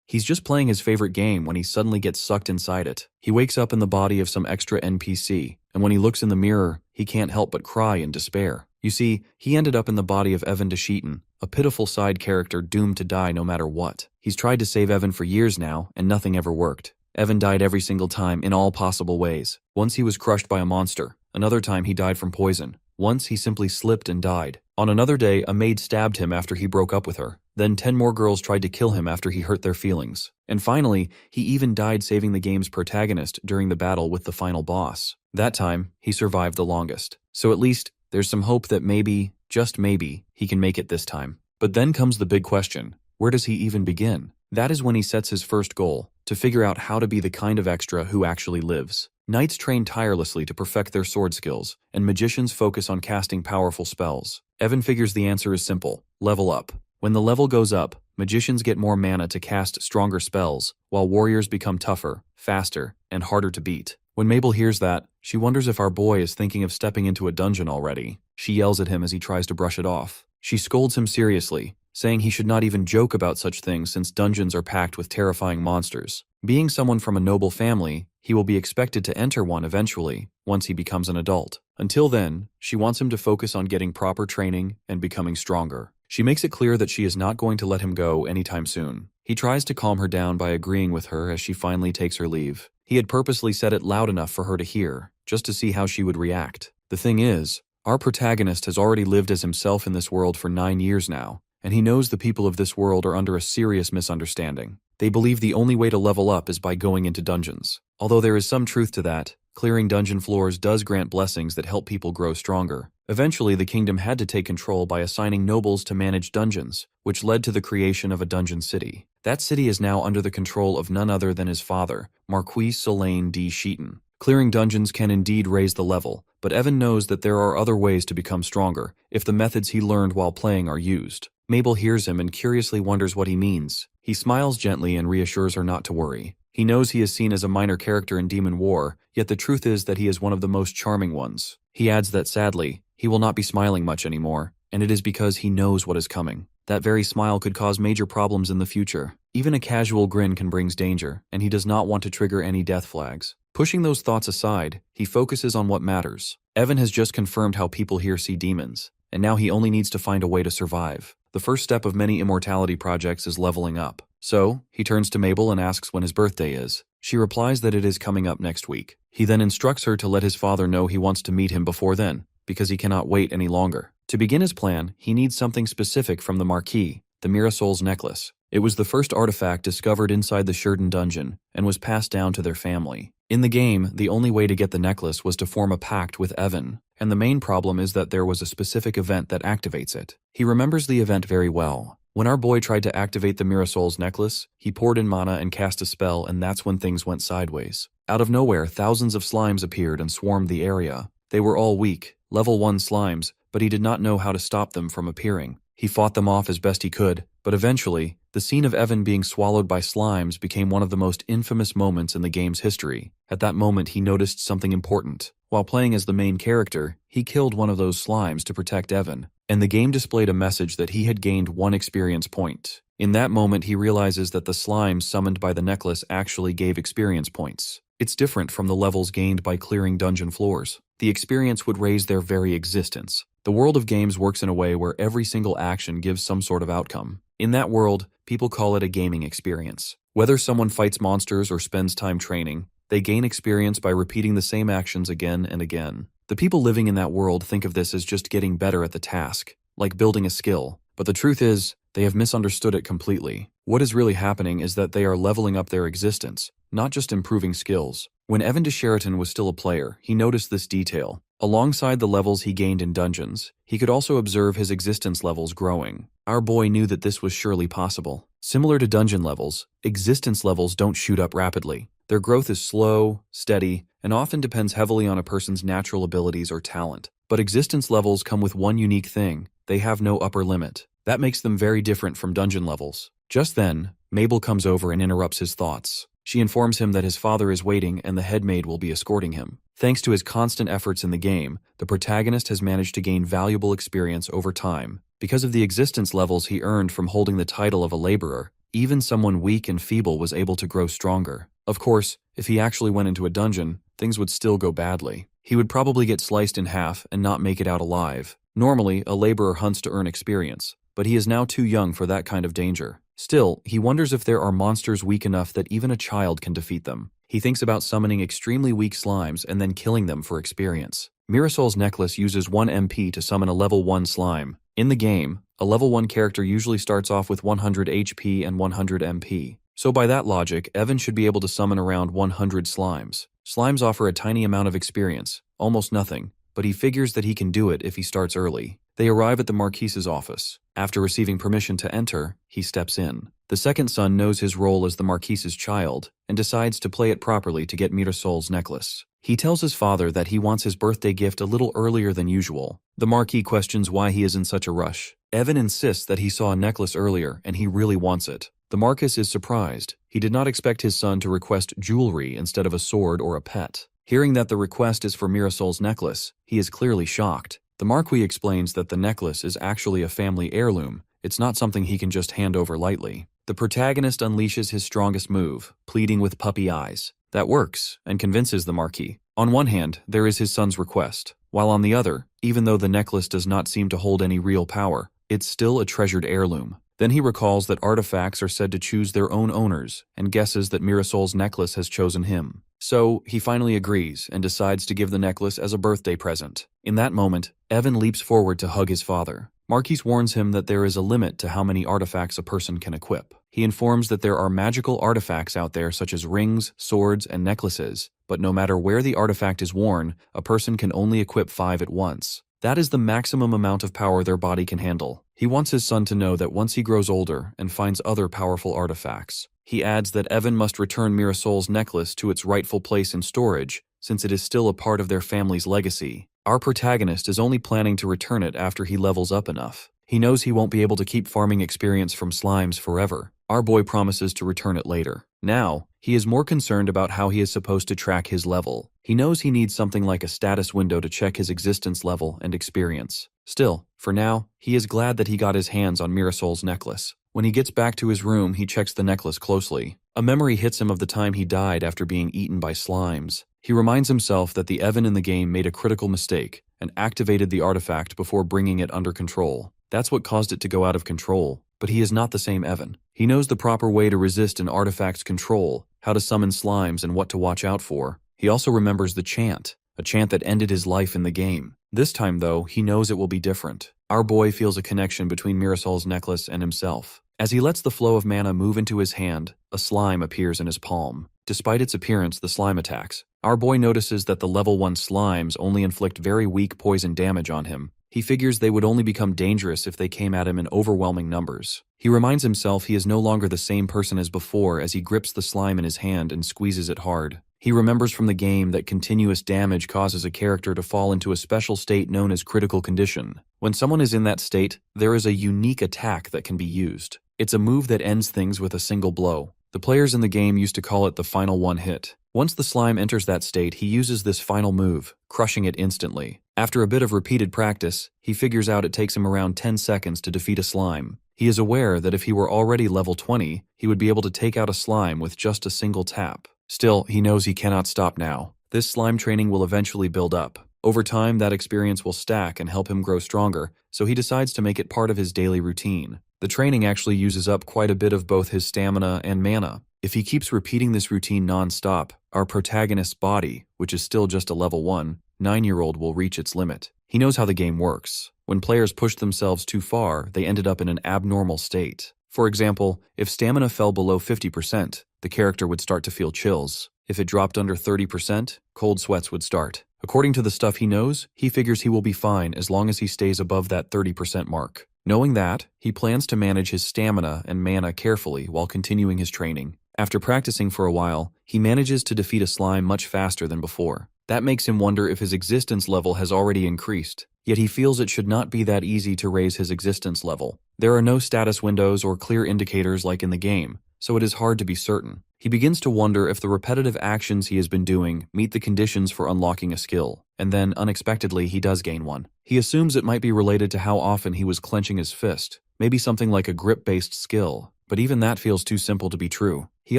He's just playing his favorite game when he suddenly gets sucked inside it. He wakes up in the body of some extra NPC, and when he looks in the mirror, he can't help but cry in despair. You see, he ended up in the body of Evan Desheaton, a pitiful side character doomed to die no matter what. He's tried to save Evan for years now, and nothing ever worked. Evan died every single time in all possible ways. Once he was crushed by a monster. Another time he died from poison. Once he simply slipped and died. On another day, a maid stabbed him after he broke up with her. Then 10 more girls tried to kill him after he hurt their feelings. And finally, he even died saving the game's protagonist during the battle with the final boss. That time, he survived the longest. So at least, there's some hope that maybe, just maybe, he can make it this time. But then comes the big question. Where does he even begin? That is when he sets his first goal, to figure out how to be the kind of extra who actually lives. Knights train tirelessly to perfect their sword skills, and magicians focus on casting powerful spells. Evan figures the answer is simple: level up. When the level goes up, magicians get more mana to cast stronger spells, while warriors become tougher, faster, and harder to beat. When Mabel hears that, she wonders if our boy is thinking of stepping into a dungeon already. She yells at him as he tries to brush it off. She scolds him seriously, saying he should not even joke about such things since dungeons are packed with terrifying monsters. Being someone from a noble family, he will be expected to enter one eventually, once he becomes an adult. Until then, she wants him to focus on getting proper training and becoming stronger. She makes it clear that she is not going to let him go anytime soon. He tries to calm her down by agreeing with her as she finally takes her leave. He had purposely said it loud enough for her to hear, just to see how she would react. The thing is, our protagonist has already lived as himself in this world for 9 years now, and he knows the people of this world are under a serious misunderstanding. They believe the only way to level up is by going into dungeons. Although there is some truth to that, clearing dungeon floors does grant blessings that help people grow stronger. Eventually, the kingdom had to take control by assigning nobles to manage dungeons, which led to the creation of a dungeon city. That city is now under the control of none other than his father, Marquis Solane D. Sheaton. Clearing dungeons can indeed raise the level, but Evan knows that there are other ways to become stronger, if the methods he learned while playing are used. Mabel hears him and curiously wonders what he means. He smiles gently and reassures her not to worry. He knows he is seen as a minor character in Demon War, yet the truth is that he is one of the most charming ones. He adds that sadly, he will not be smiling much anymore, and it is because he knows what is coming. That very smile could cause major problems in the future. Even a casual grin can bring danger, and he does not want to trigger any death flags. Pushing those thoughts aside, he focuses on what matters. Evan has just confirmed how people here see demons, and now he only needs to find a way to survive. The first step of many immortality projects is leveling up. So, he turns to Mabel and asks when his birthday is. She replies that it is coming up next week. He then instructs her to let his father know he wants to meet him before then, because he cannot wait any longer. To begin his plan, he needs something specific from the Marquis, the Mirasol's necklace. It was the first artifact discovered inside the Shurden dungeon, and was passed down to their family. In the game, the only way to get the necklace was to form a pact with Evan, and the main problem is that there was a specific event that activates it. He remembers the event very well. When our boy tried to activate the Mirasol's necklace, he poured in mana and cast a spell, and that's when things went sideways. Out of nowhere, thousands of slimes appeared and swarmed the area. They were all weak, level 1 slimes, but he did not know how to stop them from appearing. He fought them off as best he could, but eventually, the scene of Evan being swallowed by slimes became one of the most infamous moments in the game's history. At that moment, he noticed something important. While playing as the main character, he killed one of those slimes to protect Evan, and the game displayed a message that he had gained 1 experience point. In that moment, he realizes that the slimes summoned by the necklace actually gave experience points. It's different from the levels gained by clearing dungeon floors. The experience would raise their very existence. The world of games works in a way where every single action gives some sort of outcome. In that world, people call it a gaming experience. Whether someone fights monsters or spends time training, they gain experience by repeating the same actions again and again. The people living in that world think of this as just getting better at the task, like building a skill. But the truth is, they have misunderstood it completely. What is really happening is that they are leveling up their existence, not just improving skills. When Evan de Sheraton was still a player, he noticed this detail. Alongside the levels he gained in dungeons, he could also observe his existence levels growing. Our boy knew that this was surely possible. Similar to dungeon levels, existence levels don't shoot up rapidly. Their growth is slow, steady, and often depends heavily on a person's natural abilities or talent. But existence levels come with one unique thing: they have no upper limit. That makes them very different from dungeon levels. Just then, Mabel comes over and interrupts his thoughts. She informs him that his father is waiting and the headmaid will be escorting him. Thanks to his constant efforts in the game, the protagonist has managed to gain valuable experience over time. Because of the existence levels he earned from holding the title of a laborer, Even someone weak and feeble was able to grow stronger. Of course, if he actually went into a dungeon, things would still go badly. He would probably get sliced in half and not make it out alive. Normally, a laborer hunts to earn experience, but he is now too young for that kind of danger. Still, he wonders if there are monsters weak enough that even a child can defeat them. He thinks about summoning extremely weak slimes and then killing them for experience. Mirasol's necklace uses 1 MP to summon a level 1 slime. In the game, a level 1 character usually starts off with 100 HP and 100 MP. So by that logic, Evan should be able to summon around 100 slimes. Slimes offer a tiny amount of experience, almost nothing, but he figures that he can do it if he starts early. They arrive at the Marquise's office. After receiving permission to enter, he steps in. The second son knows his role as the Marquise's child and decides to play it properly to get Mirasol's necklace. He tells his father that he wants his birthday gift a little earlier than usual. The Marquis questions why he is in such a rush. Evan insists that he saw a necklace earlier and he really wants it. The Marquis is surprised. He did not expect his son to request jewelry instead of a sword or a pet. Hearing that the request is for Mirasol's necklace, he is clearly shocked. The Marquis explains that the necklace is actually a family heirloom. It's not something he can just hand over lightly. The protagonist unleashes his strongest move, pleading with puppy eyes. That works, and convinces the Marquis. On one hand, there is his son's request, while on the other, even though the necklace does not seem to hold any real power, it's still a treasured heirloom. Then he recalls that artifacts are said to choose their own owners, and guesses that Mirasol's necklace has chosen him. So, he finally agrees and decides to give the necklace as a birthday present. In that moment, Evan leaps forward to hug his father. Marquis warns him that there is a limit to how many artifacts a person can equip. He informs that there are magical artifacts out there such as rings, swords, and necklaces, but no matter where the artifact is worn, a person can only equip 5 at once. That is the maximum amount of power their body can handle. He wants his son to know that once he grows older and finds other powerful artifacts, he adds that Evan must return Mirasol's necklace to its rightful place in storage, since it is still a part of their family's legacy. Our protagonist is only planning to return it after he levels up enough. He knows he won't be able to keep farming experience from slimes forever. Our boy promises to return it later. Now, he is more concerned about how he is supposed to track his level. He knows he needs something like a status window to check his existence level and experience. Still, for now, he is glad that he got his hands on Mirasol's necklace. When he gets back to his room, he checks the necklace closely. A memory hits him of the time he died after being eaten by slimes. He reminds himself that the Evan in the game made a critical mistake and activated the artifact before bringing it under control. That's what caused it to go out of control, but he is not the same Evan. He knows the proper way to resist an artifact's control, how to summon slimes and what to watch out for. He also remembers the chant, a chant that ended his life in the game. This time, though, he knows it will be different. Our boy feels a connection between Mirasol's necklace and himself. As he lets the flow of mana move into his hand, a slime appears in his palm. Despite its appearance, the slime attacks. Our boy notices that the level 1 slimes only inflict very weak poison damage on him. He figures they would only become dangerous if they came at him in overwhelming numbers. He reminds himself he is no longer the same person as before as he grips the slime in his hand and squeezes it hard. He remembers from the game that continuous damage causes a character to fall into a special state known as critical condition. When someone is in that state, there is a unique attack that can be used. It's a move that ends things with a single blow. The players in the game used to call it the final one hit. Once the slime enters that state, he uses this final move, crushing it instantly. After a bit of repeated practice, he figures out it takes him around 10 seconds to defeat a slime. He is aware that if he were already level 20, he would be able to take out a slime with just a single tap. Still, he knows he cannot stop now. This slime training will eventually build up. Over time, that experience will stack and help him grow stronger, so he decides to make it part of his daily routine. The training actually uses up quite a bit of both his stamina and mana. If he keeps repeating this routine non-stop, our protagonist's body, which is still just a level 1, 9-year-old will reach its limit. He knows how the game works. When players pushed themselves too far, they ended up in an abnormal state. For example, if stamina fell below 50%, the character would start to feel chills. If it dropped under 30%, cold sweats would start. According to the stuff he knows, he figures he will be fine as long as he stays above that 30% mark. Knowing that, he plans to manage his stamina and mana carefully while continuing his training. After practicing for a while, he manages to defeat a slime much faster than before. That makes him wonder if his existence level has already increased, yet he feels it should not be that easy to raise his existence level. There are no status windows or clear indicators like in the game, so it is hard to be certain. He begins to wonder if the repetitive actions he has been doing meet the conditions for unlocking a skill, and then unexpectedly he does gain one. He assumes it might be related to how often he was clenching his fist, maybe something like a grip-based skill. but even that feels too simple to be true. He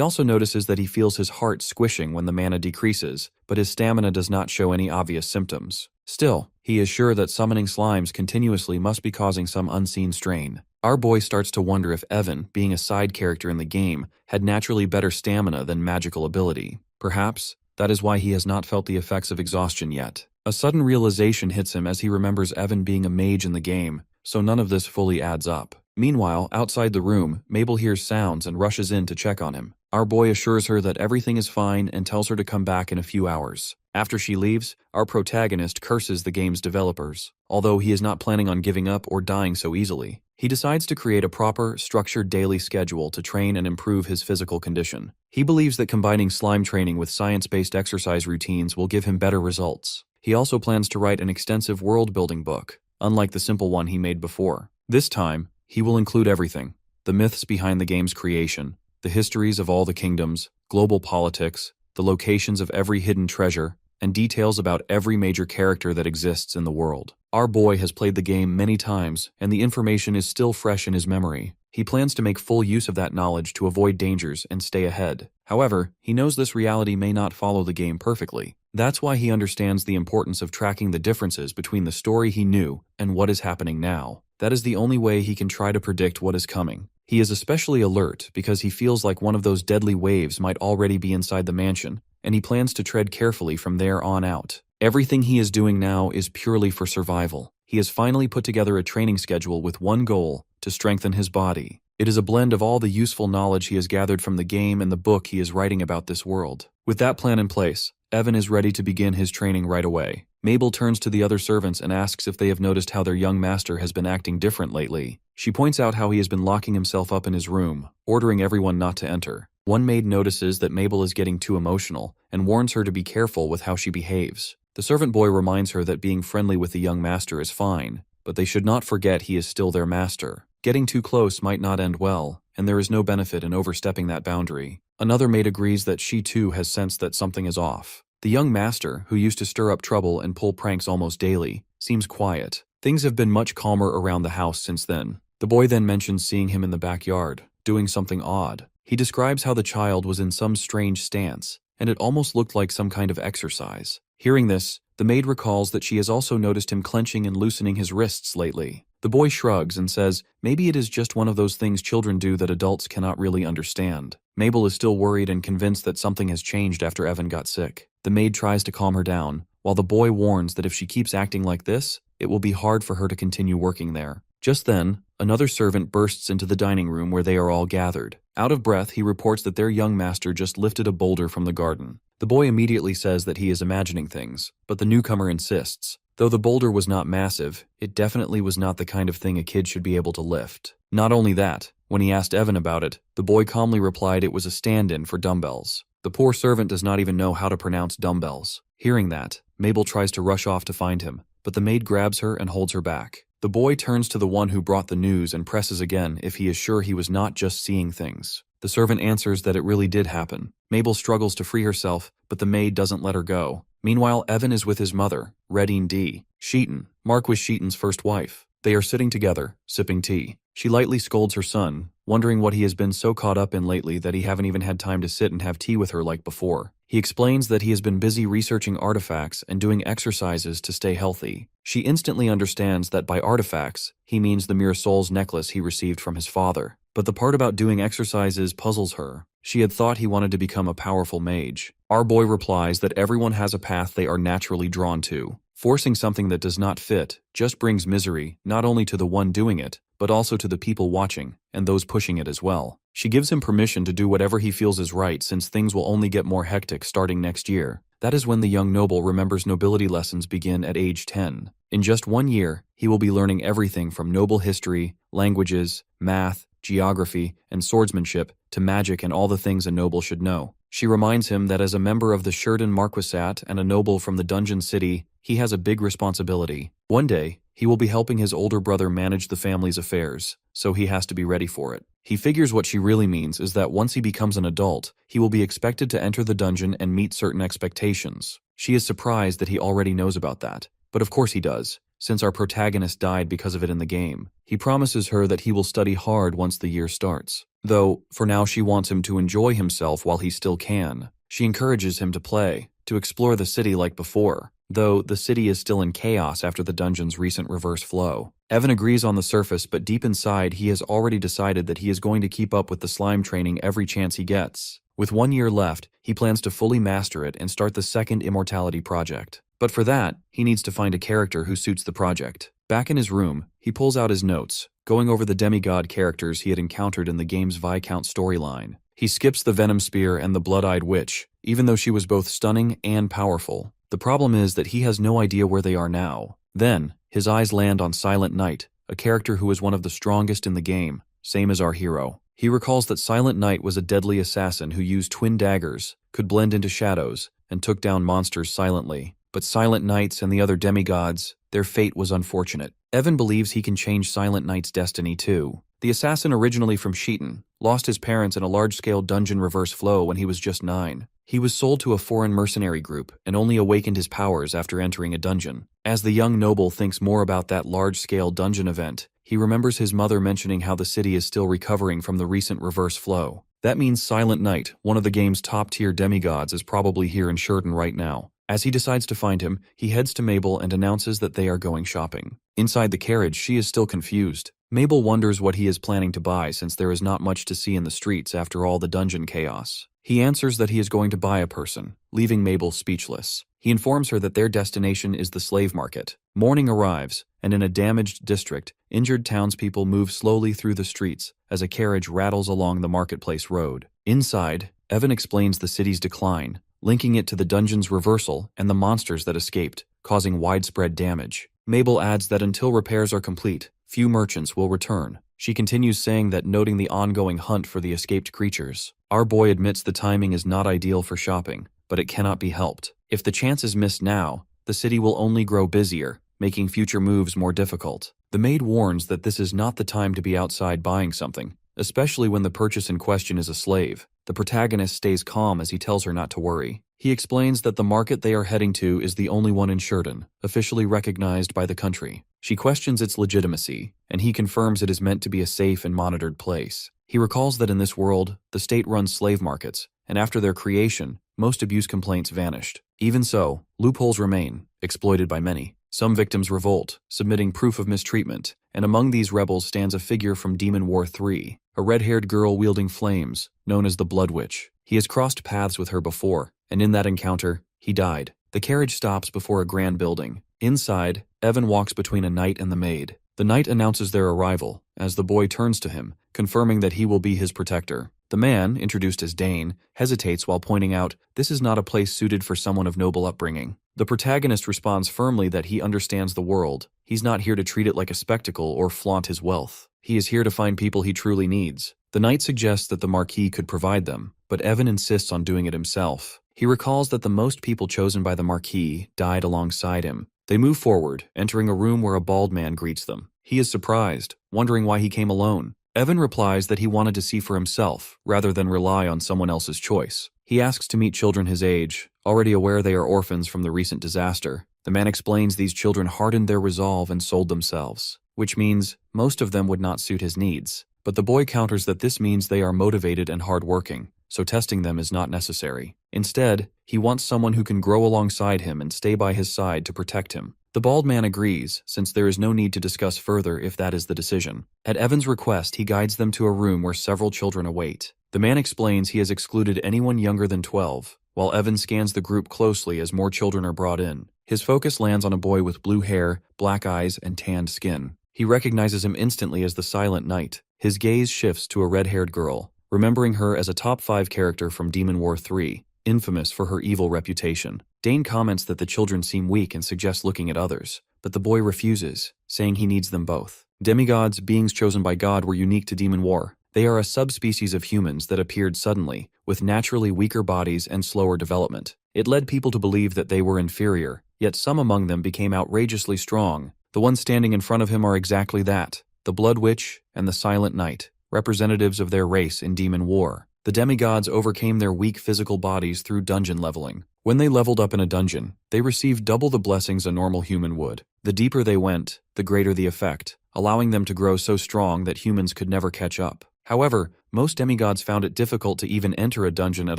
also notices that he feels his heart squishing when the mana decreases, but his stamina does not show any obvious symptoms. Still, he is sure that summoning slimes continuously must be causing some unseen strain. Our boy starts to wonder if Evan, being a side character in the game, had naturally better stamina than magical ability. Perhaps that is why he has not felt the effects of exhaustion yet. A sudden realization hits him as he remembers Evan being a mage in the game, so none of this fully adds up. Meanwhile, outside the room, Mabel hears sounds and rushes in to check on him. Our boy assures her that everything is fine and tells her to come back in a few hours. After she leaves, our protagonist curses the game's developers. Although he is not planning on giving up or dying so easily, he decides to create a proper, structured daily schedule to train and improve his physical condition. He believes that combining slime training with science-based exercise routines will give him better results. He also plans to write an extensive world-building book, unlike the simple one he made before. This time, he will include everything: the myths behind the game's creation, the histories of all the kingdoms, global politics, the locations of every hidden treasure, and details about every major character that exists in the world. Our boy has played the game many times, and the information is still fresh in his memory. He plans to make full use of that knowledge to avoid dangers and stay ahead. However, he knows this reality may not follow the game perfectly. That's why he understands the importance of tracking the differences between the story he knew and what is happening now. That is the only way he can try to predict what is coming. He is especially alert because he feels like one of those deadly waves might already be inside the mansion, and he plans to tread carefully from there on out. Everything he is doing now is purely for survival. He has finally put together a training schedule with one goal: to strengthen his body. It is a blend of all the useful knowledge he has gathered from the game and the book he is writing about this world. With that plan in place, Evan is ready to begin his training right away. Mabel turns to the other servants and asks if they have noticed how their young master has been acting different lately. She points out how he has been locking himself up in his room, ordering everyone not to enter. One maid notices that Mabel is getting too emotional and warns her to be careful with how she behaves. The servant boy reminds her that being friendly with the young master is fine, but they should not forget he is still their master. Getting too close might not end well, and there is no benefit in overstepping that boundary. Another maid agrees that she too has sensed that something is off. The young master, who used to stir up trouble and pull pranks almost daily, seems quiet. Things have been much calmer around the house since then. The boy then mentions seeing him in the backyard, doing something odd. He describes how the child was in some strange stance, and it almost looked like some kind of exercise. Hearing this, the maid recalls that she has also noticed him clenching and loosening his wrists lately. The boy shrugs and says maybe it is just one of those things children do that adults cannot really understand. Mabel is still worried and convinced that something has changed after Evan got sick. The maid tries to calm her down, while the boy warns that if she keeps acting like this, it will be hard for her to continue working there. Just then, another servant bursts into the dining room where they are all gathered. Out of breath, he reports that their young master just lifted a boulder from the garden. The boy immediately says that he is imagining things, but the newcomer insists. Though the boulder was not massive, it definitely was not the kind of thing a kid should be able to lift. Not only that, when he asked Evan about it, the boy calmly replied it was a stand-in for dumbbells. The poor servant does not even know how to pronounce dumbbells. Hearing that, Mabel tries to rush off to find him, but the maid grabs her and holds her back. The boy turns to the one who brought the news and presses again if he is sure he was not just seeing things. The servant answers that it really did happen. Mabel struggles to free herself, but the maid doesn't let her go. Meanwhile, Evan is with his mother, Redine D. Sheaton, Marquis Sheaton's first wife. They are sitting together, sipping tea. She lightly scolds her son, wondering what he has been so caught up in lately that he haven't even had time to sit and have tea with her like before. He explains that he has been busy researching artifacts and doing exercises to stay healthy. She instantly understands that by artifacts, he means the Mirror Soul's necklace he received from his father. But the part about doing exercises puzzles her. She had thought he wanted to become a powerful mage. Our boy replies that everyone has a path they are naturally drawn to. Forcing something that does not fit just brings misery, not only to the one doing it, but also to the people watching, and those pushing it as well. She gives him permission to do whatever he feels is right since things will only get more hectic starting next year. That is when the young noble remembers nobility lessons begin at age 10. In just 1 year, he will be learning everything from noble history, languages, math, geography, and swordsmanship to magic and all the things a noble should know. She reminds him that as a member of the Sheridan Marquisate and a noble from the Dungeon City, he has a big responsibility. One day, he will be helping his older brother manage the family's affairs, so he has to be ready for it. He figures what she really means is that once he becomes an adult, he will be expected to enter the dungeon and meet certain expectations. She is surprised that he already knows about that, but of course he does. since our protagonist died because of it in the game. He promises her that he will study hard once the year starts. Though, for now she wants him to enjoy himself while he still can. She encourages him to play, to explore the city like before, though the city is still in chaos after the dungeon's recent reverse flow. Evan agrees on the surface, but deep inside he has already decided that he is going to keep up with the slime training every chance he gets. With 1 year left, he plans to fully master it and start the second immortality project. But for that, he needs to find a character who suits the project. Back in his room, he pulls out his notes, going over the demigod characters he had encountered in the game's Viscount storyline. He skips the Venom Spear and the Blood-Eyed Witch, even though she was both stunning and powerful. The problem is that he has no idea where they are now. Then, his eyes land on Silent Knight, a character who is one of the strongest in the game, same as our hero. He recalls that Silent Knight was a deadly assassin who used twin daggers, could blend into shadows, and took down monsters silently. But Silent Knights and the other demigods, their fate was unfortunate. Evan believes he can change Silent Knight's destiny too. The assassin, originally from Sheeton, lost his parents in a large-scale dungeon reverse flow when he was just 9. He was sold to a foreign mercenary group and only awakened his powers after entering a dungeon. As the young noble thinks more about that large-scale dungeon event, he remembers his mother mentioning how the city is still recovering from the recent reverse flow. That means Silent Knight, one of the game's top-tier demigods, is probably here in Sheeton right now. As he decides to find him, he heads to Mabel and announces that they are going shopping. Inside the carriage, she is still confused. Mabel wonders what he is planning to buy since there is not much to see in the streets after all the dungeon chaos. He answers that he is going to buy a person, leaving Mabel speechless. He informs her that their destination is the slave market. Morning arrives, and in a damaged district, injured townspeople move slowly through the streets as a carriage rattles along the marketplace road. Inside, Evan explains the city's decline, linking it to the dungeon's reversal and the monsters that escaped, causing widespread damage. Mabel adds that until repairs are complete, few merchants will return. She continues saying that, noting the ongoing hunt for the escaped creatures. Our boy admits the timing is not ideal for shopping, but it cannot be helped. If the chance is missed now, the city will only grow busier, making future moves more difficult. The maid warns that this is not the time to be outside buying something, especially when the purchase in question is a slave. The protagonist stays calm as he tells her not to worry. He explains that the market they are heading to is the only one in Sheeton, officially recognized by the country. She questions its legitimacy, and he confirms it is meant to be a safe and monitored place. He recalls that in this world, the state runs slave markets, and after their creation, most abuse complaints vanished. Even so, loopholes remain, exploited by many. Some victims revolt, submitting proof of mistreatment, and among these rebels stands a figure from Demon War 3, a red-haired girl wielding flames, known as the Blood Witch. He has crossed paths with her before, and in that encounter, he died. The carriage stops before a grand building. Inside, Evan walks between a knight and the maid. The knight announces their arrival, as the boy turns to him, confirming that he will be his protector. The man, introduced as Dane, hesitates while pointing out this is not a place suited for someone of noble upbringing. The protagonist responds firmly that he understands the world. He's not here to treat it like a spectacle or flaunt his wealth. He is here to find people he truly needs. The knight suggests that the Marquis could provide them, but Evan insists on doing it himself. He recalls that the most people chosen by the Marquis died alongside him. They move forward, entering a room where a bald man greets them. He is surprised, wondering why he came alone. Evan replies that he wanted to see for himself, rather than rely on someone else's choice. He asks to meet children his age, already aware they are orphans from the recent disaster. The man explains these children hardened their resolve and sold themselves, which means most of them would not suit his needs. But the boy counters that this means they are motivated and hardworking, so testing them is not necessary. Instead, he wants someone who can grow alongside him and stay by his side to protect him. The bald man agrees, since there is no need to discuss further if that is the decision. At Evan's request, he guides them to a room where several children await. The man explains he has excluded anyone younger than 12, while Evan scans the group closely as more children are brought in. His focus lands on a boy with blue hair, black eyes, and tanned skin. He recognizes him instantly as the Silent Knight. His gaze shifts to a red-haired girl, remembering her as a top 5 character from Demon War 3, infamous for her evil reputation. Dane comments that the children seem weak and suggests looking at others, but the boy refuses, saying he needs them both. Demigods, beings chosen by God, were unique to Demon War. They are a subspecies of humans that appeared suddenly, with naturally weaker bodies and slower development. It led people to believe that they were inferior, yet some among them became outrageously strong. The ones standing in front of him are exactly that, the Blood Witch and the Silent Knight, representatives of their race in Demon War. The demigods overcame their weak physical bodies through dungeon leveling, When they leveled up in a dungeon, they received double the blessings a normal human would. The deeper they went, the greater the effect, allowing them to grow so strong that humans could never catch up. However, most demigods found it difficult to even enter a dungeon at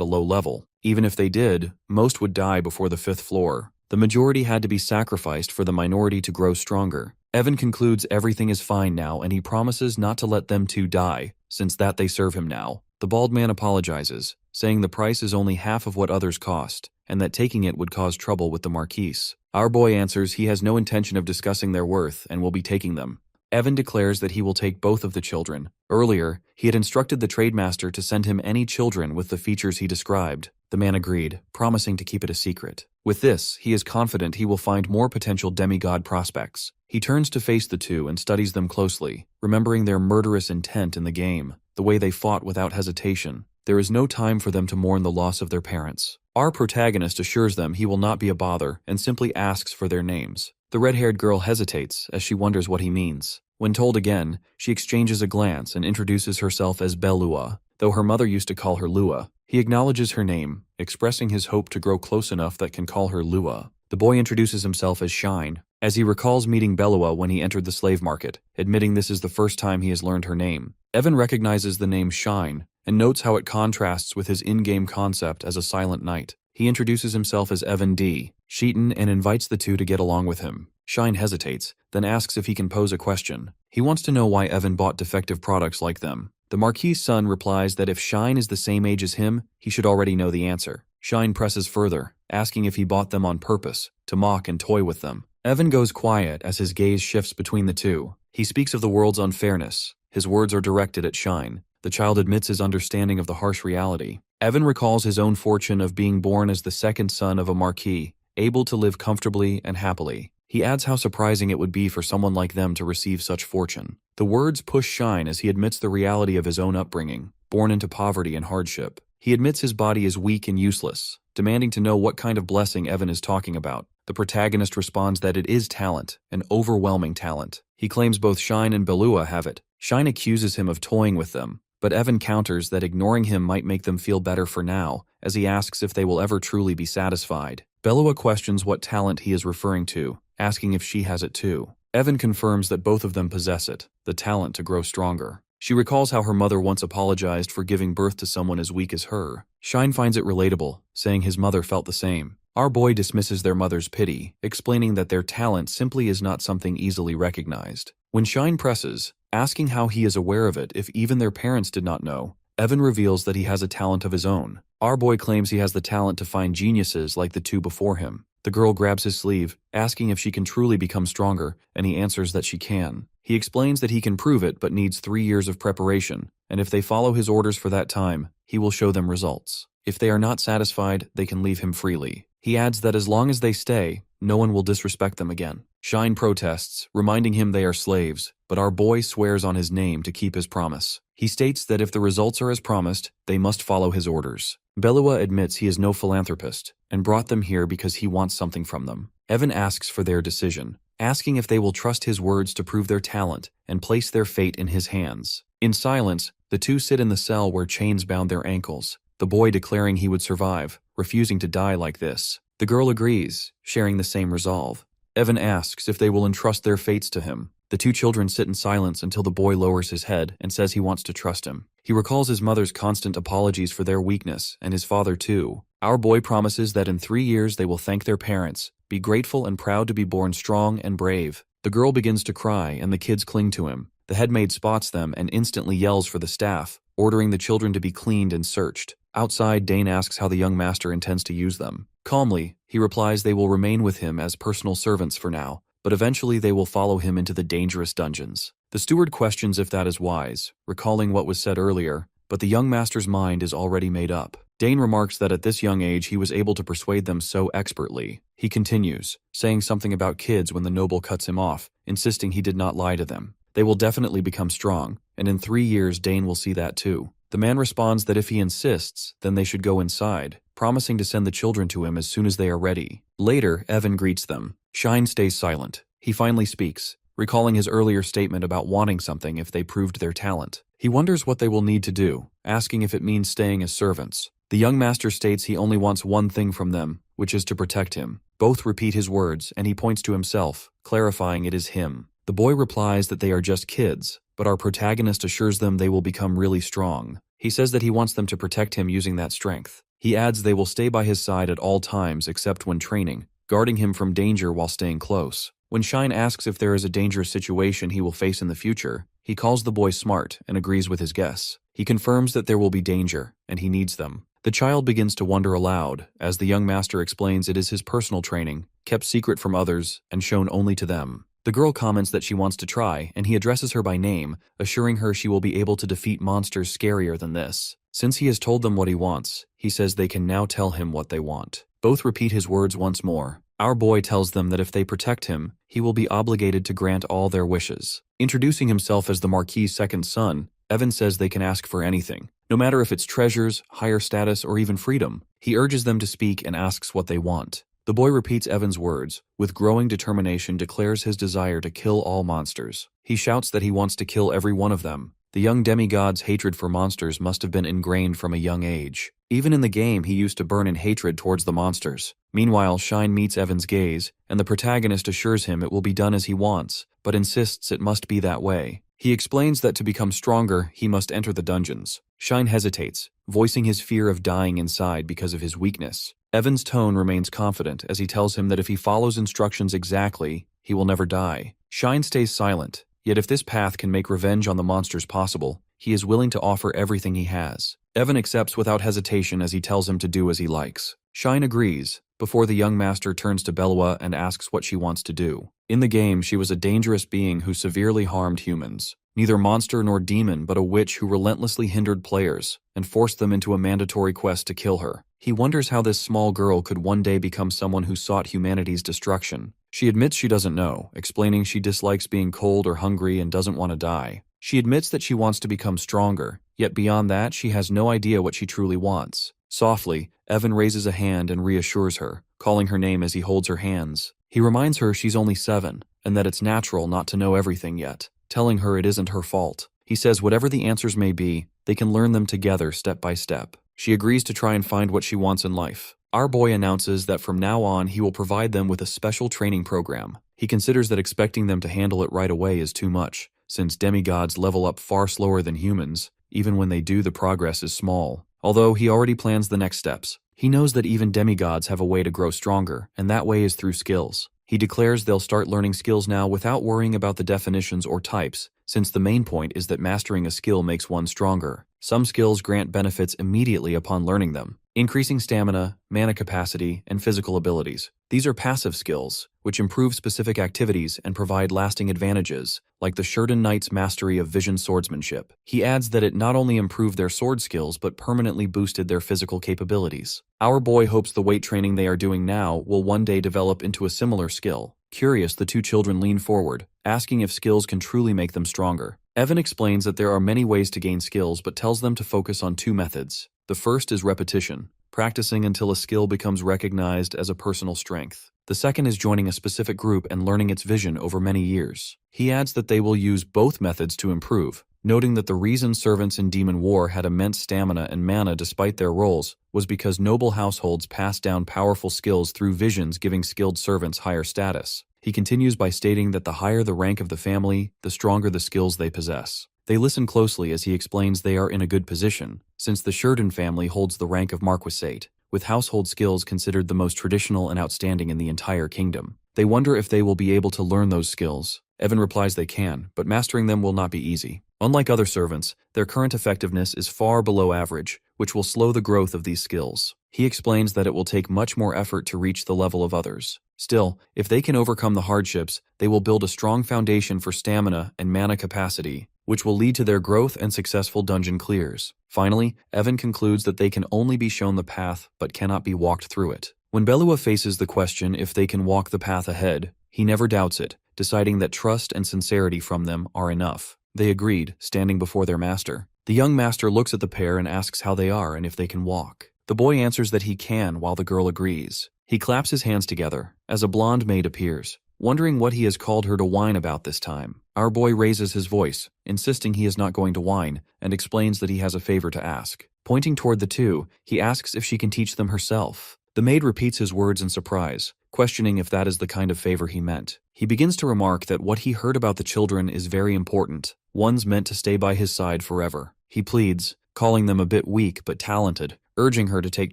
a low level. Even if they did, most would die before the 5th floor. The majority had to be sacrificed for the minority to grow stronger. Evan concludes everything is fine now and he promises not to let them two die, since that they serve him now. The bald man apologizes, saying the price is only half of what others cost, and that taking it would cause trouble with the Marquise. Our boy answers he has no intention of discussing their worth and will be taking them. Evan declares that he will take both of the children. Earlier, he had instructed the trademaster to send him any children with the features he described. The man agreed, promising to keep it a secret. With this, he is confident he will find more potential demigod prospects. He turns to face the two and studies them closely, remembering their murderous intent in the game, the way they fought without hesitation. There is no time for them to mourn the loss of their parents. Our protagonist assures them he will not be a bother and simply asks for their names. The red-haired girl hesitates as she wonders what he means. When told again, she exchanges a glance and introduces herself as Belua, though her mother used to call her Lua. He acknowledges her name, expressing his hope to grow close enough that can call her Lua. The boy introduces himself as Shine, as he recalls meeting Belua when he entered the slave market, admitting this is the first time he has learned her name. Evan recognizes the name Shine and notes how it contrasts with his in-game concept as a silent knight. He introduces himself as Evan D. Sheaton and invites the two to get along with him. Shine hesitates, then asks if he can pose a question. He wants to know why Evan bought defective products like them. The Marquis' son replies that if Shine is the same age as him, he should already know the answer. Shine presses further, asking if he bought them on purpose, to mock and toy with them. Evan goes quiet as his gaze shifts between the two. He speaks of the world's unfairness. His words are directed at Shine. The child admits his understanding of the harsh reality. Evan recalls his own fortune of being born as the second son of a marquis, able to live comfortably and happily. He adds how surprising it would be for someone like them to receive such fortune. The words push Shine as he admits the reality of his own upbringing, born into poverty and hardship. He admits his body is weak and useless, demanding to know what kind of blessing Evan is talking about. The protagonist responds that it is talent, an overwhelming talent. He claims both Shine and Belua have it. Shine accuses him of toying with them, but Evan counters that ignoring him might make them feel better for now, as he asks if they will ever truly be satisfied. Belua questions what talent he is referring to, asking if she has it too. Evan confirms that both of them possess it, the talent to grow stronger. She recalls how her mother once apologized for giving birth to someone as weak as her. Shine finds it relatable, saying his mother felt the same. Our boy dismisses their mother's pity, explaining that their talent simply is not something easily recognized. When Shine presses, asking how he is aware of it if even their parents did not know, Evan reveals that he has a talent of his own. Our boy claims he has the talent to find geniuses like the two before him. The girl grabs his sleeve, asking if she can truly become stronger, and he answers that she can. He explains that he can prove it but needs 3 years of preparation, and if they follow his orders for that time, he will show them results. If they are not satisfied, they can leave him freely. He adds that as long as they stay, no one will disrespect them again. Shine protests, reminding him they are slaves, but our boy swears on his name to keep his promise. He states that if the results are as promised, they must follow his orders. Belua admits he is no philanthropist, and brought them here because he wants something from them. Evan asks for their decision, asking if they will trust his words to prove their talent and place their fate in his hands. In silence, the two sit in the cell where chains bound their ankles, the boy declaring he would survive, refusing to die like this. The girl agrees, sharing the same resolve. Evan asks if they will entrust their fates to him. The two children sit in silence until the boy lowers his head and says he wants to trust him. He recalls his mother's constant apologies for their weakness, and his father too. Our boy promises that in 3 years they will thank their parents, be grateful and proud to be born strong and brave. The girl begins to cry and the kids cling to him. The headmaid spots them and instantly yells for the staff, ordering the children to be cleaned and searched. Outside, Dane asks how the young master intends to use them. Calmly, he replies they will remain with him as personal servants for now, but eventually they will follow him into the dangerous dungeons. The steward questions if that is wise, recalling what was said earlier, but the young master's mind is already made up. Dane remarks that at this young age he was able to persuade them so expertly. He continues, saying something about kids when the noble cuts him off, insisting he did not lie to them. They will definitely become strong, and in 3 years Dane will see that too. The man responds that if he insists, then they should go inside, promising to send the children to him as soon as they are ready. Later, Evan greets them. Shine stays silent. He finally speaks, recalling his earlier statement about wanting something if they proved their talent. He wonders what they will need to do, asking if it means staying as servants. The young master states he only wants one thing from them, which is to protect him. Both repeat his words, and he points to himself, clarifying it is him. The boy replies that they are just kids, but our protagonist assures them they will become really strong. He says that he wants them to protect him using that strength. He adds they will stay by his side at all times except when training, guarding him from danger while staying close. When Shine asks if there is a dangerous situation he will face in the future, he calls the boy smart and agrees with his guess. He confirms that there will be danger, and he needs them. The child begins to wonder aloud, as the young master explains it is his personal training, kept secret from others and shown only to them. The girl comments that she wants to try, and he addresses her by name, assuring her she will be able to defeat monsters scarier than this. Since he has told them what he wants, he says they can now tell him what they want. Both repeat his words once more. Our boy tells them that if they protect him, he will be obligated to grant all their wishes. Introducing himself as the Marquis's second son, Evan says they can ask for anything, no matter if it's treasures, higher status, or even freedom. He urges them to speak and asks what they want. The boy repeats Evan's words, with growing determination declares his desire to kill all monsters. He shouts that he wants to kill every one of them. The young demigod's hatred for monsters must have been ingrained from a young age. Even in the game, he used to burn in hatred towards the monsters. Meanwhile, Shine meets Evan's gaze, and the protagonist assures him it will be done as he wants, but insists it must be that way. He explains that to become stronger, he must enter the dungeons. Shine hesitates, voicing his fear of dying inside because of his weakness. Evan's tone remains confident as he tells him that if he follows instructions exactly, he will never die. Shine stays silent, yet if this path can make revenge on the monsters possible, he is willing to offer everything he has. Evan accepts without hesitation as he tells him to do as he likes. Shine agrees, before the young master turns to Belua and asks what she wants to do. In the game, she was a dangerous being who severely harmed humans. Neither monster nor demon, but a witch who relentlessly hindered players and forced them into a mandatory quest to kill her. He wonders how this small girl could one day become someone who sought humanity's destruction. She admits she doesn't know, explaining she dislikes being cold or hungry and doesn't want to die. She admits that she wants to become stronger, yet beyond that, she has no idea what she truly wants. Softly, Evan raises a hand and reassures her, calling her name as he holds her hands. He reminds her she's only 7, and that it's natural not to know everything yet, telling her it isn't her fault. He says whatever the answers may be, they can learn them together step by step. She agrees to try and find what she wants in life. Our boy announces that from now on he will provide them with a special training program. He considers that expecting them to handle it right away is too much, since demigods level up far slower than humans. Even when they do, the progress is small. Although he already plans the next steps, he knows that even demigods have a way to grow stronger, and that way is through skills. He declares they'll start learning skills now without worrying about the definitions or types, since the main point is that mastering a skill makes one stronger. Some skills grant benefits immediately upon learning them, increasing stamina, mana capacity, and physical abilities. These are passive skills, which improve specific activities and provide lasting advantages, like the Shurden Knight's mastery of vision swordsmanship. He adds that it not only improved their sword skills but permanently boosted their physical capabilities. Our boy hopes the weight training they are doing now will one day develop into a similar skill. Curious, the two children lean forward, asking if skills can truly make them stronger. Evan explains that there are many ways to gain skills but tells them to focus on 2 methods. The first is repetition, practicing until a skill becomes recognized as a personal strength. The second is joining a specific group and learning its vision over many years. He adds that they will use both methods to improve, noting that the reason servants in Demon War had immense stamina and mana despite their roles was because noble households passed down powerful skills through visions, giving skilled servants higher status. He continues by stating that the higher the rank of the family, the stronger the skills they possess. They listen closely as he explains they are in a good position, since the Shurden family holds the rank of Marquisate, with household skills considered the most traditional and outstanding in the entire kingdom. They wonder if they will be able to learn those skills. Evan replies they can, but mastering them will not be easy. Unlike other servants, their current effectiveness is far below average, which will slow the growth of these skills. He explains that it will take much more effort to reach the level of others. Still, if they can overcome the hardships, they will build a strong foundation for stamina and mana capacity, which will lead to their growth and successful dungeon clears. Finally, Evan concludes that they can only be shown the path but cannot be walked through it. When Belua faces the question if they can walk the path ahead, he never doubts it, deciding that trust and sincerity from them are enough. They agreed, standing before their master. The young master looks at the pair and asks how they are and if they can walk. The boy answers that he can while the girl agrees. He claps his hands together as a blonde maid appears, wondering what he has called her to whine about this time. Our boy raises his voice, insisting he is not going to whine, and explains that he has a favor to ask. Pointing toward the two, he asks if she can teach them herself. The maid repeats his words in surprise, questioning if that is the kind of favor he meant. He begins to remark that what he heard about the children is very important, one's meant to stay by his side forever. He pleads, calling them a bit weak but talented, urging her to take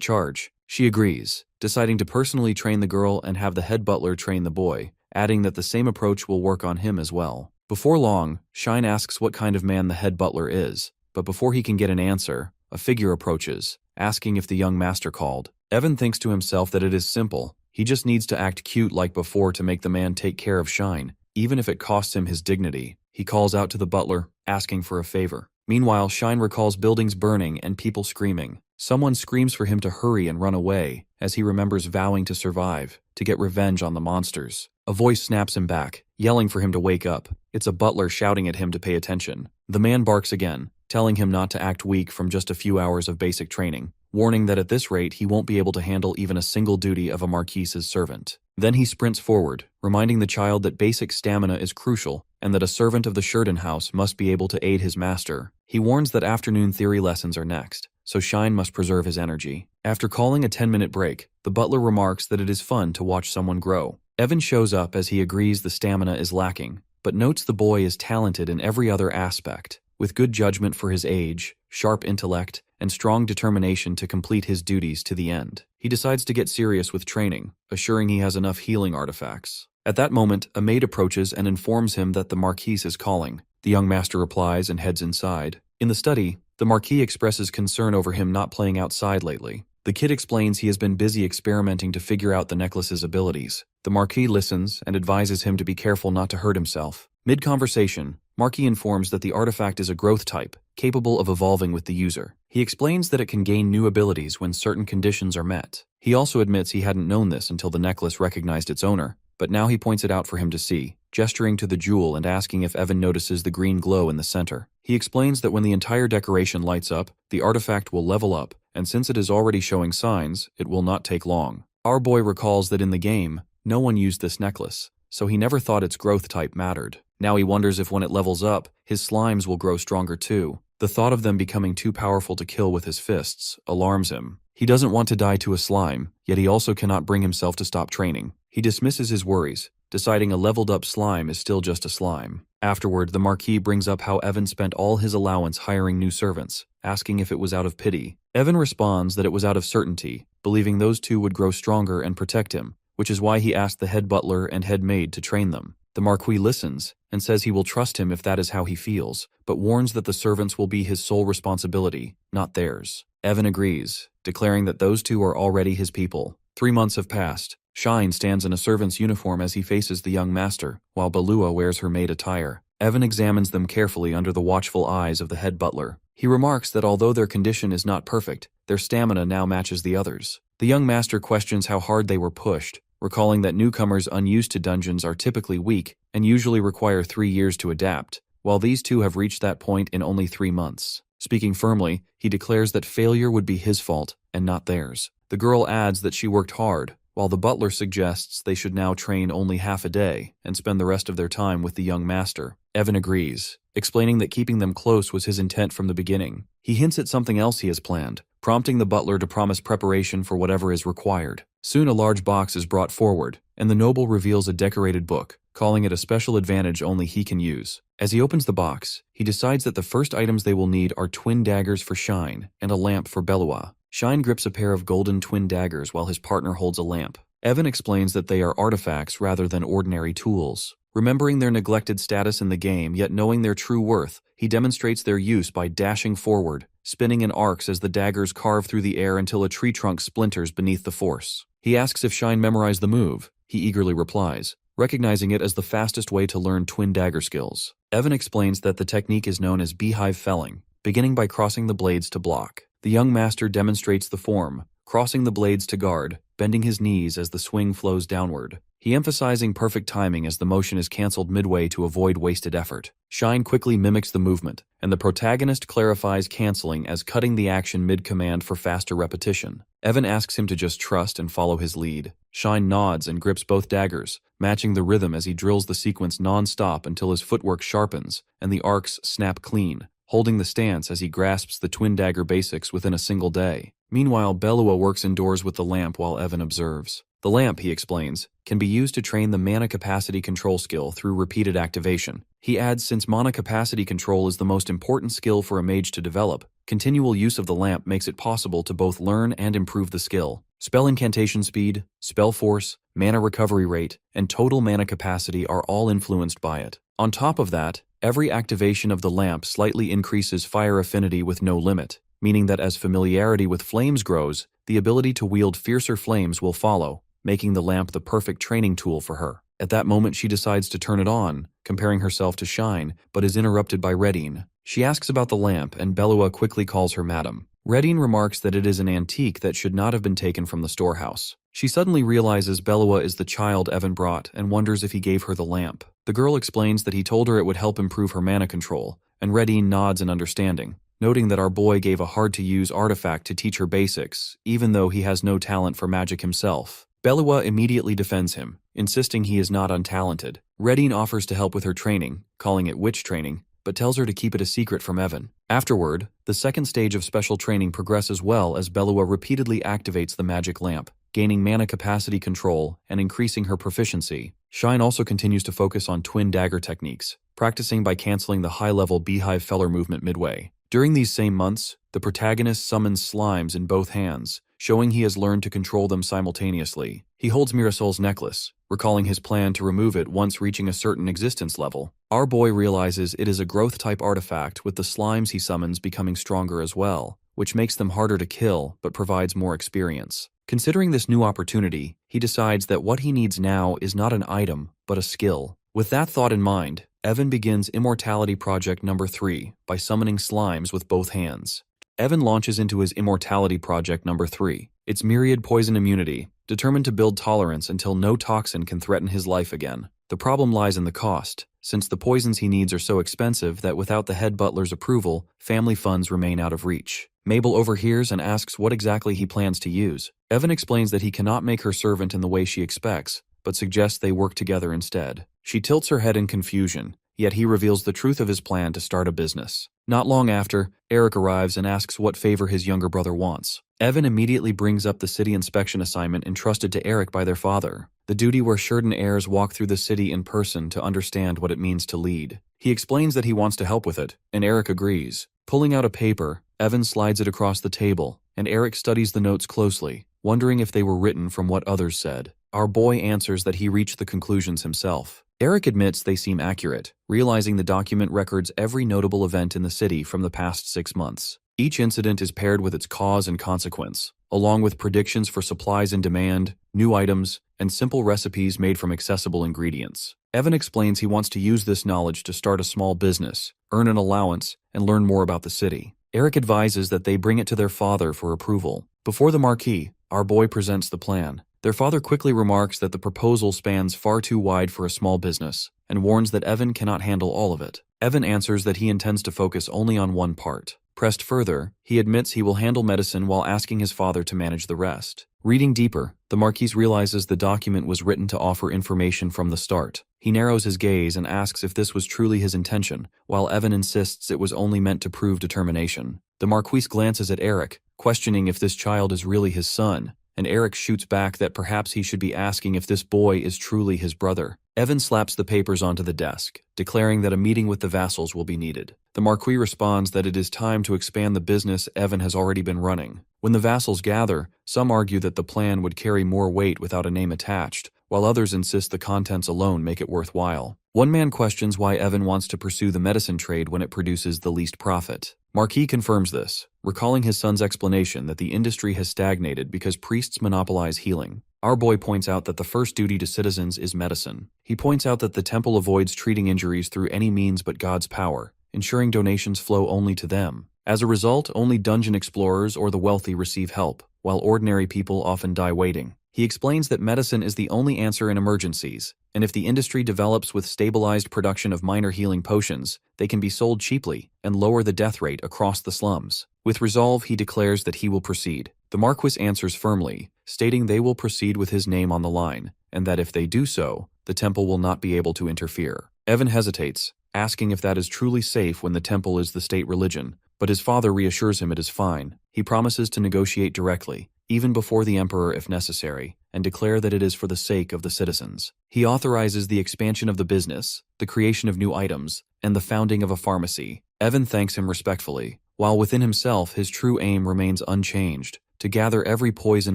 charge. She agrees, deciding to personally train the girl and have the head butler train the boy, adding that the same approach will work on him as well. Before long, Shine asks what kind of man the head butler is, but before he can get an answer, a figure approaches, asking if the young master called. Evan thinks to himself that it is simple. He just needs to act cute like before to make the man take care of Shine, even if it costs him his dignity. He calls out to the butler, asking for a favor. Meanwhile, Shine recalls buildings burning and people screaming. Someone screams for him to hurry and run away, as he remembers vowing to survive, to get revenge on the monsters. A voice snaps him back, yelling for him to wake up. It's a butler shouting at him to pay attention. The man barks again, telling him not to act weak from just a few hours of basic training, warning that at this rate he won't be able to handle even a single duty of a marquise's servant. Then he sprints forward, reminding the child that basic stamina is crucial and that a servant of the Sheridan house must be able to aid his master. He warns that afternoon theory lessons are next, so Shine must preserve his energy. After calling a 10-minute break, the butler remarks that it is fun to watch someone grow. Evan shows up as he agrees the stamina is lacking, but notes the boy is talented in every other aspect, with good judgment for his age, sharp intellect, and strong determination to complete his duties to the end. He decides to get serious with training, assuring he has enough healing artifacts. At that moment, a maid approaches and informs him that the Marquise is calling. The young master replies and heads inside. In the study, the Marquis expresses concern over him not playing outside lately. The kid explains he has been busy experimenting to figure out the necklace's abilities. The Marquis listens and advises him to be careful not to hurt himself. Mid-conversation, Marquis informs that the artifact is a growth type, capable of evolving with the user. He explains that it can gain new abilities when certain conditions are met. He also admits he hadn't known this until the necklace recognized its owner, but now he points it out for him to see, gesturing to the jewel and asking if Evan notices the green glow in the center. He explains that when the entire decoration lights up, the artifact will level up, and since it is already showing signs, it will not take long. Our boy recalls that in the game, no one used this necklace, so he never thought its growth type mattered. Now he wonders if when it levels up, his slimes will grow stronger too. The thought of them becoming too powerful to kill with his fists alarms him. He doesn't want to die to a slime, yet he also cannot bring himself to stop training. He dismisses his worries, deciding a leveled-up slime is still just a slime. Afterward, the Marquis brings up how Evan spent all his allowance hiring new servants, asking if it was out of pity. Evan responds that it was out of certainty, believing those two would grow stronger and protect him, which is why he asked the head butler and head maid to train them. The Marquis listens and says he will trust him if that is how he feels, but warns that the servants will be his sole responsibility, not theirs. Evan agrees, declaring that those two are already his people. 3 months have passed. Shine stands in a servant's uniform as he faces the young master, while Balua wears her maid attire. Evan examines them carefully under the watchful eyes of the head butler. He remarks that although their condition is not perfect, their stamina now matches the others. The young master questions how hard they were pushed, recalling that newcomers unused to dungeons are typically weak and usually require 3 years to adapt, while these two have reached that point in only 3 months. Speaking firmly, he declares that failure would be his fault and not theirs. The girl adds that she worked hard, while the butler suggests they should now train only half a day and spend the rest of their time with the young master. Evan agrees, explaining that keeping them close was his intent from the beginning. He hints at something else he has planned, prompting the butler to promise preparation for whatever is required. Soon a large box is brought forward, and the noble reveals a decorated book, calling it a special advantage only he can use. As he opens the box, he decides that the first items they will need are twin daggers for Shine and a lamp for Belua. Shine grips a pair of golden twin daggers while his partner holds a lamp. Evan explains that they are artifacts rather than ordinary tools. Remembering their neglected status in the game yet knowing their true worth, he demonstrates their use by dashing forward, spinning in arcs as the daggers carve through the air until a tree trunk splinters beneath the force. He asks if Shine memorized the move. He eagerly replies, recognizing it as the fastest way to learn twin dagger skills. Evan explains that the technique is known as beehive felling, beginning by crossing the blades to block. The young master demonstrates the form, crossing the blades to guard, bending his knees as the swing flows downward. He emphasizing perfect timing as the motion is cancelled midway to avoid wasted effort. Shine quickly mimics the movement, and the protagonist clarifies cancelling as cutting the action mid-command for faster repetition. Evan asks him to just trust and follow his lead. Shine nods and grips both daggers, matching the rhythm as he drills the sequence non-stop until his footwork sharpens and the arcs snap clean, holding the stance as he grasps the twin dagger basics within a single day. Meanwhile, Belua works indoors with the lamp while Evan observes. The lamp, he explains, can be used to train the mana capacity control skill through repeated activation. He adds, since mana capacity control is the most important skill for a mage to develop, continual use of the lamp makes it possible to both learn and improve the skill. Spell incantation speed, spell force, mana recovery rate, and total mana capacity are all influenced by it. On top of that, every activation of the lamp slightly increases fire affinity with no limit, meaning that as familiarity with flames grows, the ability to wield fiercer flames will follow, making the lamp the perfect training tool for her. At that moment, she decides to turn it on, comparing herself to Shine, but is interrupted by Redine. She asks about the lamp, and Belua quickly calls her Madam. Redine remarks that it is an antique that should not have been taken from the storehouse. She suddenly realizes Belua is the child Evan brought and wonders if he gave her the lamp. The girl explains that he told her it would help improve her mana control, and Redine nods in understanding, noting that our boy gave a hard-to-use artifact to teach her basics, even though he has no talent for magic himself. Belua immediately defends him, insisting he is not untalented. Redine offers to help with her training, calling it witch training, but tells her to keep it a secret from Evan. Afterward, the second stage of special training progresses well as Belua repeatedly activates the magic lamp, gaining mana capacity control and increasing her proficiency. Shine also continues to focus on twin dagger techniques, practicing by canceling the high-level beehive feller movement midway. During these same months, the protagonist summons slimes in both hands, showing he has learned to control them simultaneously. He holds Mirasol's necklace, recalling his plan to remove it once reaching a certain existence level. Our boy realizes it is a growth-type artifact, with the slimes he summons becoming stronger as well, which makes them harder to kill but provides more experience. Considering this new opportunity, he decides that what he needs now is not an item, but a skill. With that thought in mind, Evan begins Immortality Project number 3 by summoning slimes with both hands. Evan launches into his Immortality Project number 3, its myriad poison immunity, determined to build tolerance until no toxin can threaten his life again. The problem lies in the cost, since the poisons he needs are so expensive that without the head butler's approval, family funds remain out of reach. Mabel overhears and asks what exactly he plans to use. Evan explains that he cannot make her servant in the way she expects, but suggests they work together instead. She tilts her head in confusion, yet he reveals the truth of his plan to start a business. Not long after, Eric arrives and asks what favor his younger brother wants. Evan immediately brings up the city inspection assignment entrusted to Eric by their father, the duty where Sheridan heirs walk through the city in person to understand what it means to lead. He explains that he wants to help with it, and Eric agrees. Pulling out a paper, Evan slides it across the table, and Eric studies the notes closely, wondering if they were written from what others said. Our boy answers that he reached the conclusions himself. Eric admits they seem accurate, realizing the document records every notable event in the city from the past 6 months. Each incident is paired with its cause and consequence, along with predictions for supplies in demand, new items, and simple recipes made from accessible ingredients. Evan explains he wants to use this knowledge to start a small business, earn an allowance, and learn more about the city. Eric advises that they bring it to their father for approval. Before the marquee, our boy presents the plan. Their father quickly remarks that the proposal spans far too wide for a small business, and warns that Evan cannot handle all of it. Evan answers that he intends to focus only on one part. Pressed further, he admits he will handle medicine while asking his father to manage the rest. Reading deeper, the Marquis realizes the document was written to offer information from the start. He narrows his gaze and asks if this was truly his intention, while Evan insists it was only meant to prove determination. The Marquis glances at Eric, questioning if this child is really his son, and Eric shoots back that perhaps he should be asking if this boy is truly his brother. Evan slaps the papers onto the desk, declaring that a meeting with the vassals will be needed. The Marquis responds that it is time to expand the business Evan has already been running. When the vassals gather, some argue that the plan would carry more weight without a name attached, while others insist the contents alone make it worthwhile. One man questions why Evan wants to pursue the medicine trade when it produces the least profit. Marquis confirms this, recalling his son's explanation that the industry has stagnated because priests monopolize healing. Our boy points out that the first duty to citizens is medicine. He points out that the temple avoids treating injuries through any means but God's power, ensuring donations flow only to them. As a result, only dungeon explorers or the wealthy receive help, while ordinary people often die waiting. He explains that medicine is the only answer in emergencies, and if the industry develops with stabilized production of minor healing potions, they can be sold cheaply and lower the death rate across the slums. With resolve, he declares that he will proceed. The Marquis answers firmly, stating they will proceed with his name on the line, and that if they do so, the temple will not be able to interfere. Evan hesitates, asking if that is truly safe when the temple is the state religion, but his father reassures him it is fine. He promises to negotiate directly, even before the emperor if necessary, and declare that it is for the sake of the citizens. He authorizes the expansion of the business, the creation of new items, and the founding of a pharmacy. Evan thanks him respectfully, while within himself his true aim remains unchanged, to gather every poison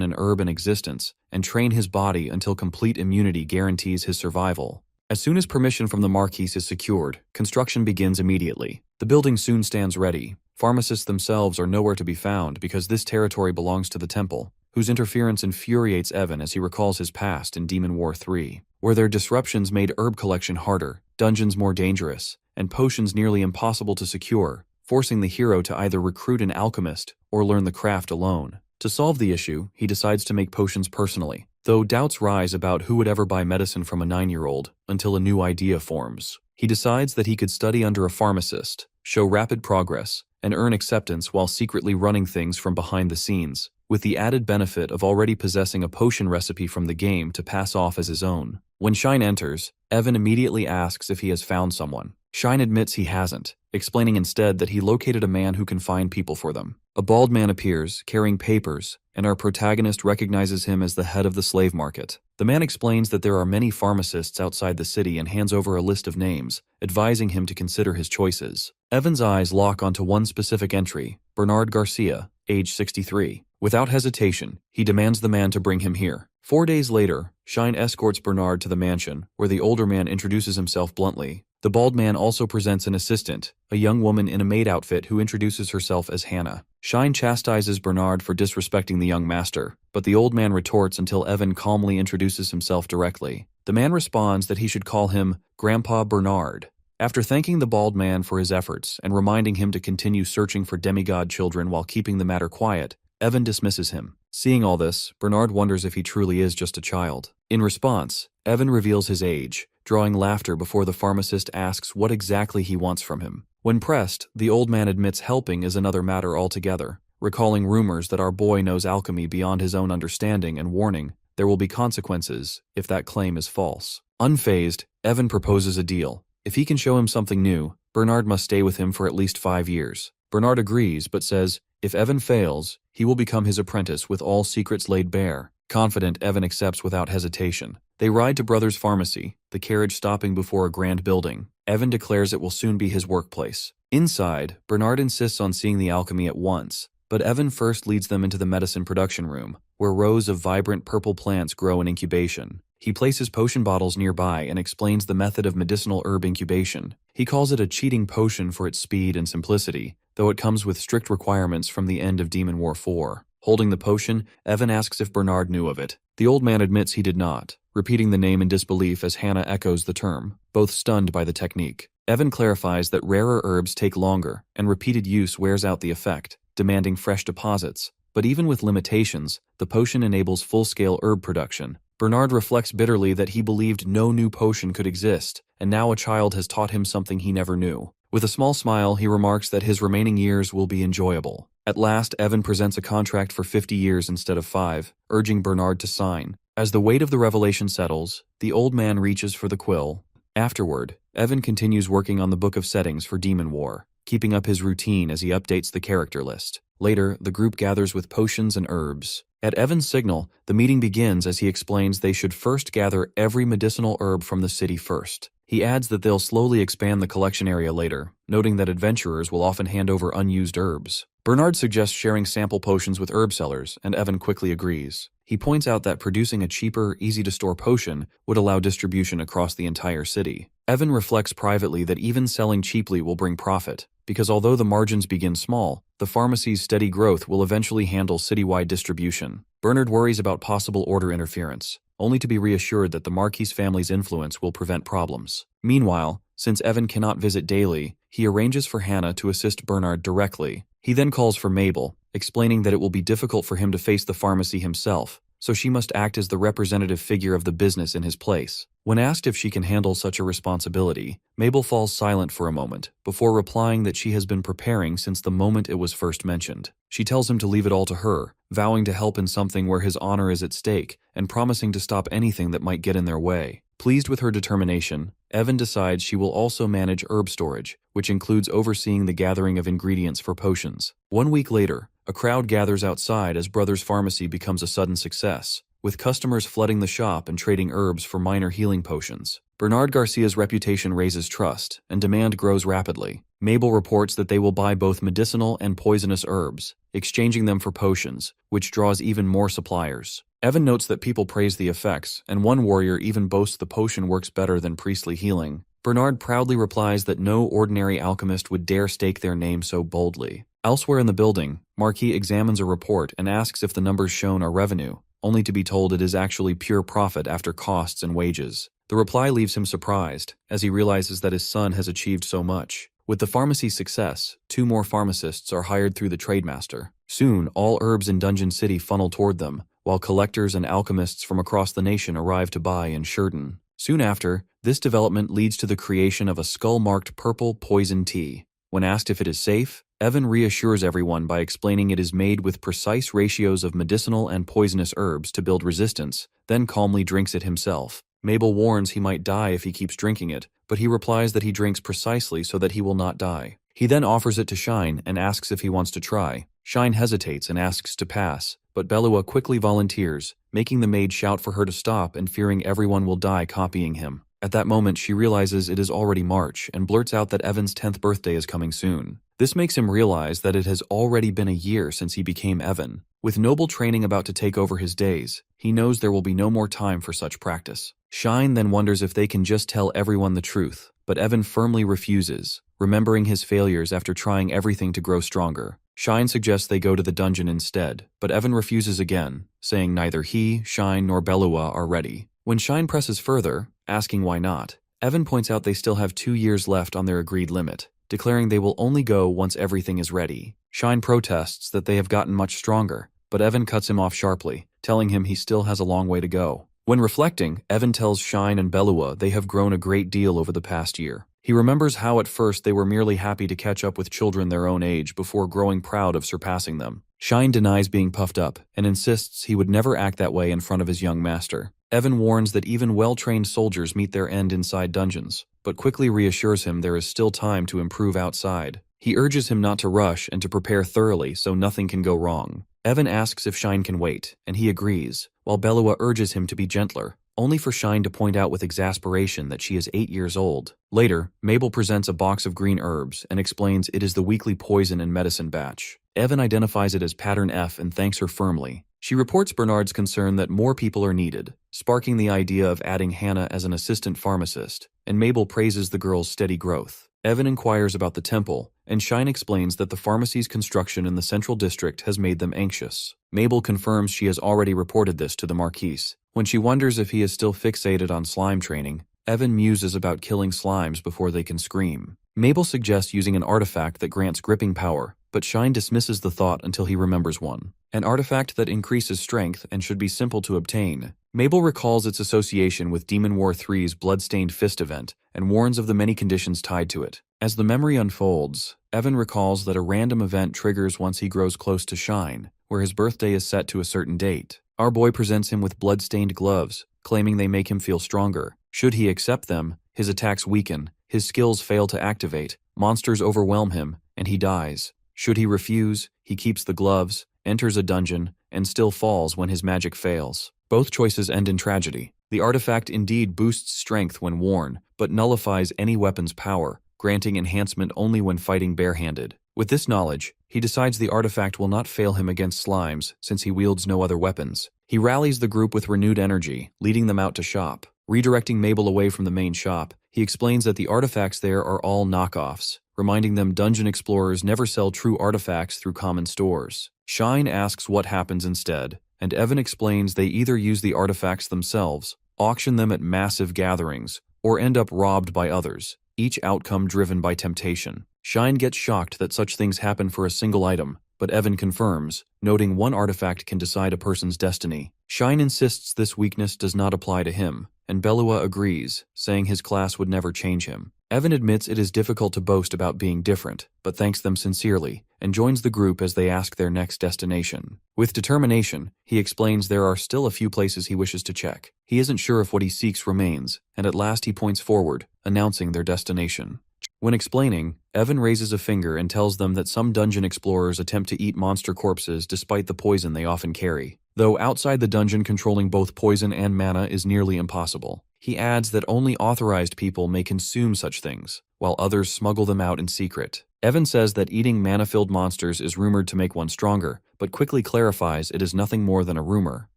and herb in existence and train his body until complete immunity guarantees his survival. As soon as permission from the Marquis is secured, construction begins immediately. The building soon stands ready. Pharmacists themselves are nowhere to be found because this territory belongs to the temple, whose interference infuriates Evan as he recalls his past in Demon War 3, where their disruptions made herb collection harder, dungeons more dangerous, and potions nearly impossible to secure, forcing the hero to either recruit an alchemist or learn the craft alone. To solve the issue, he decides to make potions personally, though doubts rise about who would ever buy medicine from a 9-year-old until a new idea forms. He decides that he could study under a pharmacist, show rapid progress, and earn acceptance while secretly running things from behind the scenes, with the added benefit of already possessing a potion recipe from the game to pass off as his own. When Shine enters, Evan immediately asks if he has found someone. Shine admits he hasn't, explaining instead that he located a man who can find people for them. A bald man appears, carrying papers, and our protagonist recognizes him as the head of the slave market. The man explains that there are many pharmacists outside the city and hands over a list of names, advising him to consider his choices. Evan's eyes lock onto one specific entry, Bernard Garcia, age 63. Without hesitation, he demands the man to bring him here. 4 days later, Shine escorts Bernard to the mansion, where the older man introduces himself bluntly. The bald man also presents an assistant, a young woman in a maid outfit who introduces herself as Hannah. Shine chastises Bernard for disrespecting the young master, but the old man retorts until Evan calmly introduces himself directly. The man responds that he should call him Grandpa Bernard. After thanking the bald man for his efforts and reminding him to continue searching for demigod children while keeping the matter quiet, Evan dismisses him. Seeing all this, Bernard wonders if he truly is just a child. In response, Evan reveals his age, drawing laughter before the pharmacist asks what exactly he wants from him. When pressed, the old man admits helping is another matter altogether, recalling rumors that our boy knows alchemy beyond his own understanding and warning there will be consequences if that claim is false. Unfazed, Evan proposes a deal. If he can show him something new, Bernard must stay with him for at least 5 years. Bernard agrees, but says if Evan fails, he will become his apprentice with all secrets laid bare. Confident, Evan accepts without hesitation. They ride to Brothers Pharmacy, the carriage stopping before a grand building. Evan declares it will soon be his workplace. Inside, Bernard insists on seeing the alchemy at once, but Evan first leads them into the medicine production room, where rows of vibrant purple plants grow in incubation. He places potion bottles nearby and explains the method of medicinal herb incubation. He calls it a cheating potion for its speed and simplicity, though it comes with strict requirements from the end of Demon War 4. Holding the potion, Evan asks if Bernard knew of it. The old man admits he did not, repeating the name in disbelief as Hannah echoes the term, both stunned by the technique. Evan clarifies that rarer herbs take longer, and repeated use wears out the effect, demanding fresh deposits. But even with limitations, the potion enables full-scale herb production. Bernard reflects bitterly that he believed no new potion could exist, and now a child has taught him something he never knew. With a small smile, he remarks that his remaining years will be enjoyable. At last, Evan presents a contract for 50 years instead of 5, urging Bernard to sign. As the weight of the revelation settles, the old man reaches for the quill. Afterward, Evan continues working on the book of settings for Demon War, keeping up his routine as he updates the character list. Later, the group gathers with potions and herbs. At Evan's signal, the meeting begins as he explains they should first gather every medicinal herb from the city first. He adds that they'll slowly expand the collection area later, noting that adventurers will often hand over unused herbs. Bernard suggests sharing sample potions with herb sellers, and Evan quickly agrees. He points out that producing a cheaper, easy-to-store potion would allow distribution across the entire city. Evan reflects privately that even selling cheaply will bring profit, because although the margins begin small, the pharmacy's steady growth will eventually handle citywide distribution. Bernard worries about possible order interference, only to be reassured that the Marquis family's influence will prevent problems. Meanwhile, since Evan cannot visit daily, he arranges for Hannah to assist Bernard directly. He then calls for Mabel, explaining that it will be difficult for him to face the pharmacy himself, so she must act as the representative figure of the business in his place. When asked if she can handle such a responsibility, Mabel falls silent for a moment, before replying that she has been preparing since the moment it was first mentioned. She tells him to leave it all to her, vowing to help in something where his honor is at stake, and promising to stop anything that might get in their way. Pleased with her determination, Evan decides she will also manage herb storage, which includes overseeing the gathering of ingredients for potions. 1 week later, a crowd gathers outside as Brothers Pharmacy becomes a sudden success, with customers flooding the shop and trading herbs for minor healing potions. Bernard Garcia's reputation raises trust, and demand grows rapidly. Mabel reports that they will buy both medicinal and poisonous herbs, exchanging them for potions, which draws even more suppliers. Evan notes that people praise the effects, and one warrior even boasts the potion works better than priestly healing. Bernard proudly replies that no ordinary alchemist would dare stake their name so boldly. Elsewhere in the building, Marquis examines a report and asks if the numbers shown are revenue, only to be told it is actually pure profit after costs and wages. The reply leaves him surprised, as he realizes that his son has achieved so much. With the pharmacy's success, 2 more pharmacists are hired through the trademaster. Soon, all herbs in Dungeon City funnel toward them, while collectors and alchemists from across the nation arrive to buy in Shurden. Soon after, this development leads to the creation of a skull-marked purple poison tea. When asked if it is safe, Evan reassures everyone by explaining it is made with precise ratios of medicinal and poisonous herbs to build resistance, then calmly drinks it himself. Mabel warns he might die if he keeps drinking it, but he replies that he drinks precisely so that he will not die. He then offers it to Shine and asks if he wants to try. Shine hesitates and asks to pass, but Belua quickly volunteers, making the maid shout for her to stop and fearing everyone will die copying him. At that moment, she realizes it is already March and blurts out that Evan's 10th birthday is coming soon. This makes him realize that it has already been a year since he became Evan. With noble training about to take over his days, he knows there will be no more time for such practice. Shine then wonders if they can just tell everyone the truth, but Evan firmly refuses, remembering his failures after trying everything to grow stronger. Shine suggests they go to the dungeon instead, but Evan refuses again, saying neither he, Shine, nor Belua are ready. When Shine presses further, asking why not, Evan points out they still have 2 years left on their agreed limit, declaring they will only go once everything is ready. Shine protests that they have gotten much stronger, but Evan cuts him off sharply, telling him he still has a long way to go. When reflecting, Evan tells Shine and Belua they have grown a great deal over the past year. He remembers how at first they were merely happy to catch up with children their own age before growing proud of surpassing them. Shine denies being puffed up and insists he would never act that way in front of his young master. Evan warns that even well-trained soldiers meet their end inside dungeons, but quickly reassures him there is still time to improve outside. He urges him not to rush and to prepare thoroughly so nothing can go wrong. Evan asks if Shine can wait, and he agrees, while Belua urges him to be gentler, only for Shine to point out with exasperation that she is 8 years old. Later, Mabel presents a box of green herbs and explains it is the weekly poison and medicine batch. Evan identifies it as Pattern F and thanks her firmly. She reports Bernard's concern that more people are needed, sparking the idea of adding Hannah as an assistant pharmacist, and Mabel praises the girl's steady growth. Evan inquires about the temple, and Shine explains that the pharmacy's construction in the central district has made them anxious. Mabel confirms she has already reported this to the Marquise. When she wonders if he is still fixated on slime training, Evan muses about killing slimes before they can scream. Mabel suggests using an artifact that grants gripping power, but Shine dismisses the thought until he remembers one. An artifact that increases strength and should be simple to obtain. Mabel recalls its association with Demon War 3's Bloodstained Fist event and warns of the many conditions tied to it. As the memory unfolds, Evan recalls that a random event triggers once he grows close to Shine, where his birthday is set to a certain date. Our boy presents him with blood-stained gloves, claiming they make him feel stronger. Should he accept them, his attacks weaken, his skills fail to activate, monsters overwhelm him, and he dies. Should he refuse, he keeps the gloves, enters a dungeon, and still falls when his magic fails. Both choices end in tragedy. The artifact indeed boosts strength when worn, but nullifies any weapon's power, granting enhancement only when fighting barehanded. With this knowledge, he decides the artifact will not fail him against slimes since he wields no other weapons. He rallies the group with renewed energy, leading them out to shop. Redirecting Mabel away from the main shop, he explains that the artifacts there are all knockoffs, reminding them dungeon explorers never sell true artifacts through common stores. Shine asks what happens instead, and Evan explains they either use the artifacts themselves, auction them at massive gatherings, or end up robbed by others, each outcome driven by temptation. Shine gets shocked that such things happen for a single item, but Evan confirms, noting one artifact can decide a person's destiny. Shine insists this weakness does not apply to him, and Belua agrees, saying his class would never change him. Evan admits it is difficult to boast about being different, but thanks them sincerely, and joins the group as they ask their next destination. With determination, he explains there are still a few places he wishes to check. He isn't sure if what he seeks remains, and at last he points forward, announcing their destination. When explaining, Evan raises a finger and tells them that some dungeon explorers attempt to eat monster corpses despite the poison they often carry. Though outside the dungeon controlling both poison and mana is nearly impossible. He adds that only authorized people may consume such things, while others smuggle them out in secret. Evan says that eating mana-filled monsters is rumored to make one stronger, but quickly clarifies it is nothing more than a rumor.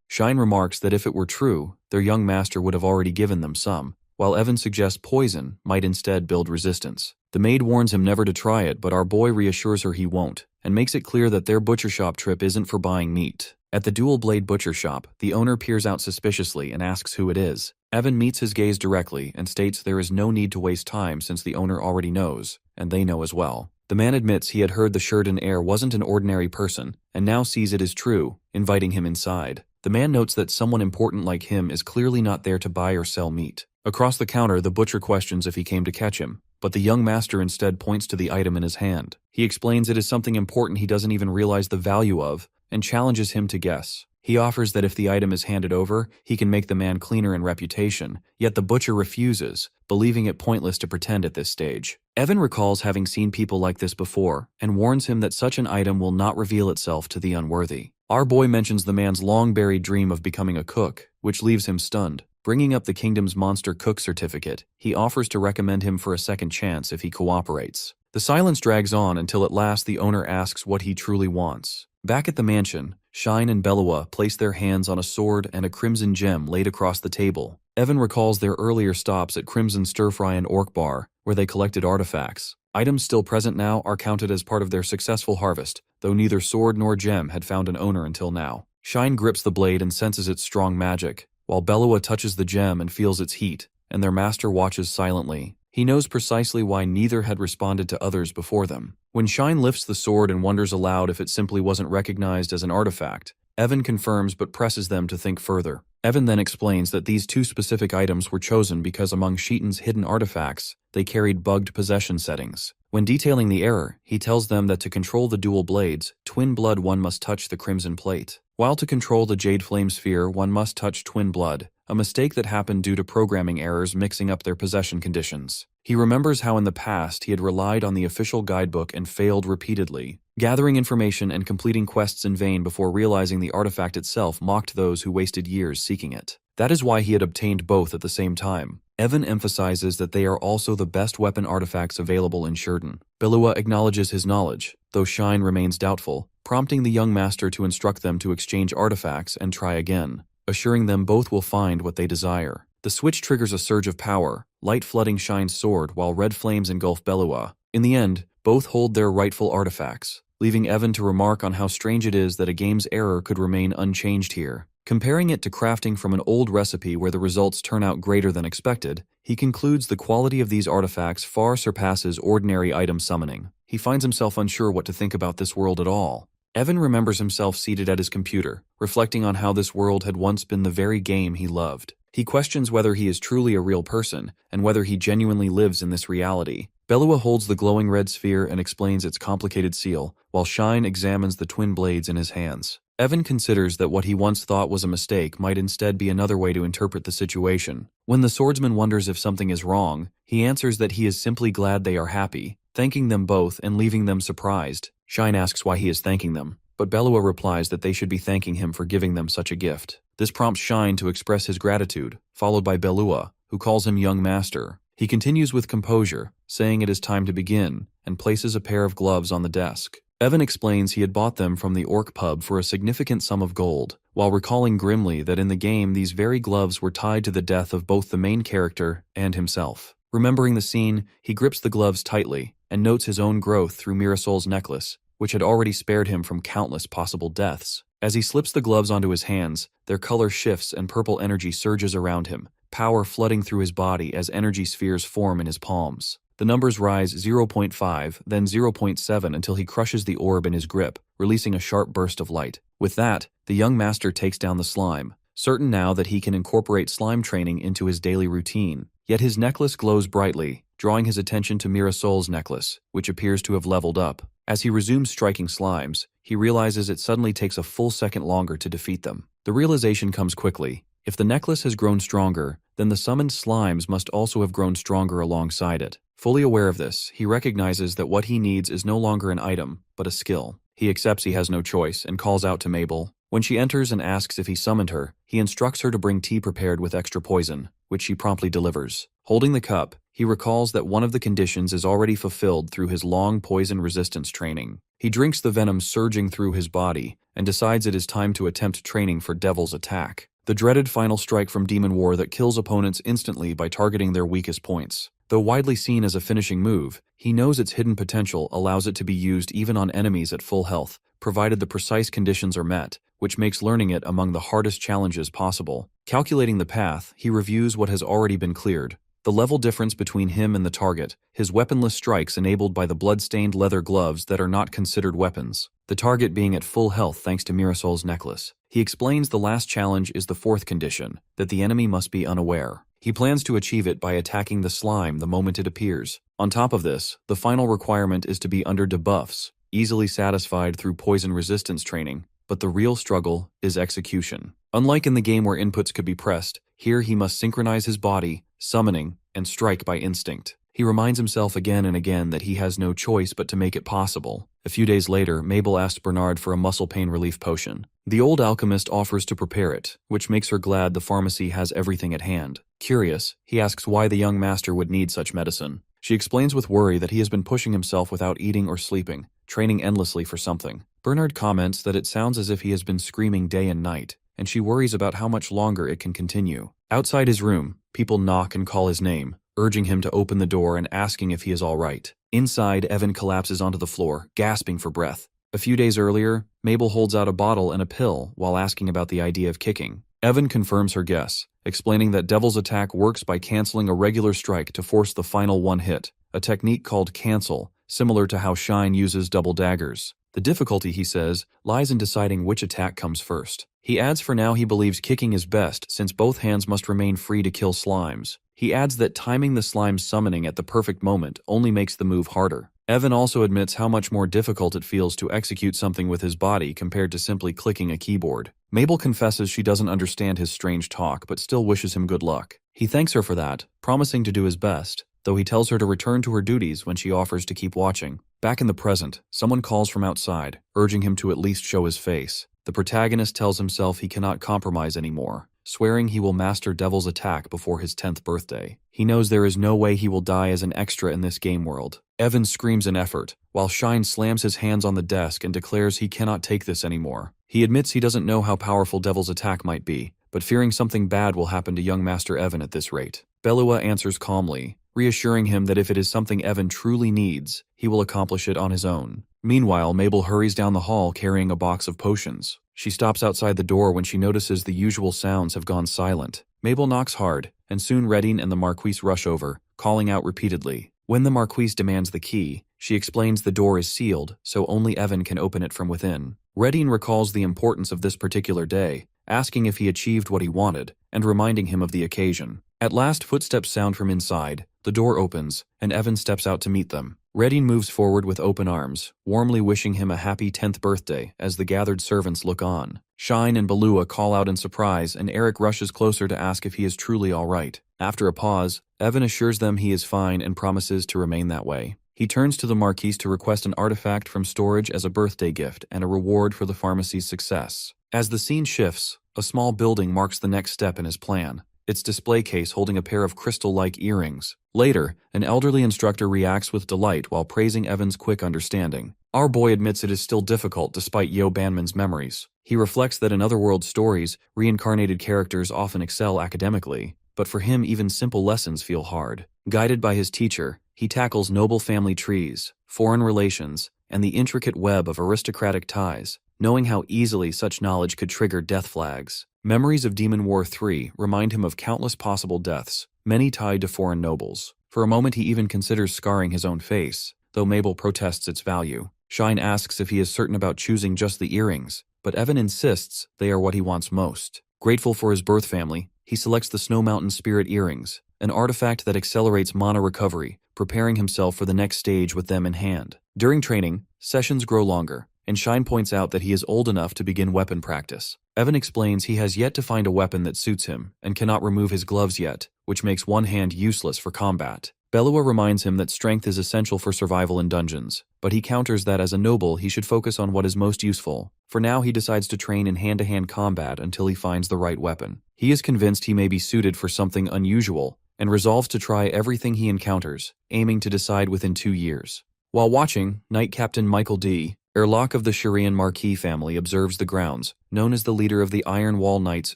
Shine remarks that if it were true, their young master would have already given them some, while Evan suggests poison might instead build resistance. The maid warns him never to try it, but our boy reassures her he won't, and makes it clear that their butcher shop trip isn't for buying meat. At the dual blade butcher shop, the owner peers out suspiciously and asks who it is. Evan meets his gaze directly and states there is no need to waste time since the owner already knows, and they know as well. The man admits he had heard the Sheridan heir wasn't an ordinary person, and now sees it is true, inviting him inside. The man notes that someone important like him is clearly not there to buy or sell meat. Across the counter, the butcher questions if he came to catch him, but the young master instead points to the item in his hand. He explains it is something important he doesn't even realize the value of, and challenges him to guess. He offers that if the item is handed over, he can make the man cleaner in reputation, yet the butcher refuses, believing it pointless to pretend at this stage. Evan recalls having seen people like this before, and warns him that such an item will not reveal itself to the unworthy. Our boy mentions the man's long-buried dream of becoming a cook, which leaves him stunned. Bringing up the kingdom's monster cook certificate, he offers to recommend him for a second chance if he cooperates. The silence drags on until at last the owner asks what he truly wants. Back at the mansion, Shine and Belua place their hands on a sword and a crimson gem laid across the table. Evan recalls their earlier stops at Crimson Stir Fry and Orc Bar, where they collected artifacts. Items still present now are counted as part of their successful harvest, though neither sword nor gem had found an owner until now. Shine grips the blade and senses its strong magic, while Belua touches the gem and feels its heat, and their master watches silently. He knows precisely why neither had responded to others before them. When Shine lifts the sword and wonders aloud if it simply wasn't recognized as an artifact, Evan confirms but presses them to think further. Evan then explains that these two specific items were chosen because among Sheetan's hidden artifacts, they carried bugged possession settings. When detailing the error, he tells them that to control the dual blades, Twin Blood one must touch the Crimson Plate, while to control the Jade Flame Sphere one must touch Twin Blood, a mistake that happened due to programming errors mixing up their possession conditions. He remembers how in the past he had relied on the official guidebook and failed repeatedly, gathering information and completing quests in vain before realizing the artifact itself mocked those who wasted years seeking it. That is why he had obtained both at the same time. Evan emphasizes that they are also the best weapon artifacts available in Sheridan. Belua acknowledges his knowledge, though Shine remains doubtful, prompting the young master to instruct them to exchange artifacts and try again, assuring them both will find what they desire. The switch triggers a surge of power, light flooding Shine's sword while red flames engulf Belua. In the end, both hold their rightful artifacts, leaving Evan to remark on how strange it is that a game's error could remain unchanged here. Comparing it to crafting from an old recipe where the results turn out greater than expected, he concludes the quality of these artifacts far surpasses ordinary item summoning. He finds himself unsure what to think about this world at all. Evan remembers himself seated at his computer, reflecting on how this world had once been the very game he loved. He questions whether he is truly a real person, and whether he genuinely lives in this reality. Belua holds the glowing red sphere and explains its complicated seal, while Shine examines the twin blades in his hands. Evan considers that what he once thought was a mistake might instead be another way to interpret the situation. When the swordsman wonders if something is wrong, he answers that he is simply glad they are happy, thanking them both and leaving them surprised. Shine asks why he is thanking them, but Belua replies that they should be thanking him for giving them such a gift. This prompts Shine to express his gratitude, followed by Belua, who calls him young master. He continues with composure, saying it is time to begin, and places a pair of gloves on the desk. Evan explains he had bought them from the Orc pub for a significant sum of gold, while recalling grimly that in the game these very gloves were tied to the death of both the main character and himself. Remembering the scene, he grips the gloves tightly, and notes his own growth through Mirasol's necklace, which had already spared him from countless possible deaths. As he slips the gloves onto his hands, their color shifts and purple energy surges around him, power flooding through his body as energy spheres form in his palms. The numbers rise 0.5, then 0.7 until he crushes the orb in his grip, releasing a sharp burst of light. With that, the young master takes down the slime, certain now that he can incorporate slime training into his daily routine. Yet his necklace glows brightly, drawing his attention to Mirasol's necklace, which appears to have leveled up. As he resumes striking slimes, he realizes it suddenly takes a full second longer to defeat them. The realization comes quickly. If the necklace has grown stronger, then the summoned slimes must also have grown stronger alongside it. Fully aware of this, he recognizes that what he needs is no longer an item, but a skill. He accepts he has no choice and calls out to Mabel. When she enters and asks if he summoned her, he instructs her to bring tea prepared with extra poison, which she promptly delivers. Holding the cup, he recalls that one of the conditions is already fulfilled through his long poison resistance training. He drinks the venom surging through his body and decides it is time to attempt training for Devil's Attack, the dreaded final strike from Demon War that kills opponents instantly by targeting their weakest points. Though widely seen as a finishing move, he knows its hidden potential allows it to be used even on enemies at full health, provided the precise conditions are met, which makes learning it among the hardest challenges possible. Calculating the path, he reviews what has already been cleared. The level difference between him and the target, his weaponless strikes enabled by the blood-stained leather gloves that are not considered weapons, the target being at full health thanks to Mirasol's necklace. He explains the last challenge is the fourth condition, that the enemy must be unaware. He plans to achieve it by attacking the slime the moment it appears. On top of this, the final requirement is to be under debuffs, easily satisfied through poison resistance training, but the real struggle is execution. Unlike in the game where inputs could be pressed, here he must synchronize his body, summoning, and strike by instinct. He reminds himself again and again that he has no choice but to make it possible. A few days later, Mabel asks Bernard for a muscle pain relief potion. The old alchemist offers to prepare it, which makes her glad the pharmacy has everything at hand. Curious, he asks why the young master would need such medicine. She explains with worry that he has been pushing himself without eating or sleeping, training endlessly for something. Bernard comments that it sounds as if he has been screaming day and night, and she worries about how much longer it can continue. Outside his room, people knock and call his name, urging him to open the door and asking if he is all right. Inside, Evan collapses onto the floor, gasping for breath. A few days earlier, Mabel holds out a bottle and a pill while asking about the idea of kicking. Evan confirms her guess, explaining that Devil's Attack works by canceling a regular strike to force the final one hit, a technique called cancel, similar to how Shine uses double daggers. The difficulty, he says, lies in deciding which attack comes first. He adds for now he believes kicking is best since both hands must remain free to kill slimes. He adds that timing the slime's summoning at the perfect moment only makes the move harder. Evan also admits how much more difficult it feels to execute something with his body compared to simply clicking a keyboard. Mabel confesses she doesn't understand his strange talk but still wishes him good luck. He thanks her for that, promising to do his best, though he tells her to return to her duties when she offers to keep watching. Back in the present, someone calls from outside, urging him to at least show his face. The protagonist tells himself he cannot compromise anymore, swearing he will master Devil's Attack before his 10th birthday. He knows there is no way he will die as an extra in this game world. Evan screams in effort, while Shine slams his hands on the desk and declares he cannot take this anymore. He admits he doesn't know how powerful Devil's Attack might be, but fearing something bad will happen to young Master Evan at this rate. Belua answers calmly, reassuring him that if it is something Evan truly needs, he will accomplish it on his own. Meanwhile, Mabel hurries down the hall carrying a box of potions. She stops outside the door when she notices the usual sounds have gone silent. Mabel knocks hard, and soon Redding and the Marquise rush over, calling out repeatedly. When the Marquise demands the key, she explains the door is sealed, so only Evan can open it from within. Redding recalls the importance of this particular day, asking if he achieved what he wanted, and reminding him of the occasion. At last, footsteps sound from inside, the door opens, and Evan steps out to meet them. Redding moves forward with open arms, warmly wishing him a happy 10th birthday as the gathered servants look on. Shine and Belua call out in surprise, and Eric rushes closer to ask if he is truly all right. After a pause, Evan assures them he is fine and promises to remain that way. He turns to the Marquise to request an artifact from storage as a birthday gift and a reward for the pharmacy's success. As the scene shifts, a small building marks the next step in his plan, its display case holding a pair of crystal-like earrings. Later, an elderly instructor reacts with delight while praising Evan's quick understanding. Our boy admits it is still difficult despite Yo Banman's memories. He reflects that in otherworld stories, reincarnated characters often excel academically, but for him even simple lessons feel hard. Guided by his teacher, he tackles noble family trees, foreign relations, and the intricate web of aristocratic ties, knowing how easily such knowledge could trigger death flags. Memories of Demon War 3 remind him of countless possible deaths, many tied to foreign nobles. For a moment he even considers scarring his own face, though Mabel protests its value. Shine asks if he is certain about choosing just the earrings, but Evan insists they are what he wants most. Grateful for his birth family, he selects the Snow Mountain Spirit Earrings, an artifact that accelerates mana recovery, preparing himself for the next stage with them in hand. During training, sessions grow longer, and Shine points out that he is old enough to begin weapon practice. Evan explains he has yet to find a weapon that suits him and cannot remove his gloves yet, which makes one hand useless for combat. Belua reminds him that strength is essential for survival in dungeons, but he counters that as a noble he should focus on what is most useful. For now he decides to train in hand-to-hand combat until he finds the right weapon. He is convinced he may be suited for something unusual, and resolves to try everything he encounters, aiming to decide within 2 years. While watching, Knight Captain Michael D. Erlock of the Sharian Marquis family observes the grounds, known as the leader of the Iron Wall Knights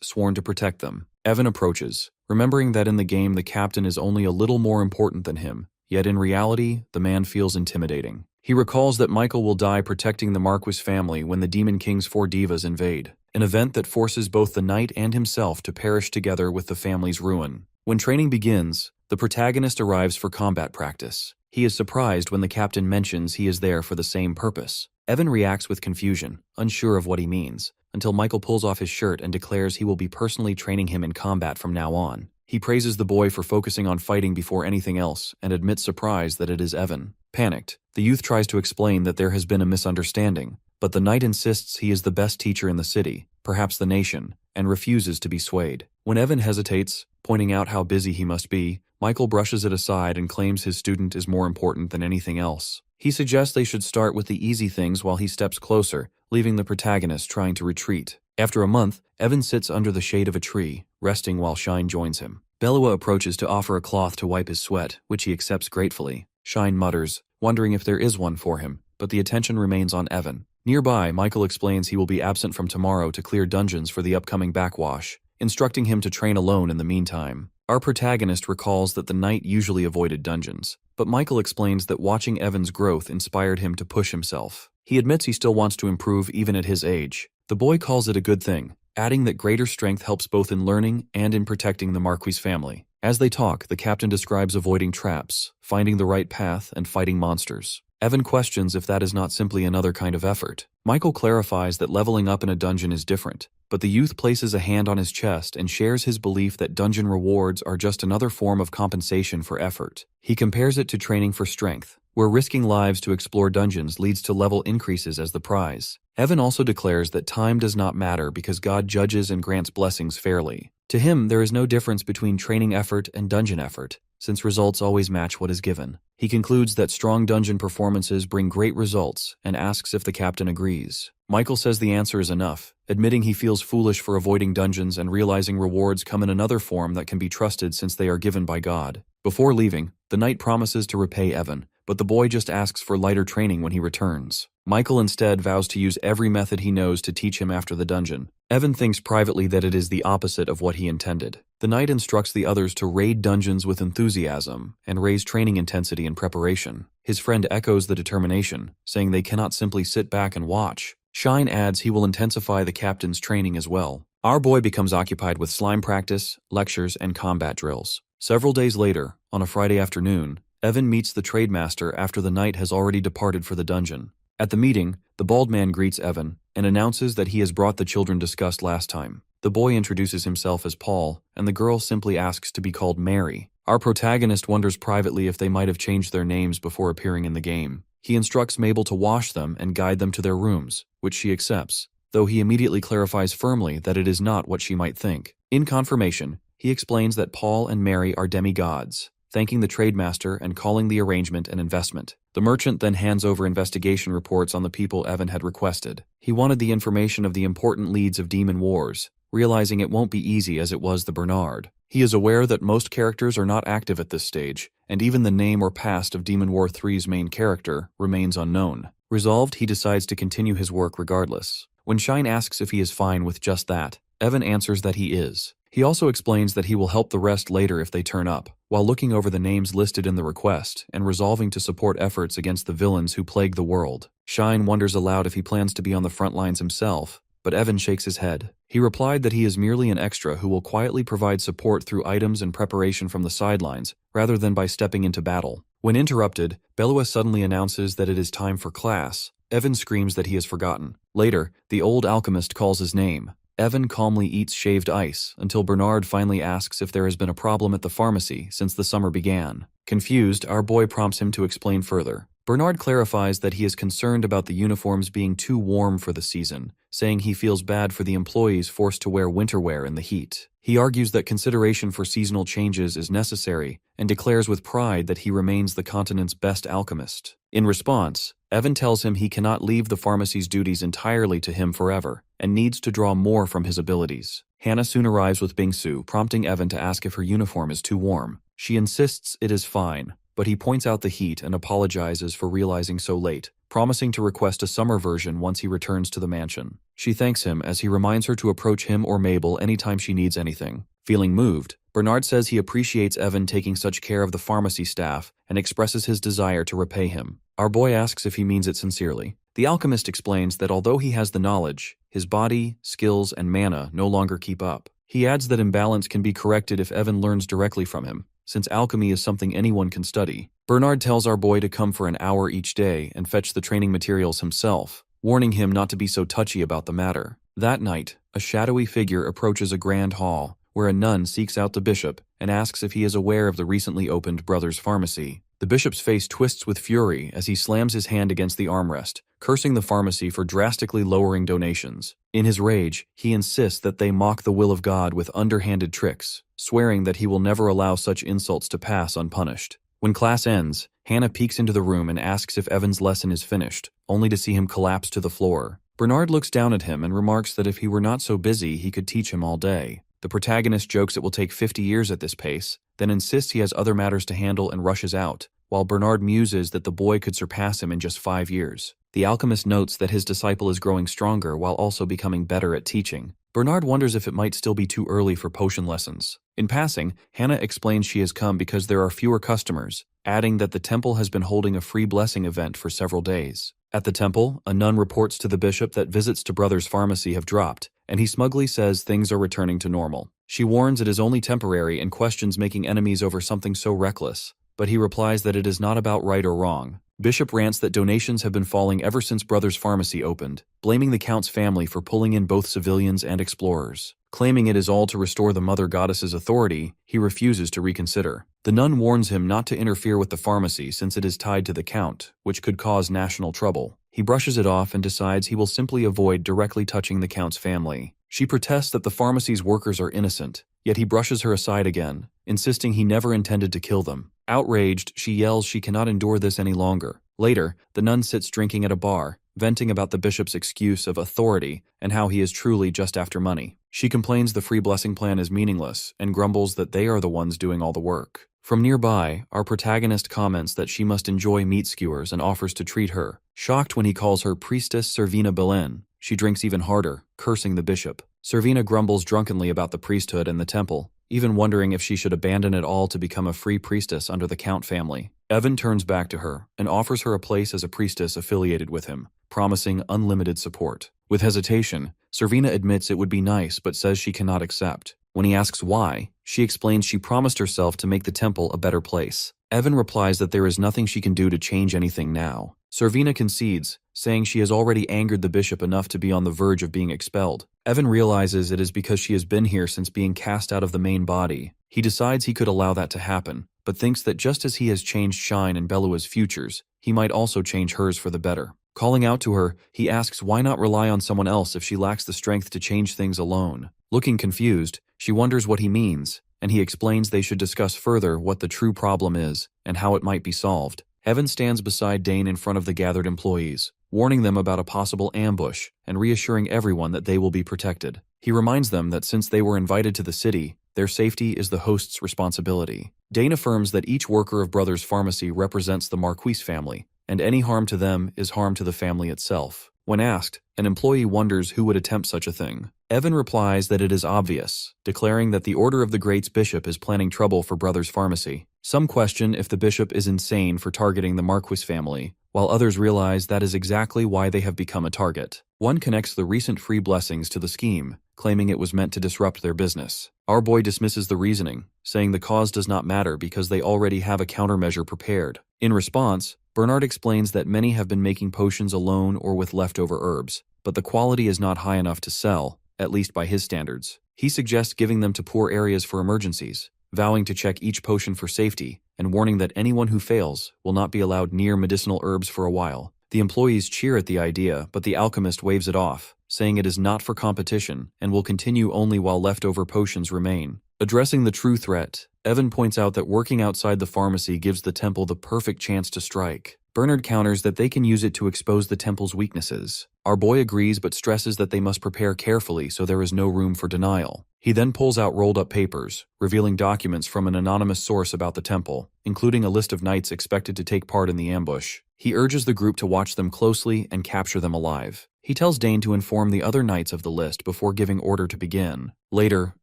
sworn to protect them. Evan approaches, remembering that in the game the captain is only a little more important than him, yet in reality, the man feels intimidating. He recalls that Michael will die protecting the Marquis family when the Demon King's 4 divas invade, an event that forces both the knight and himself to perish together with the family's ruin. When training begins, the protagonist arrives for combat practice. He is surprised when the captain mentions he is there for the same purpose. Evan reacts with confusion, unsure of what he means, until Michael pulls off his shirt and declares he will be personally training him in combat from now on. He praises the boy for focusing on fighting before anything else and admits surprise that it is Evan. Panicked, the youth tries to explain that there has been a misunderstanding, but the knight insists he is the best teacher in the city, perhaps the nation, and refuses to be swayed. When Evan hesitates, pointing out how busy he must be, Michael brushes it aside and claims his student is more important than anything else. He suggests they should start with the easy things while he steps closer, leaving the protagonist trying to retreat. After a month, Evan sits under the shade of a tree, resting while Shine joins him. Belua approaches to offer a cloth to wipe his sweat, which he accepts gratefully. Shine mutters, wondering if there is one for him, but the attention remains on Evan. Nearby, Michael explains he will be absent from tomorrow to clear dungeons for the upcoming backwash, instructing him to train alone in the meantime. Our protagonist recalls that the knight usually avoided dungeons, but Michael explains that watching Evan's growth inspired him to push himself. He admits he still wants to improve even at his age. The boy calls it a good thing, adding that greater strength helps both in learning and in protecting the Marquis family. As they talk, the captain describes avoiding traps, finding the right path, and fighting monsters. Evan questions if that is not simply another kind of effort. Michael clarifies that leveling up in a dungeon is different, but the youth places a hand on his chest and shares his belief that dungeon rewards are just another form of compensation for effort. He compares it to training for strength, where risking lives to explore dungeons leads to level increases as the prize. Evan also declares that time does not matter because God judges and grants blessings fairly. To him, there is no difference between training effort and dungeon effort, since results always match what is given. He concludes that strong dungeon performances bring great results and asks if the captain agrees. Michael says the answer is enough, admitting he feels foolish for avoiding dungeons and realizing rewards come in another form that can be trusted since they are given by God. Before leaving, the knight promises to repay Evan, but the boy just asks for lighter training when he returns. Michael instead vows to use every method he knows to teach him after the dungeon. Evan thinks privately that it is the opposite of what he intended. The knight instructs the others to raid dungeons with enthusiasm and raise training intensity and preparation. His friend echoes the determination, saying they cannot simply sit back and watch. Shine adds he will intensify the captain's training as well. Our boy becomes occupied with slime practice, lectures, and combat drills. Several days later, on a Friday afternoon, Evan meets the trademaster after the knight has already departed for the dungeon. At the meeting, the bald man greets Evan and announces that he has brought the children discussed last time. The boy introduces himself as Paul, and the girl simply asks to be called Mary. Our protagonist wonders privately if they might have changed their names before appearing in the game. He instructs Mabel to wash them and guide them to their rooms, which she accepts, though he immediately clarifies firmly that it is not what she might think. In confirmation, he explains that Paul and Mary are demigods, thanking the trademaster and calling the arrangement an investment. The merchant then hands over investigation reports on the people Evan had requested. He wanted the information of the important leads of demon wars, realizing it won't be easy as it was the Bernard. He is aware that most characters are not active at this stage, and even the name or past of Demon War 3's main character remains unknown. Resolved, he decides to continue his work regardless. When Shine asks if he is fine with just that, Evan answers that he is. He also explains that he will help the rest later if they turn up, while looking over the names listed in the request and resolving to support efforts against the villains who plague the world. Shine wonders aloud if he plans to be on the front lines himself, but Evan shakes his head. He replied that he is merely an extra who will quietly provide support through items and preparation from the sidelines, rather than by stepping into battle. When interrupted, Belua suddenly announces that it is time for class. Evan screams that he has forgotten. Later, the old alchemist calls his name. Evan calmly eats shaved ice until Bernard finally asks if there has been a problem at the pharmacy since the summer began. Confused, our boy prompts him to explain further. Bernard clarifies that he is concerned about the uniforms being too warm for the season, saying he feels bad for the employees forced to wear winter wear in the heat. He argues that consideration for seasonal changes is necessary and declares with pride that he remains the continent's best alchemist. In response, Evan tells him he cannot leave the pharmacy's duties entirely to him forever and needs to draw more from his abilities. Hannah soon arrives with Bingsu, prompting Evan to ask if her uniform is too warm. She insists it is fine, but he points out the heat and apologizes for realizing so late, promising to request a summer version once he returns to the mansion. She thanks him as he reminds her to approach him or Mabel anytime she needs anything. Feeling moved, Bernard says he appreciates Evan taking such care of the pharmacy staff and expresses his desire to repay him. Our boy asks if he means it sincerely. The alchemist explains that although he has the knowledge, his body, skills, and mana no longer keep up. He adds that imbalance can be corrected if Evan learns directly from him, since alchemy is something anyone can study. Bernard tells our boy to come for an hour each day and fetch the training materials himself, warning him not to be so touchy about the matter. That night, a shadowy figure approaches a grand hall, where a nun seeks out the bishop and asks if he is aware of the recently opened Brothers Pharmacy. The bishop's face twists with fury as he slams his hand against the armrest, cursing the pharmacy for drastically lowering donations. In his rage, he insists that they mock the will of God with underhanded tricks, swearing that he will never allow such insults to pass unpunished. When class ends, Hannah peeks into the room and asks if Evan's lesson is finished, only to see him collapse to the floor. Bernard looks down at him and remarks that if he were not so busy, he could teach him all day. The protagonist jokes it will take 50 years at this pace, then insists he has other matters to handle and rushes out, while Bernard muses that the boy could surpass him in just 5 years. The alchemist notes that his disciple is growing stronger while also becoming better at teaching. Bernard wonders if it might still be too early for potion lessons. In passing, Hannah explains she has come because there are fewer customers, adding that the temple has been holding a free blessing event for several days. At the temple, a nun reports to the bishop that visits to Brothers Pharmacy have dropped, and he smugly says things are returning to normal. She warns it is only temporary and questions making enemies over something so reckless, but he replies that it is not about right or wrong. Bishop rants that donations have been falling ever since Brothers Pharmacy opened, blaming the Count's family for pulling in both civilians and explorers. Claiming it is all to restore the Mother Goddess's authority, he refuses to reconsider. The nun warns him not to interfere with the pharmacy since it is tied to the Count, which could cause national trouble. He brushes it off and decides he will simply avoid directly touching the Count's family. She protests that the pharmacy's workers are innocent, yet he brushes her aside again, insisting he never intended to kill them. Outraged, she yells she cannot endure this any longer. Later, the nun sits drinking at a bar, venting about the bishop's excuse of authority and how he is truly just after money. She complains the free blessing plan is meaningless and grumbles that they are the ones doing all the work. From nearby, our protagonist comments that she must enjoy meat skewers and offers to treat her. Shocked when he calls her Priestess Servina Belen, she drinks even harder, cursing the bishop. Servina grumbles drunkenly about the priesthood and the temple, even wondering if she should abandon it all to become a free priestess under the Count family. Evan turns back to her and offers her a place as a priestess affiliated with him, promising unlimited support. With hesitation, Servina admits it would be nice but says she cannot accept. When he asks why, she explains she promised herself to make the temple a better place. Evan replies that there is nothing she can do to change anything now. Servina concedes, saying she has already angered the bishop enough to be on the verge of being expelled. Evan realizes it is because she has been here since being cast out of the main body. He decides he could allow that to happen, but thinks that just as he has changed Shine and Belua's futures, he might also change hers for the better. Calling out to her, he asks why not rely on someone else if she lacks the strength to change things alone. Looking confused, she wonders what he means, and he explains they should discuss further what the true problem is and how it might be solved. Evan stands beside Dane in front of the gathered employees, warning them about a possible ambush and reassuring everyone that they will be protected. He reminds them that since they were invited to the city, their safety is the host's responsibility. Dane affirms that each worker of Brothers Pharmacy represents the Marquis family, and any harm to them is harm to the family itself. When asked, an employee wonders who would attempt such a thing. Evan replies that it is obvious, declaring that the Order of the Great's bishop is planning trouble for Brothers Pharmacy. Some question if the bishop is insane for targeting the Marquis family, while others realize that is exactly why they have become a target. One connects the recent free blessings to the scheme, claiming it was meant to disrupt their business. Our boy dismisses the reasoning, saying the cause does not matter because they already have a countermeasure prepared. In response, Bernard explains that many have been making potions alone or with leftover herbs, but the quality is not high enough to sell, at least by his standards. He suggests giving them to poor areas for emergencies, vowing to check each potion for safety and warning that anyone who fails will not be allowed near medicinal herbs for a while. The employees cheer at the idea, but the alchemist waves it off, saying it is not for competition and will continue only while leftover potions remain. Addressing the true threat, Evan points out that working outside the pharmacy gives the temple the perfect chance to strike. Bernard counters that they can use it to expose the temple's weaknesses. Our boy agrees but stresses that they must prepare carefully so there is no room for denial. He then pulls out rolled-up papers, revealing documents from an anonymous source about the temple, including a list of knights expected to take part in the ambush. He urges the group to watch them closely and capture them alive. He tells Dane to inform the other knights of the list before giving order to begin. Later,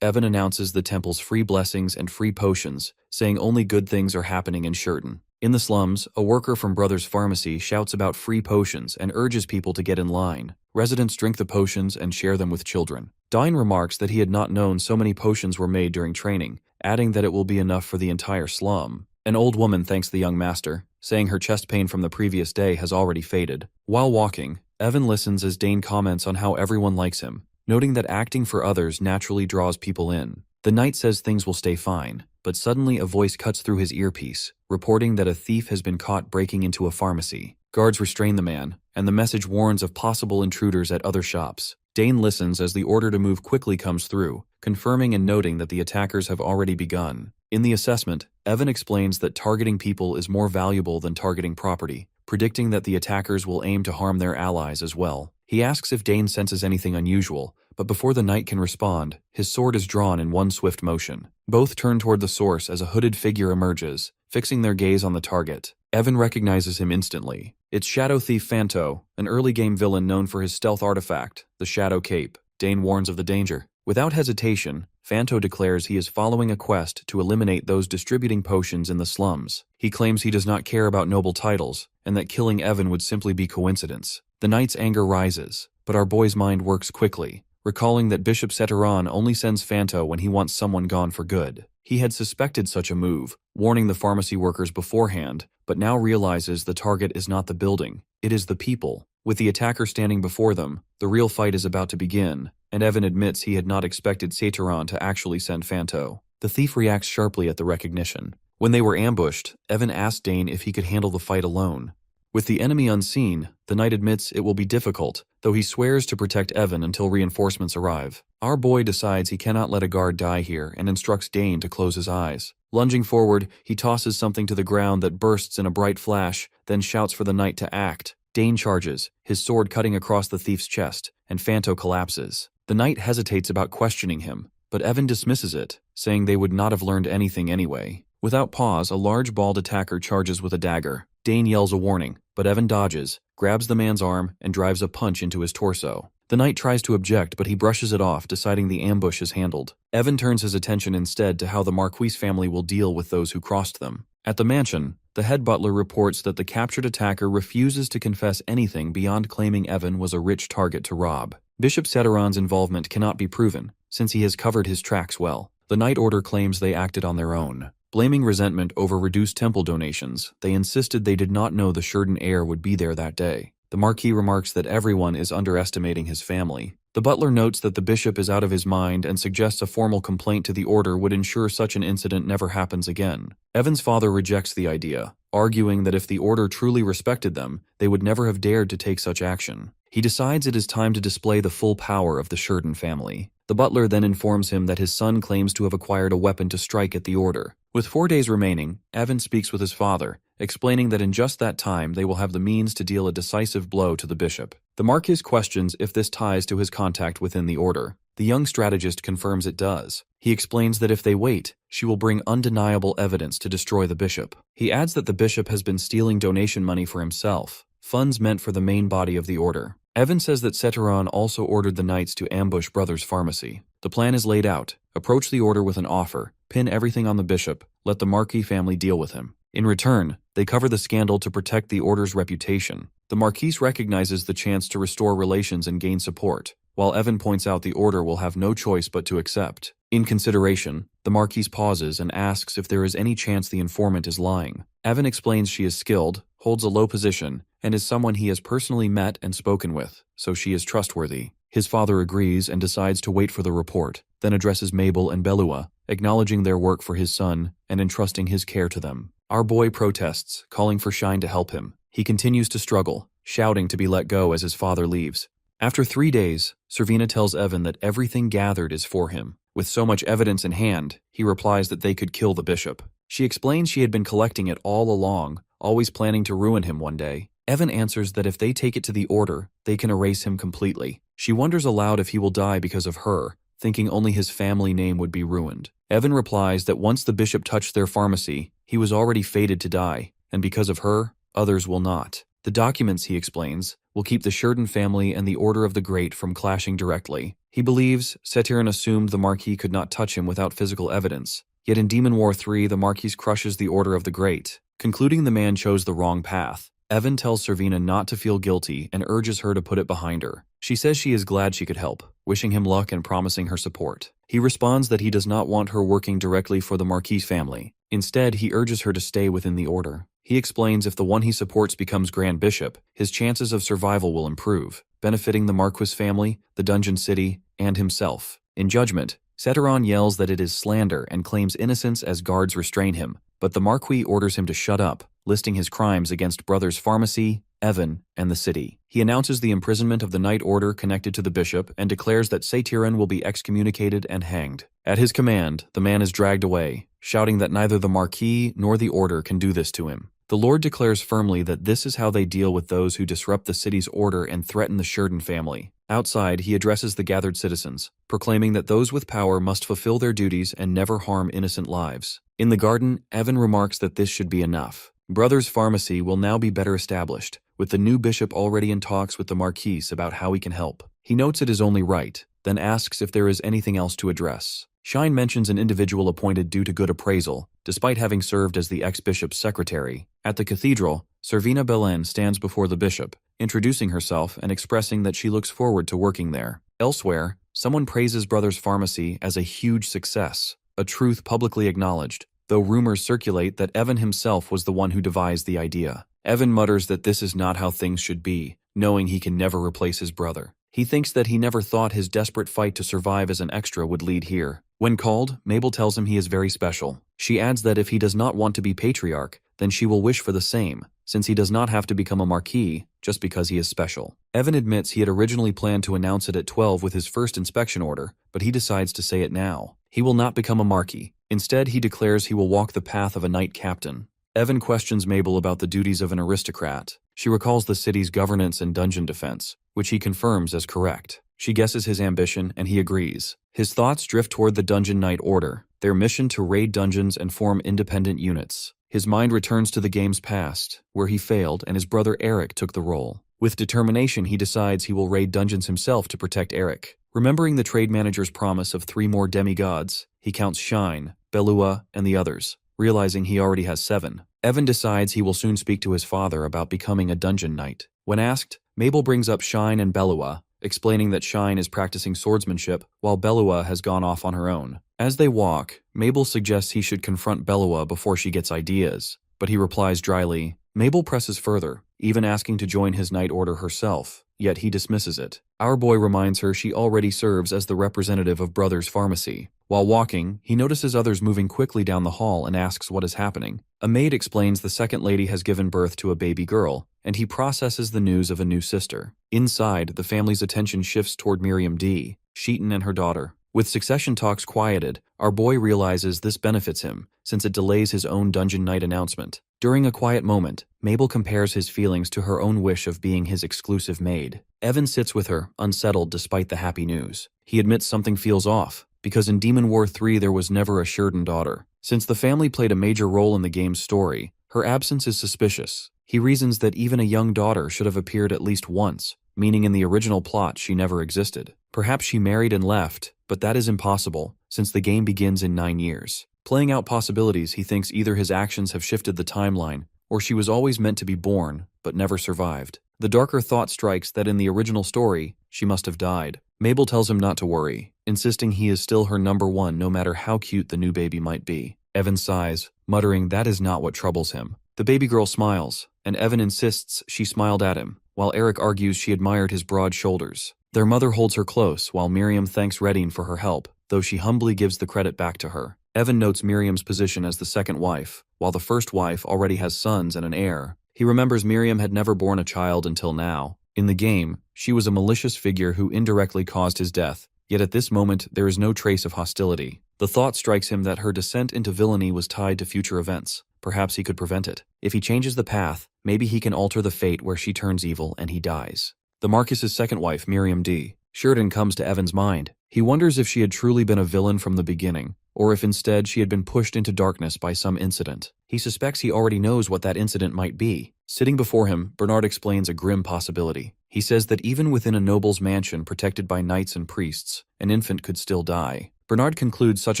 Evan announces the temple's free blessings and free potions, saying only good things are happening in Shurton. In the slums, a worker from Brothers Pharmacy shouts about free potions and urges people to get in line. Residents drink the potions and share them with children. Dine remarks that he had not known so many potions were made during training, adding that it will be enough for the entire slum. An old woman thanks the young master, saying her chest pain from the previous day has already faded. While walking, Evan listens as Dane comments on how everyone likes him, noting that acting for others naturally draws people in. The knight says things will stay fine, but suddenly a voice cuts through his earpiece, reporting that a thief has been caught breaking into a pharmacy. Guards restrain the man, and the message warns of possible intruders at other shops. Dane listens as the order to move quickly comes through, confirming and noting that the attackers have already begun. In the assessment, Evan explains that targeting people is more valuable than targeting property, predicting that the attackers will aim to harm their allies as well. He asks if Dane senses anything unusual, but before the knight can respond, his sword is drawn in one swift motion. Both turn toward the source as a hooded figure emerges, fixing their gaze on the target. Evan recognizes him instantly. It's Shadow Thief Fanto, an early-game villain known for his stealth artifact, the Shadow Cape. Dane warns of the danger. Without hesitation, Fanto declares he is following a quest to eliminate those distributing potions in the slums. He claims he does not care about noble titles, and that killing Evan would simply be coincidence. The knight's anger rises, but our boy's mind works quickly, recalling that Bishop Seteran only sends Fanto when he wants someone gone for good. He had suspected such a move, warning the pharmacy workers beforehand, but now realizes the target is not the building, it is the people. With the attacker standing before them, the real fight is about to begin, and Evan admits he had not expected Seteran to actually send Fanto. The thief reacts sharply at the recognition. When they were ambushed, Evan asked Dane if he could handle the fight alone. With the enemy unseen, the knight admits it will be difficult, though he swears to protect Evan until reinforcements arrive. Our boy decides he cannot let a guard die here and instructs Dane to close his eyes. Lunging forward, he tosses something to the ground that bursts in a bright flash, then shouts for the knight to act. Dane charges, his sword cutting across the thief's chest, and Fanto collapses. The knight hesitates about questioning him, but Evan dismisses it, saying they would not have learned anything anyway. Without pause, a large bald attacker charges with a dagger. Dane yells a warning, but Evan dodges, grabs the man's arm, and drives a punch into his torso. The knight tries to object, but he brushes it off, deciding the ambush is handled. Evan turns his attention instead to how the Marquis family will deal with those who crossed them. At the mansion, the head butler reports that the captured attacker refuses to confess anything beyond claiming Evan was a rich target to rob. Bishop Seteran's involvement cannot be proven, since he has covered his tracks well. The Knight Order claims they acted on their own. Blaming resentment over reduced temple donations, they insisted they did not know the Shurton heir would be there that day. The Marquis remarks that everyone is underestimating his family. The butler notes that the bishop is out of his mind and suggests a formal complaint to the order would ensure such an incident never happens again. Evan's father rejects the idea, arguing that if the order truly respected them, they would never have dared to take such action. He decides it is time to display the full power of the Shurton family. The butler then informs him that his son claims to have acquired a weapon to strike at the order. With 4 days remaining, Evan speaks with his father, explaining that in just that time they will have the means to deal a decisive blow to the bishop. The Marquis questions if this ties to his contact within the order. The young strategist confirms it does. He explains that if they wait, she will bring undeniable evidence to destroy the bishop. He adds that the bishop has been stealing donation money for himself, funds meant for the main body of the order. Evan says that Seteran also ordered the knights to ambush Brothers Pharmacy. The plan is laid out. Approach the order with an offer, pin everything on the bishop, let the Marquis family deal with him. In return, they cover the scandal to protect the order's reputation. The Marquis recognizes the chance to restore relations and gain support, while Evan points out the order will have no choice but to accept. In consideration, the Marquis pauses and asks if there is any chance the informant is lying. Evan explains she is skilled, holds a low position, and is someone he has personally met and spoken with, so she is trustworthy. His father agrees and decides to wait for the report, then addresses Mabel and Belua, acknowledging their work for his son and entrusting his care to them. Our boy protests, calling for Shine to help him. He continues to struggle, shouting to be let go as his father leaves. After 3 days, Servina tells Evan that everything gathered is for him. With so much evidence in hand, he replies that they could kill the bishop. She explains she had been collecting it all along, always planning to ruin him one day. Evan answers that if they take it to the Order, they can erase him completely. She wonders aloud if he will die because of her, thinking only his family name would be ruined. Evan replies that once the bishop touched their pharmacy, he was already fated to die, and because of her, others will not. The documents, he explains, will keep the Sheridan family and the Order of the Great from clashing directly. He believes Setiran assumed the Marquis could not touch him without physical evidence, yet in Demon War 3 the Marquis crushes the Order of the Great. Concluding the man chose the wrong path, Evan tells Servina not to feel guilty and urges her to put it behind her. She says she is glad she could help, wishing him luck and promising her support. He responds that he does not want her working directly for the Marquis family. Instead, he urges her to stay within the Order. He explains if the one he supports becomes Grand Bishop, his chances of survival will improve, benefiting the Marquis family, the Dungeon City, and himself. In judgment, Setiran yells that it is slander and claims innocence as guards restrain him, but the Marquis orders him to shut up, listing his crimes against Brothers Pharmacy, Evan, and the city. He announces the imprisonment of the Knight Order connected to the bishop and declares that Setiran will be excommunicated and hanged. At his command, the man is dragged away, shouting that neither the Marquis nor the Order can do this to him. The Lord declares firmly that this is how they deal with those who disrupt the city's order and threaten the Sheridan family. Outside, he addresses the gathered citizens, proclaiming that those with power must fulfill their duties and never harm innocent lives. In the garden, Evan remarks that this should be enough. Brothers Pharmacy will now be better established, with the new bishop already in talks with the Marquis about how he can help. He notes it is only right, then asks if there is anything else to address. Shine mentions an individual appointed due to good appraisal, despite having served as the ex-bishop's secretary. At the cathedral, Servina Belen stands before the bishop, introducing herself and expressing that she looks forward to working there. Elsewhere, someone praises Brothers Pharmacy as a huge success, a truth publicly acknowledged, though rumors circulate that Evan himself was the one who devised the idea. Evan mutters that this is not how things should be, knowing he can never replace his brother. He thinks that he never thought his desperate fight to survive as an extra would lead here. When called, Mabel tells him he is very special. She adds that if he does not want to be patriarch, then she will wish for the same, since he does not have to become a marquis just because he is special. Evan admits he had originally planned to announce it at 12 with his first inspection order, but he decides to say it now. He will not become a marquis. Instead, he declares he will walk the path of a knight captain. Evan questions Mabel about the duties of an aristocrat. She recalls the city's governance and dungeon defense, which he confirms as correct. She guesses his ambition, and he agrees. His thoughts drift toward the Dungeon Knight Order, their mission to raid dungeons and form independent units. His mind returns to the game's past, where he failed and his brother Eric took the role. With determination, he decides he will raid dungeons himself to protect Eric. Remembering the trade manager's promise of 3 more demigods, he counts Shine, Belua, and the others, realizing he already has 7. Evan decides he will soon speak to his father about becoming a dungeon knight. When asked, Mabel brings up Shine and Belua, explaining that Shine is practicing swordsmanship while Belua has gone off on her own. As they walk, Mabel suggests he should confront Belua before she gets ideas, but he replies dryly. Mabel presses further, even asking to join his knight order herself, yet he dismisses it. Our boy reminds her she already serves as the representative of Brothers Pharmacy. While walking, he notices others moving quickly down the hall and asks what is happening. A maid explains the second lady has given birth to a baby girl, and he processes the news of a new sister. Inside, the family's attention shifts toward Miriam D., Sheeton and her daughter. With succession talks quieted, our boy realizes this benefits him, since it delays his own Dungeon Knight announcement. During a quiet moment, Mabel compares his feelings to her own wish of being his exclusive maid. Evan sits with her, unsettled despite the happy news. He admits something feels off, because in Demon War 3 there was never a Sheridan daughter. Since the family played a major role in the game's story, her absence is suspicious. He reasons that even a young daughter should have appeared at least once, meaning in the original plot she never existed. Perhaps she married and left, but that is impossible, since the game begins in 9 years. Playing out possibilities, he thinks either his actions have shifted the timeline, or she was always meant to be born, but never survived. The darker thought strikes that in the original story, she must have died. Mabel tells him not to worry, insisting he is still her number one no matter how cute the new baby might be. Evan sighs, muttering that is not what troubles him. The baby girl smiles, and Evan insists she smiled at him, while Eric argues she admired his broad shoulders. Their mother holds her close, while Miriam thanks Redine for her help, though she humbly gives the credit back to her. Evan notes Miriam's position as the second wife, while the first wife already has sons and an heir. He remembers Miriam had never borne a child until now. In the game, she was a malicious figure who indirectly caused his death, yet at this moment there is no trace of hostility. The thought strikes him that her descent into villainy was tied to future events. Perhaps he could prevent it. If he changes the path, maybe he can alter the fate where she turns evil and he dies. The Marcus's second wife, Miriam D. Sheridan, comes to Evan's mind. He wonders if she had truly been a villain from the beginning, or if instead she had been pushed into darkness by some incident. He suspects he already knows what that incident might be. Sitting before him, Bernard explains a grim possibility. He says that even within a noble's mansion protected by knights and priests, an infant could still die. Bernard concludes such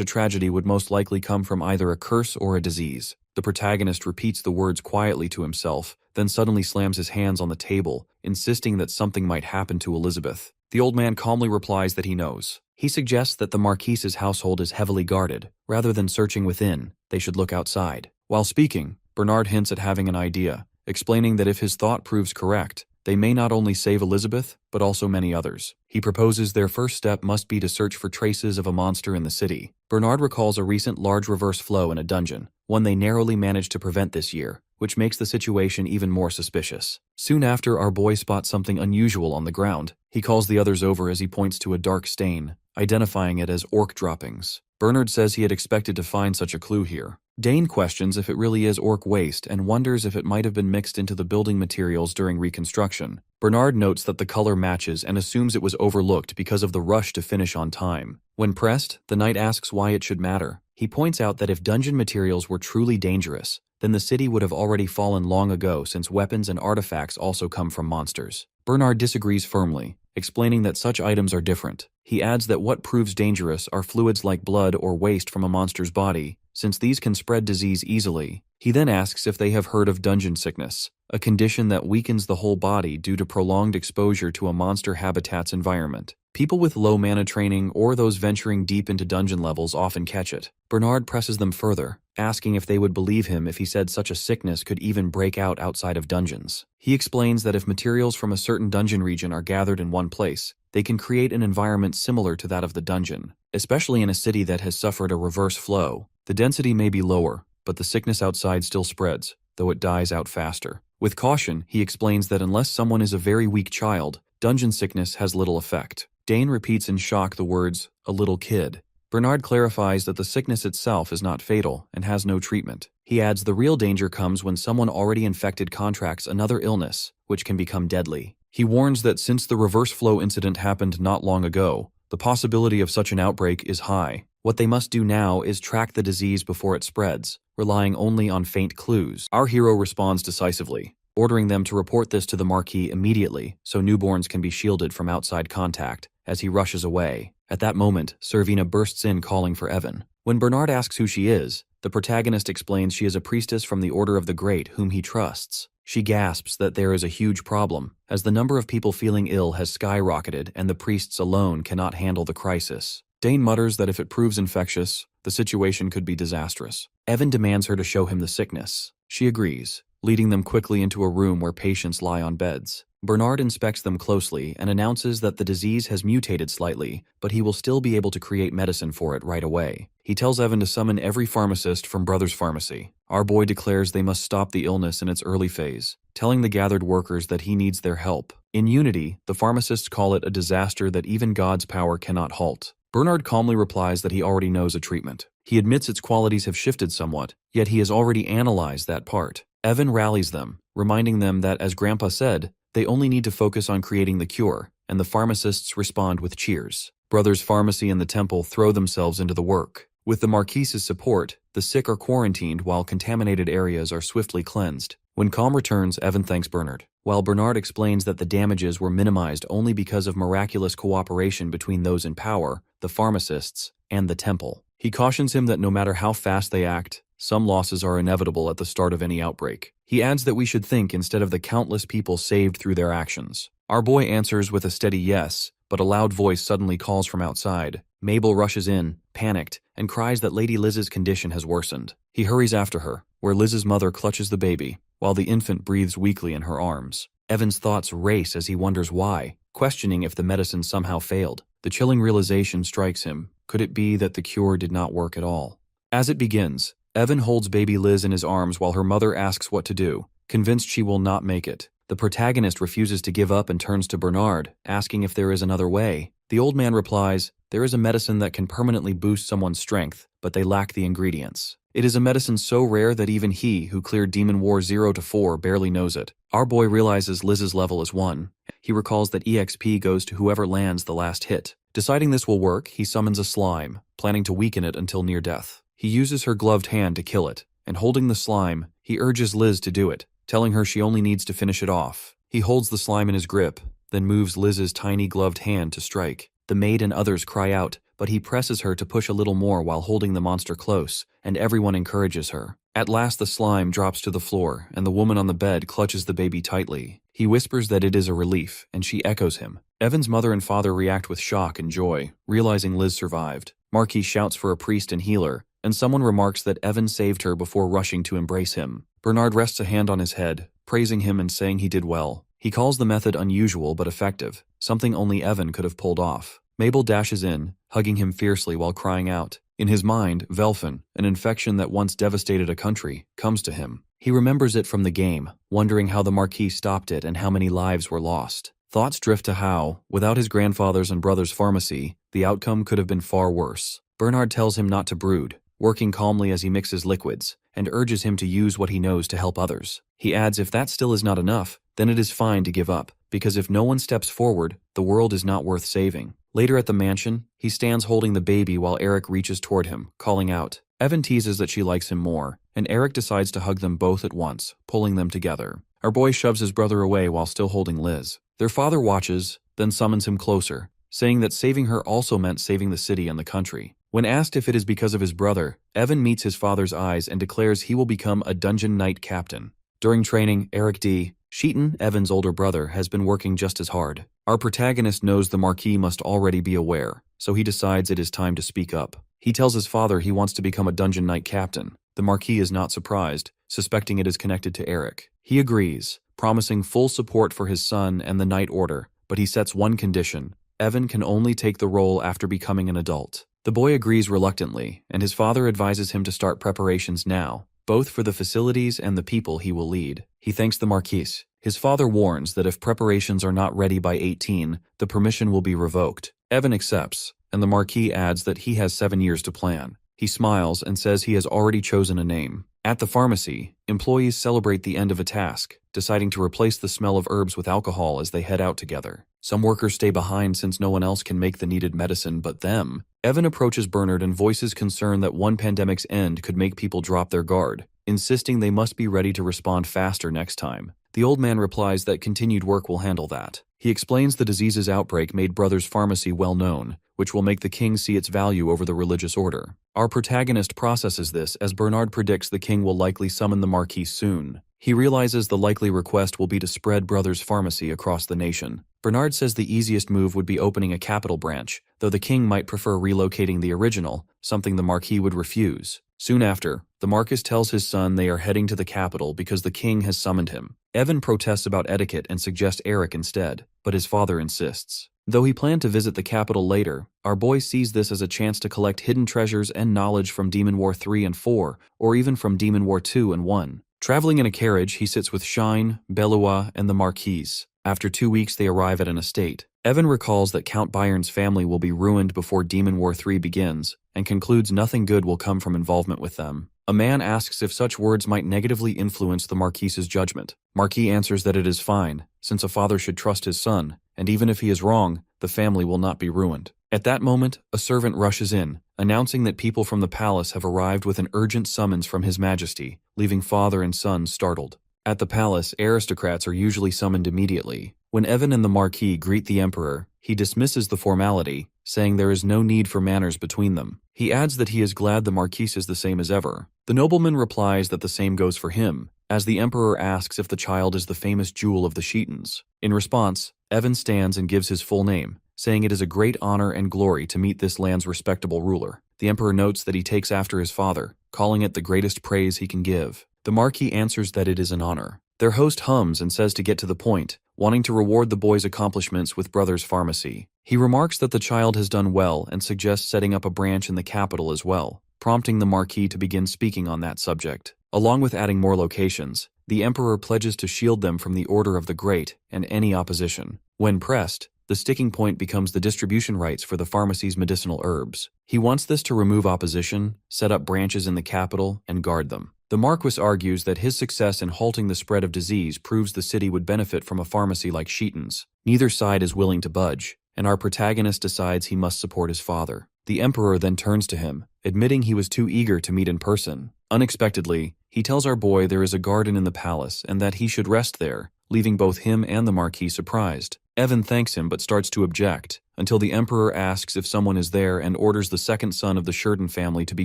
a tragedy would most likely come from either a curse or a disease. The protagonist repeats the words quietly to himself, then suddenly slams his hands on the table, insisting that something might happen to Elizabeth. The old man calmly replies that he knows. He suggests that the Marquise's household is heavily guarded. Rather than searching within, they should look outside. While speaking, Bernard hints at having an idea, explaining that if his thought proves correct, they may not only save Elizabeth, but also many others. He proposes their first step must be to search for traces of a monster in the city. Bernard recalls a recent large reverse flow in a dungeon, one they narrowly managed to prevent this year, which makes the situation even more suspicious. Soon after, our boy spots something unusual on the ground. He calls the others over as he points to a dark stain, identifying it as orc droppings. Bernard says he had expected to find such a clue here. Dane questions if it really is orc waste and wonders if it might have been mixed into the building materials during reconstruction. Bernard notes that the color matches and assumes it was overlooked because of the rush to finish on time. When pressed, the knight asks why it should matter. He points out that if dungeon materials were truly dangerous, then the city would have already fallen long ago since weapons and artifacts also come from monsters. Bernard disagrees firmly, explaining that such items are different. He adds that what proves dangerous are fluids like blood or waste from a monster's body, since these can spread disease easily. He then asks if they have heard of dungeon sickness, a condition that weakens the whole body due to prolonged exposure to a monster habitat's environment. People with low mana training or those venturing deep into dungeon levels often catch it. Bernard presses them further, asking if they would believe him if he said such a sickness could even break out outside of dungeons. He explains that if materials from a certain dungeon region are gathered in one place, they can create an environment similar to that of the dungeon, especially in a city that has suffered a reverse flow. The density may be lower, but the sickness outside still spreads, though it dies out faster. With caution, he explains that unless someone is a very weak child, dungeon sickness has little effect. Dane repeats in shock the words, "a little kid." Bernard clarifies that the sickness itself is not fatal and has no treatment. He adds the real danger comes when someone already infected contracts another illness, which can become deadly. He warns that since the reverse flow incident happened not long ago, the possibility of such an outbreak is high. What they must do now is track the disease before it spreads, relying only on faint clues. Our hero responds decisively, ordering them to report this to the Marquis immediately so newborns can be shielded from outside contact. As he rushes away, at that moment, Servina bursts in calling for Evan. When Bernard asks who she is, the protagonist explains she is a priestess from the Order of the Great whom he trusts. She gasps that there is a huge problem, as the number of people feeling ill has skyrocketed and the priests alone cannot handle the crisis. Dane mutters that if it proves infectious, the situation could be disastrous. Evan demands her to show him the sickness. She agrees, leading them quickly into a room where patients lie on beds. Bernard inspects them closely and announces that the disease has mutated slightly, but he will still be able to create medicine for it right away. He tells Evan to summon every pharmacist from Brothers Pharmacy. Our boy declares they must stop the illness in its early phase, telling the gathered workers that he needs their help. In unity, the pharmacists call it a disaster that even God's power cannot halt. Bernard calmly replies that he already knows a treatment. He admits its qualities have shifted somewhat, yet he has already analyzed that part. Evan rallies them, reminding them that, as Grandpa said, they only need to focus on creating the cure, and the pharmacists respond with cheers. Brothers Pharmacy and the Temple throw themselves into the work. With the Marquise's support, the sick are quarantined while contaminated areas are swiftly cleansed. When calm returns, Evan thanks Bernard, while Bernard explains that the damages were minimized only because of miraculous cooperation between those in power, the pharmacists, and the Temple. He cautions him that no matter how fast they act, some losses are inevitable at the start of any outbreak. He adds that we should think instead of the countless people saved through their actions. Our boy answers with a steady yes, but a loud voice suddenly calls from outside. Mabel rushes in, panicked, and cries that Lady Liz's condition has worsened. He hurries after her, where Liz's mother clutches the baby, while the infant breathes weakly in her arms. Evan's thoughts race as he wonders why. questioning if the medicine somehow failed. The chilling realization strikes him. Could it be that the cure did not work at all? As it begins, Evan holds baby Liz in his arms while her mother asks what to do, convinced she will not make it. The protagonist refuses to give up and turns to Bernard, asking if there is another way. The old man replies, "There is a medicine that can permanently boost someone's strength, but they lack the ingredients. It is a medicine so rare that even he, who cleared Demon War 0 to 4, barely knows it." Our boy realizes Liz's level is 1. He recalls that EXP goes to whoever lands the last hit. Deciding this will work, he summons a slime, planning to weaken it until near death. He uses her gloved hand to kill it, and holding the slime, he urges Liz to do it, telling her she only needs to finish it off. He holds the slime in his grip, then moves Liz's tiny gloved hand to strike. The maid and others cry out, but he presses her to push a little more while holding the monster close, and everyone encourages her. At last the slime drops to the floor, and the woman on the bed clutches the baby tightly. He whispers that it is a relief, and she echoes him. Evan's mother and father react with shock and joy, realizing Liz survived. Marquis shouts for a priest and healer, and someone remarks that Evan saved her before rushing to embrace him. Bernard rests a hand on his head, praising him and saying he did well. He calls the method unusual but effective, something only Evan could have pulled off. Mabel dashes in, hugging him fiercely while crying out. In his mind, Velfen, an infection that once devastated a country, comes to him. He remembers it from the game, wondering how the Marquis stopped it and how many lives were lost. Thoughts drift to how, without his grandfather's and brother's pharmacy, the outcome could have been far worse. Bernard tells him not to brood, working calmly as he mixes liquids, and urges him to use what he knows to help others. He adds if that still is not enough, then it is fine to give up, because if no one steps forward, the world is not worth saving. Later at the mansion, he stands holding the baby while Eric reaches toward him, calling out. Evan teases that she likes him more, and Eric decides to hug them both at once, pulling them together. Our boy shoves his brother away while still holding Liz. Their father watches, then summons him closer, saying that saving her also meant saving the city and the country. When asked if it is because of his brother, Evan meets his father's eyes and declares he will become a dungeon knight captain. During training, Eric D. Sheaton, Evan's older brother, has been working just as hard. Our protagonist knows the Marquis must already be aware, so he decides it is time to speak up. He tells his father he wants to become a dungeon knight captain. The Marquis is not surprised, suspecting it is connected to Eric. He agrees, promising full support for his son and the Knight Order, but he sets one condition. Evan can only take the role after becoming an adult. The boy agrees reluctantly, and his father advises him to start preparations now, both for the facilities and the people he will lead. He thanks the Marquis. His father warns that if preparations are not ready by 18, the permission will be revoked. Evan accepts, and the Marquis adds that he has 7 years to plan. He smiles and says he has already chosen a name. At the pharmacy, employees celebrate the end of a task, deciding to replace the smell of herbs with alcohol as they head out together. Some workers stay behind since no one else can make the needed medicine but them. Evan approaches Bernard and voices concern that one pandemic's end could make people drop their guard, insisting they must be ready to respond faster next time. The old man replies that continued work will handle that. He explains the disease's outbreak made Brothers Pharmacy well known, which will make the king see its value over the religious order. Our protagonist processes this as Bernard predicts the king will likely summon the Marquis soon. He realizes the likely request will be to spread Brothers Pharmacy across the nation. Bernard says the easiest move would be opening a capital branch, though the king might prefer relocating the original, something the Marquis would refuse. Soon after, the Marquis tells his son they are heading to the capital because the king has summoned him. Evan protests about etiquette and suggests Eric instead, but his father insists. Though he planned to visit the capital later, our boy sees this as a chance to collect hidden treasures and knowledge from Demon War 3 and 4, or even from Demon War 2 and 1. Traveling in a carriage, he sits with Shine, Belua, and the Marquis. After 2 weeks, they arrive at an estate. Evan recalls that Count Bayern's family will be ruined before Demon War 3 begins, and concludes nothing good will come from involvement with them. A man asks if such words might negatively influence the Marquis's judgment. Marquis answers that it is fine, since a father should trust his son, and even if he is wrong, the family will not be ruined. At that moment, a servant rushes in, announcing that people from the palace have arrived with an urgent summons from His Majesty, leaving father and son startled. At the palace, aristocrats are usually summoned immediately. When Evan and the Marquis greet the Emperor, he dismisses the formality, saying there is no need for manners between them. He adds that he is glad the Marquis is the same as ever. The nobleman replies that the same goes for him, as the Emperor asks if the child is the famous jewel of the Sheatons. In response, Evan stands and gives his full name, saying it is a great honor and glory to meet this land's respectable ruler. The Emperor notes that he takes after his father, calling it the greatest praise he can give. The Marquis answers that it is an honor. Their host hums and says to get to the point, wanting to reward the boy's accomplishments with brother's pharmacy. He remarks that the child has done well and suggests setting up a branch in the capital as well, prompting the Marquis to begin speaking on that subject. Along with adding more locations, the Emperor pledges to shield them from the Order of the Great and any opposition. When pressed, the sticking point becomes the distribution rights for the pharmacy's medicinal herbs. He wants this to remove opposition, set up branches in the capital, and guard them. The Marquis argues that his success in halting the spread of disease proves the city would benefit from a pharmacy like Sheaton's. Neither side is willing to budge, and our protagonist decides he must support his father. The Emperor then turns to him, admitting he was too eager to meet in person. Unexpectedly, he tells our boy there is a garden in the palace and that he should rest there, leaving both him and the Marquis surprised. Evan thanks him but starts to object, until the Emperor asks if someone is there and orders the second son of the Sheridan family to be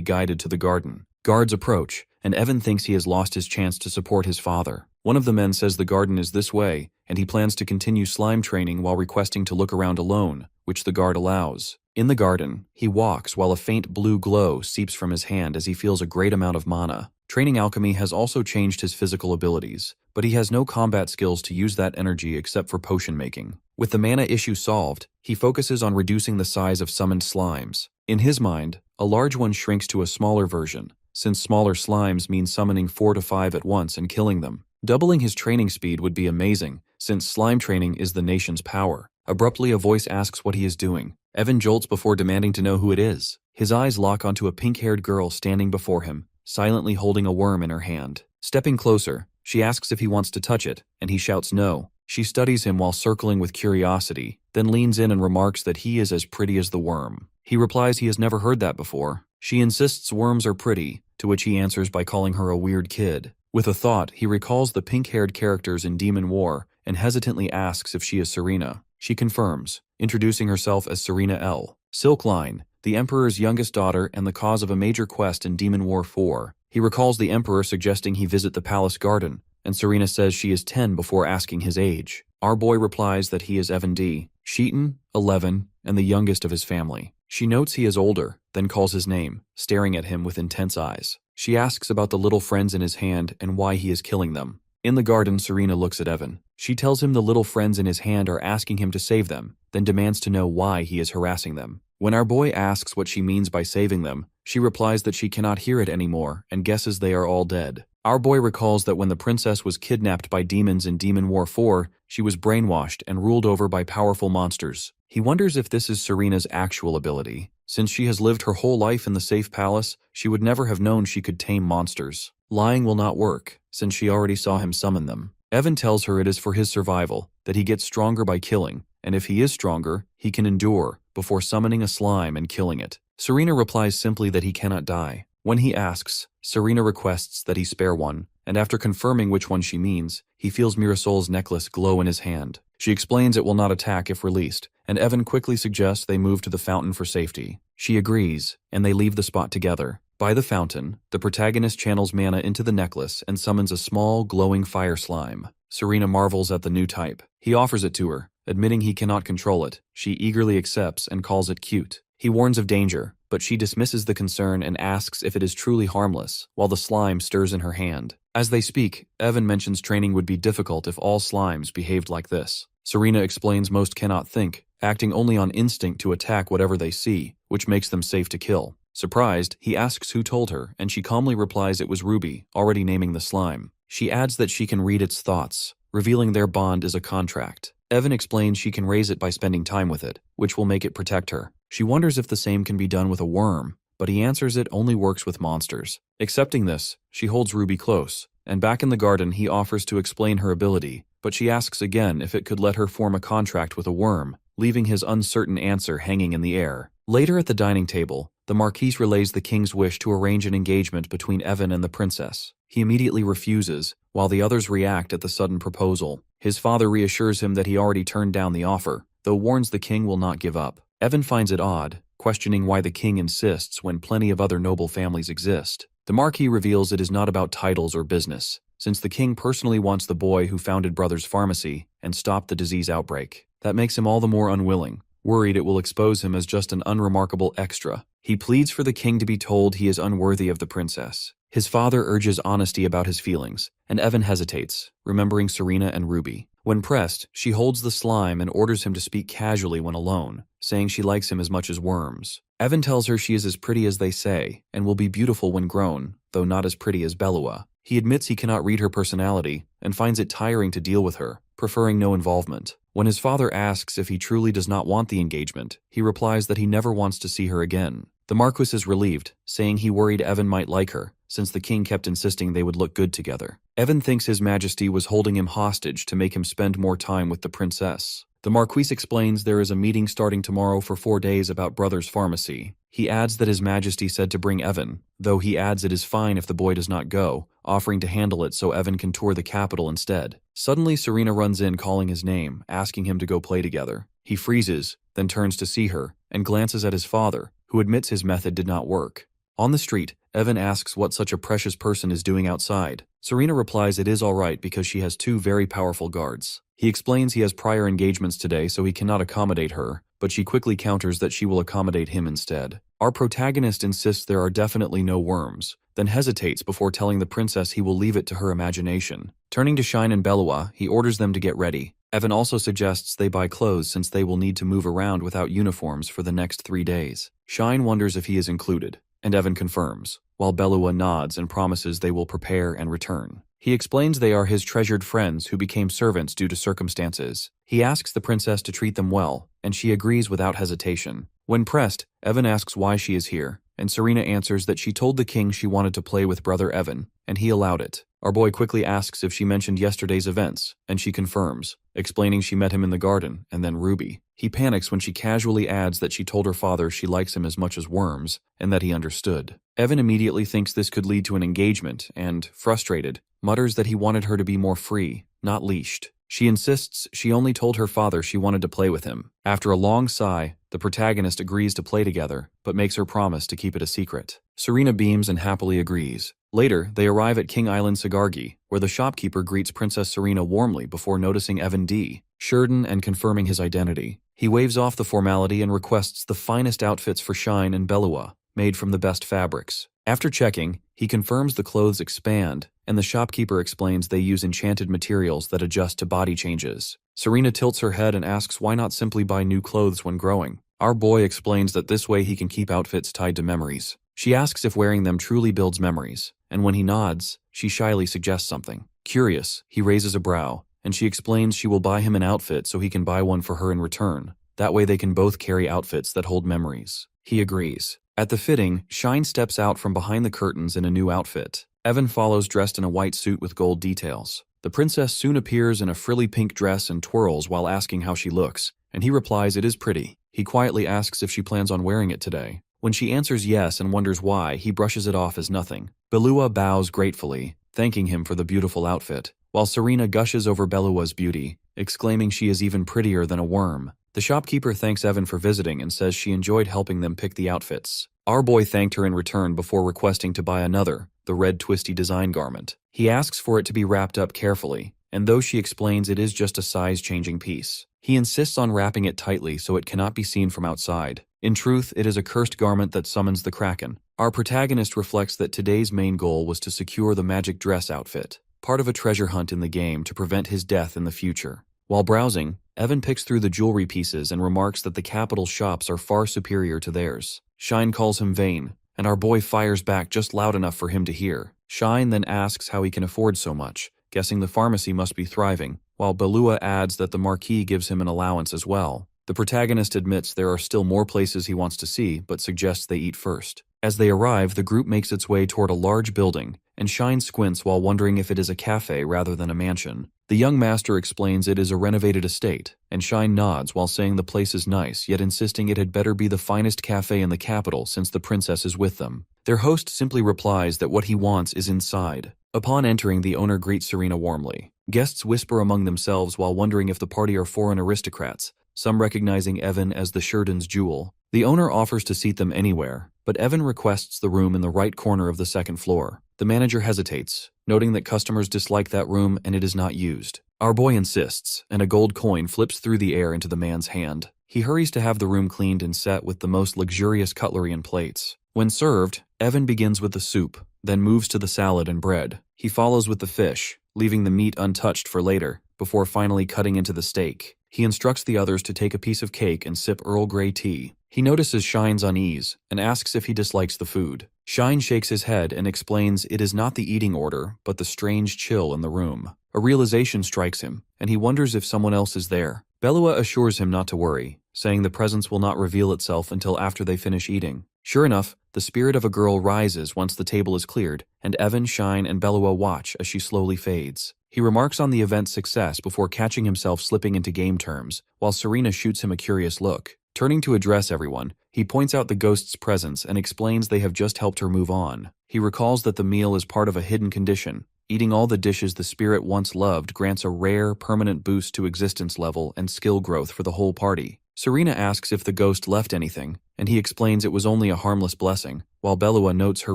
guided to the garden. Guards approach, and Evan thinks he has lost his chance to support his father. One of the men says the garden is this way, and he plans to continue slime training while requesting to look around alone, which the guard allows. In the garden, he walks while a faint blue glow seeps from his hand as he feels a great amount of mana. Training alchemy has also changed his physical abilities, but he has no combat skills to use that energy except for potion making. With the mana issue solved, he focuses on reducing the size of summoned slimes. In his mind, a large one shrinks to a smaller version, since smaller slimes mean summoning 4 to 5 at once and killing them. Doubling his training speed would be amazing, since slime training is the nation's power. Abruptly, a voice asks what he is doing. Evan jolts before demanding to know who it is. His eyes lock onto a pink-haired girl standing before him, silently holding a worm in her hand. Stepping closer, she asks if he wants to touch it, and he shouts no. She studies him while circling with curiosity, then leans in and remarks that he is as pretty as the worm. He replies he has never heard that before. She insists worms are pretty, to which he answers by calling her a weird kid. With a thought, he recalls the pink-haired characters in Demon War and hesitantly asks if she is Serena. She confirms, introducing herself as Serena L. Silkline, the Emperor's youngest daughter and the cause of a major quest in Demon War 4. He recalls the Emperor suggesting he visit the palace garden, and Serena says she is 10 before asking his age. Our boy replies that he is Evan D. Sheaton, 11, and the youngest of his family. She notes he is older, then calls his name, staring at him with intense eyes. She asks about the little friends in his hand and why he is killing them. In the garden, Serena looks at Evan. She tells him the little friends in his hand are asking him to save them, then demands to know why he is harassing them. When our boy asks what she means by saving them, she replies that she cannot hear it anymore and guesses they are all dead. Our boy recalls that when the princess was kidnapped by demons in Demon War 4, she was brainwashed and ruled over by powerful monsters. He wonders if this is Serena's actual ability. Since she has lived her whole life in the safe palace, she would never have known she could tame monsters. Lying will not work, since she already saw him summon them. Evan tells her it is for his survival, that he gets stronger by killing, and if he is stronger, he can endure, before summoning a slime and killing it. Serena replies simply that he cannot die. When he asks, Serena requests that he spare one, and after confirming which one she means, he feels Mirasol's necklace glow in his hand. She explains it will not attack if released, and Evan quickly suggests they move to the fountain for safety. She agrees, and they leave the spot together. By the fountain, the protagonist channels mana into the necklace and summons a small, glowing fire slime. Serena marvels at the new type. He offers it to her, admitting he cannot control it. She eagerly accepts and calls it cute. He warns of danger, but she dismisses the concern and asks if it is truly harmless, while the slime stirs in her hand. As they speak, Evan mentions training would be difficult if all slimes behaved like this. Serena explains most cannot think, acting only on instinct to attack whatever they see, which makes them safe to kill. Surprised, he asks who told her, and she calmly replies it was Ruby, already naming the slime. She adds that she can read its thoughts, revealing their bond is a contract. Evan explains she can raise it by spending time with it, which will make it protect her. She wonders if the same can be done with a worm, but he answers it only works with monsters. Accepting this, she holds Ruby close, and back in the garden he offers to explain her ability, but she asks again if it could let her form a contract with a worm, leaving his uncertain answer hanging in the air. Later at the dining table, the Marquis relays the king's wish to arrange an engagement between Evan and the princess. He immediately refuses, while the others react at the sudden proposal. His father reassures him that he already turned down the offer, though warns the king will not give up. Evan finds it odd, questioning why the king insists when plenty of other noble families exist. The Marquis reveals it is not about titles or business, since the king personally wants the boy who founded Brothers Pharmacy and stopped the disease outbreak. That makes him all the more unwilling, worried it will expose him as just an unremarkable extra. He pleads for the king to be told he is unworthy of the princess. His father urges honesty about his feelings, and Evan hesitates, remembering Serena and Ruby. When pressed, she holds the slime and orders him to speak casually when alone, saying she likes him as much as worms. Evan tells her she is as pretty as they say, and will be beautiful when grown, though not as pretty as Belua. He admits he cannot read her personality, and finds it tiring to deal with her, preferring no involvement. When his father asks if he truly does not want the engagement, he replies that he never wants to see her again. The Marquis is relieved, saying he worried Evan might like her, since the king kept insisting they would look good together. Evan thinks his majesty was holding him hostage to make him spend more time with the princess. The Marquis explains there is a meeting starting tomorrow for 4 days about Brother's pharmacy. He adds that his majesty said to bring Evan, though he adds it is fine if the boy does not go, offering to handle it so Evan can tour the capital instead. Suddenly Serena runs in calling his name, asking him to go play together. He freezes, then turns to see her, and glances at his father, who admits his method did not work. On the street, Evan asks what such a precious person is doing outside. Serena replies it is alright because she has 2 very powerful guards. He explains he has prior engagements today so he cannot accommodate her, but she quickly counters that she will accommodate him instead. Our protagonist insists there are definitely no worms, then hesitates before telling the princess he will leave it to her imagination. Turning to Shine and Belua, he orders them to get ready. Evan also suggests they buy clothes since they will need to move around without uniforms for the next 3 days. Shine wonders if he is included, and Evan confirms, while Belua nods and promises they will prepare and return. He explains they are his treasured friends who became servants due to circumstances. He asks the princess to treat them well, and she agrees without hesitation. When pressed, Evan asks why she is here, and Serena answers that she told the king she wanted to play with brother Evan, and he allowed it. Our boy quickly asks if she mentioned yesterday's events, and she confirms, explaining she met him in the garden, and then Ruby. He panics when she casually adds that she told her father she likes him as much as worms, and that he understood. Evan immediately thinks this could lead to an engagement, and, frustrated, mutters that he wanted her to be more free, not leashed. She insists she only told her father she wanted to play with him. After a long sigh, the protagonist agrees to play together, but makes her promise to keep it a secret. Serena beams and happily agrees. Later, they arrive at King Island Sagargi, where the shopkeeper greets Princess Serena warmly before noticing Evan D. Sheridan and confirming his identity. He waves off the formality and requests the finest outfits for Shine and Belua, made from the best fabrics. After checking, he confirms the clothes expand, and the shopkeeper explains they use enchanted materials that adjust to body changes. Serena tilts her head and asks why not simply buy new clothes when growing. Our boy explains that this way he can keep outfits tied to memories. She asks if wearing them truly builds memories, and when he nods, she shyly suggests something. Curious, he raises a brow, and she explains she will buy him an outfit so he can buy one for her in return. That way they can both carry outfits that hold memories. He agrees. At the fitting, Shine steps out from behind the curtains in a new outfit. Evan follows dressed in a white suit with gold details. The princess soon appears in a frilly pink dress and twirls while asking how she looks, and he replies it is pretty. He quietly asks if she plans on wearing it today. When she answers yes and wonders why, he brushes it off as nothing. Belua bows gratefully, thanking him for the beautiful outfit, while Serena gushes over Belua's beauty, exclaiming she is even prettier than a worm. The shopkeeper thanks Evan for visiting and says she enjoyed helping them pick the outfits. Our boy thanked her in return before requesting to buy another, the red twisty design garment. He asks for it to be wrapped up carefully, and though she explains it is just a size-changing piece, he insists on wrapping it tightly so it cannot be seen from outside. In truth, it is a cursed garment that summons the Kraken. Our protagonist reflects that today's main goal was to secure the magic dress outfit, part of a treasure hunt in the game to prevent his death in the future. While browsing, Evan picks through the jewelry pieces and remarks that the capital shops are far superior to theirs. Shine calls him vain, and our boy fires back just loud enough for him to hear. Shine then asks how he can afford so much, guessing the pharmacy must be thriving, while Belua adds that the Marquis gives him an allowance as well. The protagonist admits there are still more places he wants to see, but suggests they eat first. As they arrive, the group makes its way toward a large building, and Shine squints while wondering if it is a cafe rather than a mansion. The young master explains it is a renovated estate, and Shine nods while saying the place is nice, yet insisting it had better be the finest cafe in the capital since the princess is with them. Their host simply replies that what he wants is inside. Upon entering, the owner greets Serena warmly. Guests whisper among themselves while wondering if the party are foreign aristocrats, some recognizing Evan as the Sheridan's jewel. The owner offers to seat them anywhere, but Evan requests the room in the right corner of the second floor. The manager hesitates, noting that customers dislike that room and it is not used. Our boy insists, and a gold coin flips through the air into the man's hand. He hurries to have the room cleaned and set with the most luxurious cutlery and plates. When served, Evan begins with the soup, then moves to the salad and bread. He follows with the fish, leaving the meat untouched for later, before finally cutting into the steak. He instructs the others to take a piece of cake and sip Earl Grey tea. He notices Shine's unease and asks if he dislikes the food. Shine shakes his head and explains it is not the eating order, but the strange chill in the room. A realization strikes him, and he wonders if someone else is there. Belua assures him not to worry, saying the presence will not reveal itself until after they finish eating. Sure enough, the spirit of a girl rises once the table is cleared, and Evan, Shine, and Belua watch as she slowly fades. He remarks on the event's success before catching himself slipping into game terms, while Serena shoots him a curious look. Turning to address everyone, he points out the ghost's presence and explains they have just helped her move on. He recalls that the meal is part of a hidden condition. Eating all the dishes the spirit once loved grants a rare, permanent boost to existence level and skill growth for the whole party. Serena asks if the ghost left anything, and he explains it was only a harmless blessing, while Belua notes her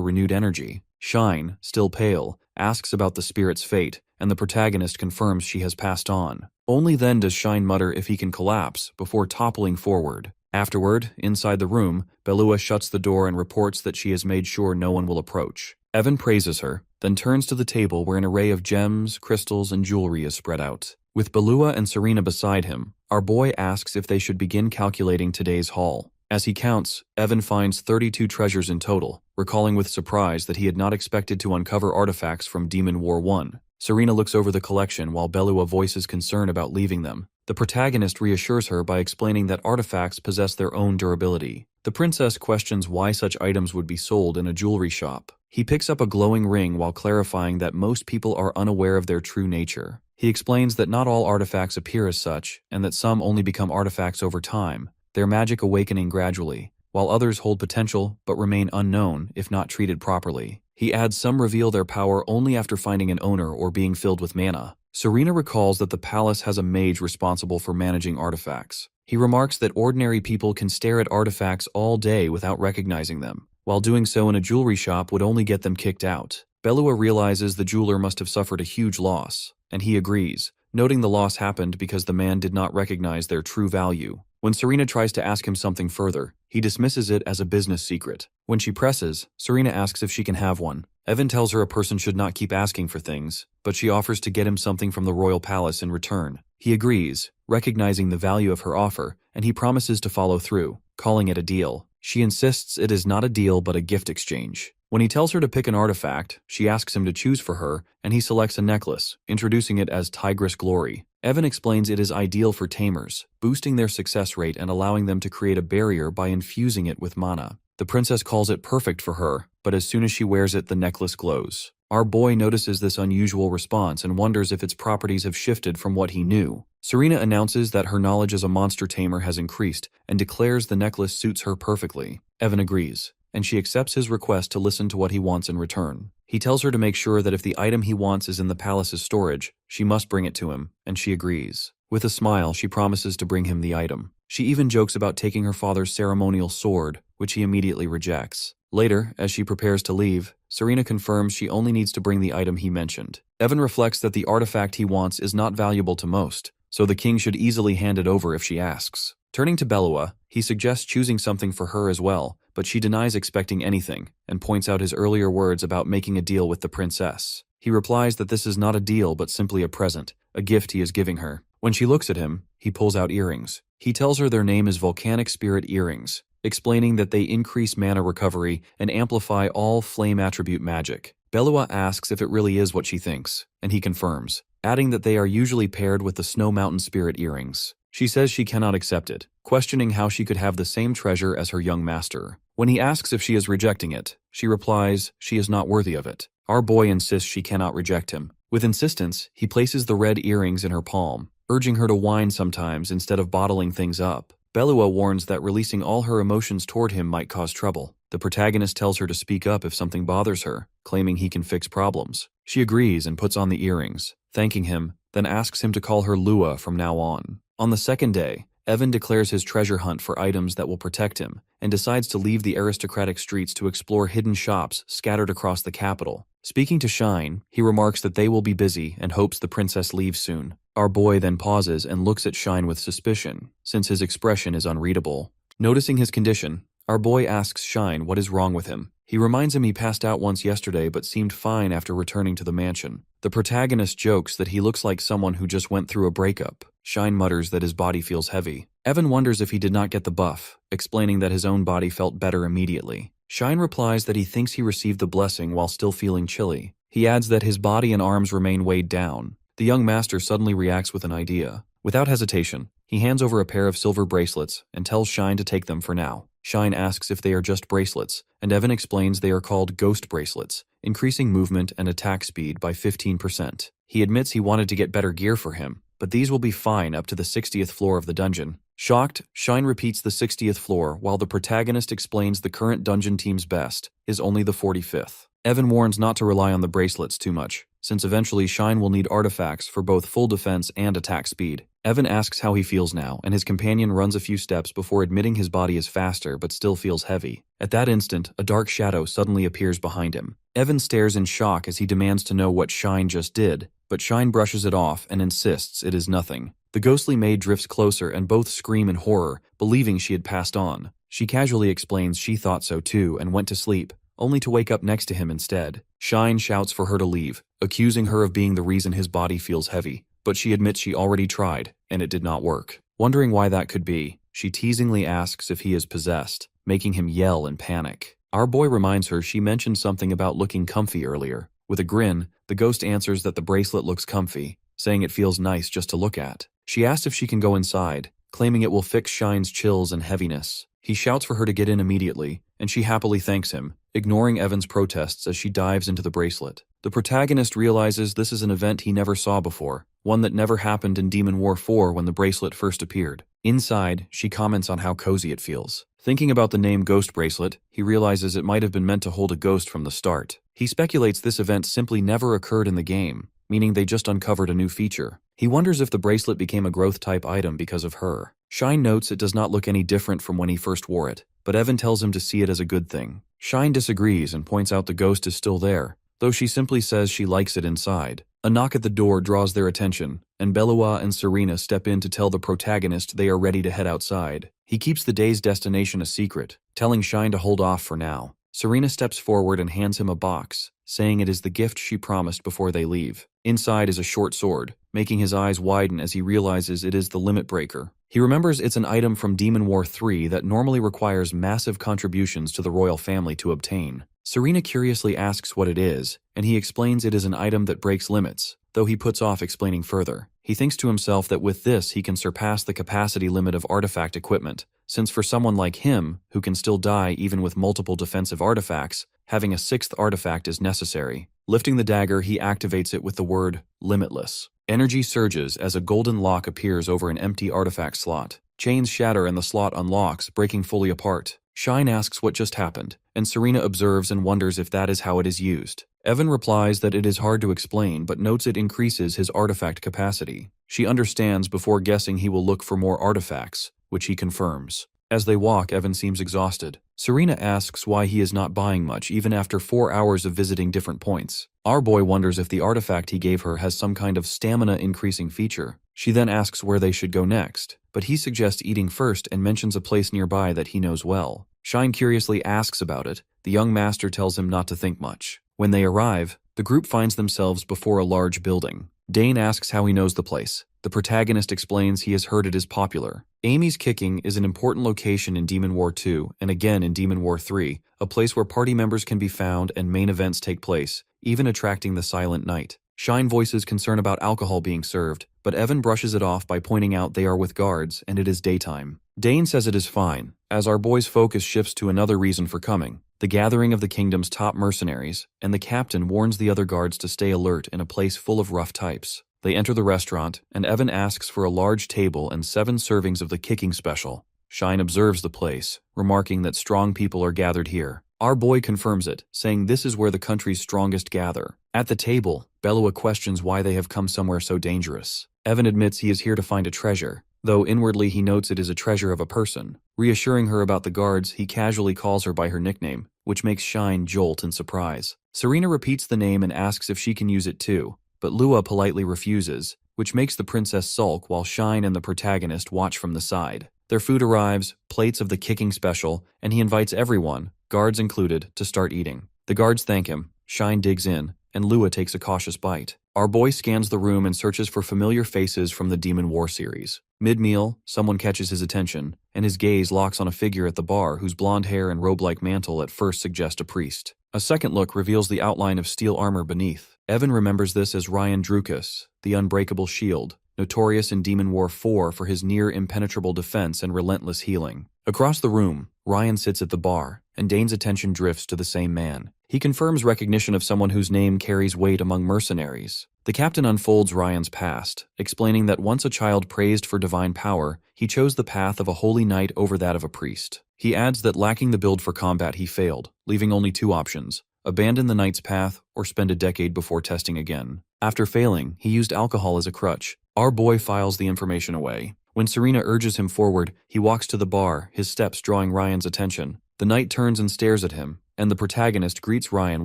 renewed energy. Shine, still pale, asks about the spirit's fate, and the protagonist confirms she has passed on. Only then does Shine mutter if he can collapse, before toppling forward. Afterward, inside the room, Belua shuts the door and reports that she has made sure no one will approach. Evan praises her, then turns to the table where an array of gems, crystals, and jewelry is spread out. With Belua and Serena beside him, our boy asks if they should begin calculating today's haul. As he counts, Evan finds 32 treasures in total, recalling with surprise that he had not expected to uncover artifacts from Demon War 1. Serena looks over the collection while Belua voices concern about leaving them. The protagonist reassures her by explaining that artifacts possess their own durability. The princess questions why such items would be sold in a jewelry shop. He picks up a glowing ring while clarifying that most people are unaware of their true nature. He explains that not all artifacts appear as such, and that some only become artifacts over time, their magic awakening gradually, while others hold potential but remain unknown if not treated properly. He adds some reveal their power only after finding an owner or being filled with mana. Serena recalls that the palace has a mage responsible for managing artifacts. He remarks that ordinary people can stare at artifacts all day without recognizing them, while doing so in a jewelry shop would only get them kicked out. Belua realizes the jeweler must have suffered a huge loss, and he agrees, noting the loss happened because the man did not recognize their true value. When Serena tries to ask him something further, he dismisses it as a business secret. When she presses, Serena asks if she can have one. Evan tells her a person should not keep asking for things, but she offers to get him something from the royal palace in return. He agrees, recognizing the value of her offer, and he promises to follow through, calling it a deal. She insists it is not a deal but a gift exchange. When he tells her to pick an artifact, she asks him to choose for her, and he selects a necklace, introducing it as Tigress Glory. Evan explains it is ideal for tamers, boosting their success rate and allowing them to create a barrier by infusing it with mana. The princess calls it perfect for her, but as soon as she wears it, the necklace glows. Our boy notices this unusual response and wonders if its properties have shifted from what he knew. Serena announces that her knowledge as a monster tamer has increased and declares the necklace suits her perfectly. Evan agrees, and she accepts his request to listen to what he wants in return. He tells her to make sure that if the item he wants is in the palace's storage, she must bring it to him, and she agrees. With a smile, she promises to bring him the item. She even jokes about taking her father's ceremonial sword, which he immediately rejects. Later, as she prepares to leave, Serena confirms she only needs to bring the item he mentioned. Evan reflects that the artifact he wants is not valuable to most, so the king should easily hand it over if she asks. Turning to Belua, he suggests choosing something for her as well, but she denies expecting anything, and points out his earlier words about making a deal with the princess. He replies that this is not a deal but simply a present, a gift he is giving her. When she looks at him, he pulls out earrings. He tells her their name is Volcanic Spirit Earrings, explaining that they increase mana recovery and amplify all flame attribute magic. Belua asks if it really is what she thinks, and he confirms, adding that they are usually paired with the Snow Mountain Spirit Earrings. She says she cannot accept it, questioning how she could have the same treasure as her young master. When he asks if she is rejecting it, she replies she is not worthy of it. Our boy insists she cannot reject him. With insistence, he places the red earrings in her palm, urging her to whine sometimes instead of bottling things up. Belua warns that releasing all her emotions toward him might cause trouble. The protagonist tells her to speak up if something bothers her, claiming he can fix problems. She agrees and puts on the earrings, thanking him, then asks him to call her Lua from now on. On the second day, Evan declares his treasure hunt for items that will protect him, and decides to leave the aristocratic streets to explore hidden shops scattered across the capital. Speaking to Shine, he remarks that they will be busy and hopes the princess leaves soon. Our boy then pauses and looks at Shine with suspicion, since his expression is unreadable. Noticing his condition, our boy asks Shine what is wrong with him. He reminds him he passed out once yesterday but seemed fine after returning to the mansion. The protagonist jokes that he looks like someone who just went through a breakup. Shine mutters that his body feels heavy. Evan wonders if he did not get the buff, explaining that his own body felt better immediately. Shine replies that he thinks he received the blessing while still feeling chilly. He adds that his body and arms remain weighed down. The young master suddenly reacts with an idea. Without hesitation, he hands over a pair of silver bracelets and tells Shine to take them for now. Shine asks if they are just bracelets, and Evan explains they are called ghost bracelets, increasing movement and attack speed by 15%. He admits he wanted to get better gear for him, but these will be fine up to the 60th floor of the dungeon. Shocked, Shine repeats the 60th floor while the protagonist explains the current dungeon team's best is only the 45th. Evan warns not to rely on the bracelets too much, since eventually Shine will need artifacts for both full defense and attack speed. Evan asks how he feels now, and his companion runs a few steps before admitting his body is faster but still feels heavy. At that instant, a dark shadow suddenly appears behind him. Evan stares in shock as he demands to know what Shine just did, but Shine brushes it off and insists it is nothing. The ghostly maid drifts closer and both scream in horror, believing she had passed on. She casually explains she thought so too and went to sleep, only to wake up next to him instead. Shine shouts for her to leave, accusing her of being the reason his body feels heavy, but she admits she already tried, and it did not work. Wondering why that could be, she teasingly asks if he is possessed, making him yell in panic. Our boy reminds her she mentioned something about looking comfy earlier. With a grin, the ghost answers that the bracelet looks comfy, saying it feels nice just to look at. She asks if she can go inside, claiming it will fix Shine's chills and heaviness. He shouts for her to get in immediately, and she happily thanks him, ignoring Evan's protests as she dives into the bracelet. The protagonist realizes this is an event he never saw before, one that never happened in Demon War 4 when the bracelet first appeared. Inside, she comments on how cozy it feels. Thinking about the name Ghost Bracelet, he realizes it might have been meant to hold a ghost from the start. He speculates this event simply never occurred in the game, meaning they just uncovered a new feature. He wonders if the bracelet became a growth-type item because of her. Shine notes it does not look any different from when he first wore it, but Evan tells him to see it as a good thing. Shine disagrees and points out the ghost is still there, though she simply says she likes it inside. A knock at the door draws their attention, and Belua and Serena step in to tell the protagonist they are ready to head outside. He keeps the day's destination a secret, telling Shine to hold off for now. Serena steps forward and hands him a box, saying it is the gift she promised before they leave. Inside is a short sword, making his eyes widen as he realizes it is the Limit Breaker. He remembers it's an item from Demon War 3 that normally requires massive contributions to the royal family to obtain. Serena curiously asks what it is, and he explains it is an item that breaks limits, though he puts off explaining further. He thinks to himself that with this he can surpass the capacity limit of artifact equipment, since for someone like him, who can still die even with multiple defensive artifacts, having a 6th artifact is necessary. Lifting the dagger, he activates it with the word limitless. Energy surges as a golden lock appears over an empty artifact slot. Chains shatter and the slot unlocks, breaking fully apart. Shine asks what just happened, and Serena observes and wonders if that is how it is used. Evan replies that it is hard to explain but notes it increases his artifact capacity. She understands before guessing he will look for more artifacts, which he confirms. As they walk, Evan seems exhausted. Serena asks why he is not buying much even after 4 hours of visiting different points. Our boy wonders if the artifact he gave her has some kind of stamina increasing feature. She then asks where they should go next, but he suggests eating first and mentions a place nearby that he knows well. Shine curiously asks about it. The young master tells him not to think much. When they arrive, the group finds themselves before a large building. Dane asks how he knows the place. The protagonist explains he has heard it is popular. Amy's Kicking is an important location in Demon War 2 and again in Demon War 3, a place where party members can be found and main events take place, even attracting the Silent Night. Shine voices concern about alcohol being served, but Evan brushes it off by pointing out they are with guards and it is daytime. Dane says it is fine, as our boy's focus shifts to another reason for coming, the gathering of the kingdom's top mercenaries, and the captain warns the other guards to stay alert in a place full of rough types. They enter the restaurant, and Evan asks for a large table and 7 servings of the kicking special. Shine observes the place, remarking that strong people are gathered here. Our boy confirms it, saying this is where the country's strongest gather. At the table, Belua questions why they have come somewhere so dangerous. Evan admits he is here to find a treasure, though inwardly he notes it is a treasure of a person. Reassuring her about the guards, he casually calls her by her nickname, which makes Shine jolt in surprise. Serena repeats the name and asks if she can use it too, but Lua politely refuses, which makes the princess sulk while Shine and the protagonist watch from the side. Their food arrives, plates of the kicking special, and he invites everyone, guards included, to start eating. The guards thank him, Shine digs in, and Lua takes a cautious bite. Our boy scans the room and searches for familiar faces from the Demon War series. Mid-meal, someone catches his attention, and his gaze locks on a figure at the bar whose blonde hair and robe-like mantle at first suggest a priest. A second look reveals the outline of steel armor beneath. Evan remembers this as Ryan Drukas, the Unbreakable Shield, notorious in Demon War 4 for his near-impenetrable defense and relentless healing. Across the room, Ryan sits at the bar, and Dane's attention drifts to the same man. He confirms recognition of someone whose name carries weight among mercenaries. The captain unfolds Ryan's past, explaining that once a child praised for divine power, he chose the path of a holy knight over that of a priest. He adds that lacking the build for combat he failed, leaving only two options: abandon the knight's path or spend a decade before testing again. After failing, he used alcohol as a crutch. Our boy files the information away. When Serena urges him forward, he walks to the bar, his steps drawing Ryan's attention. The knight turns and stares at him, and the protagonist greets Ryan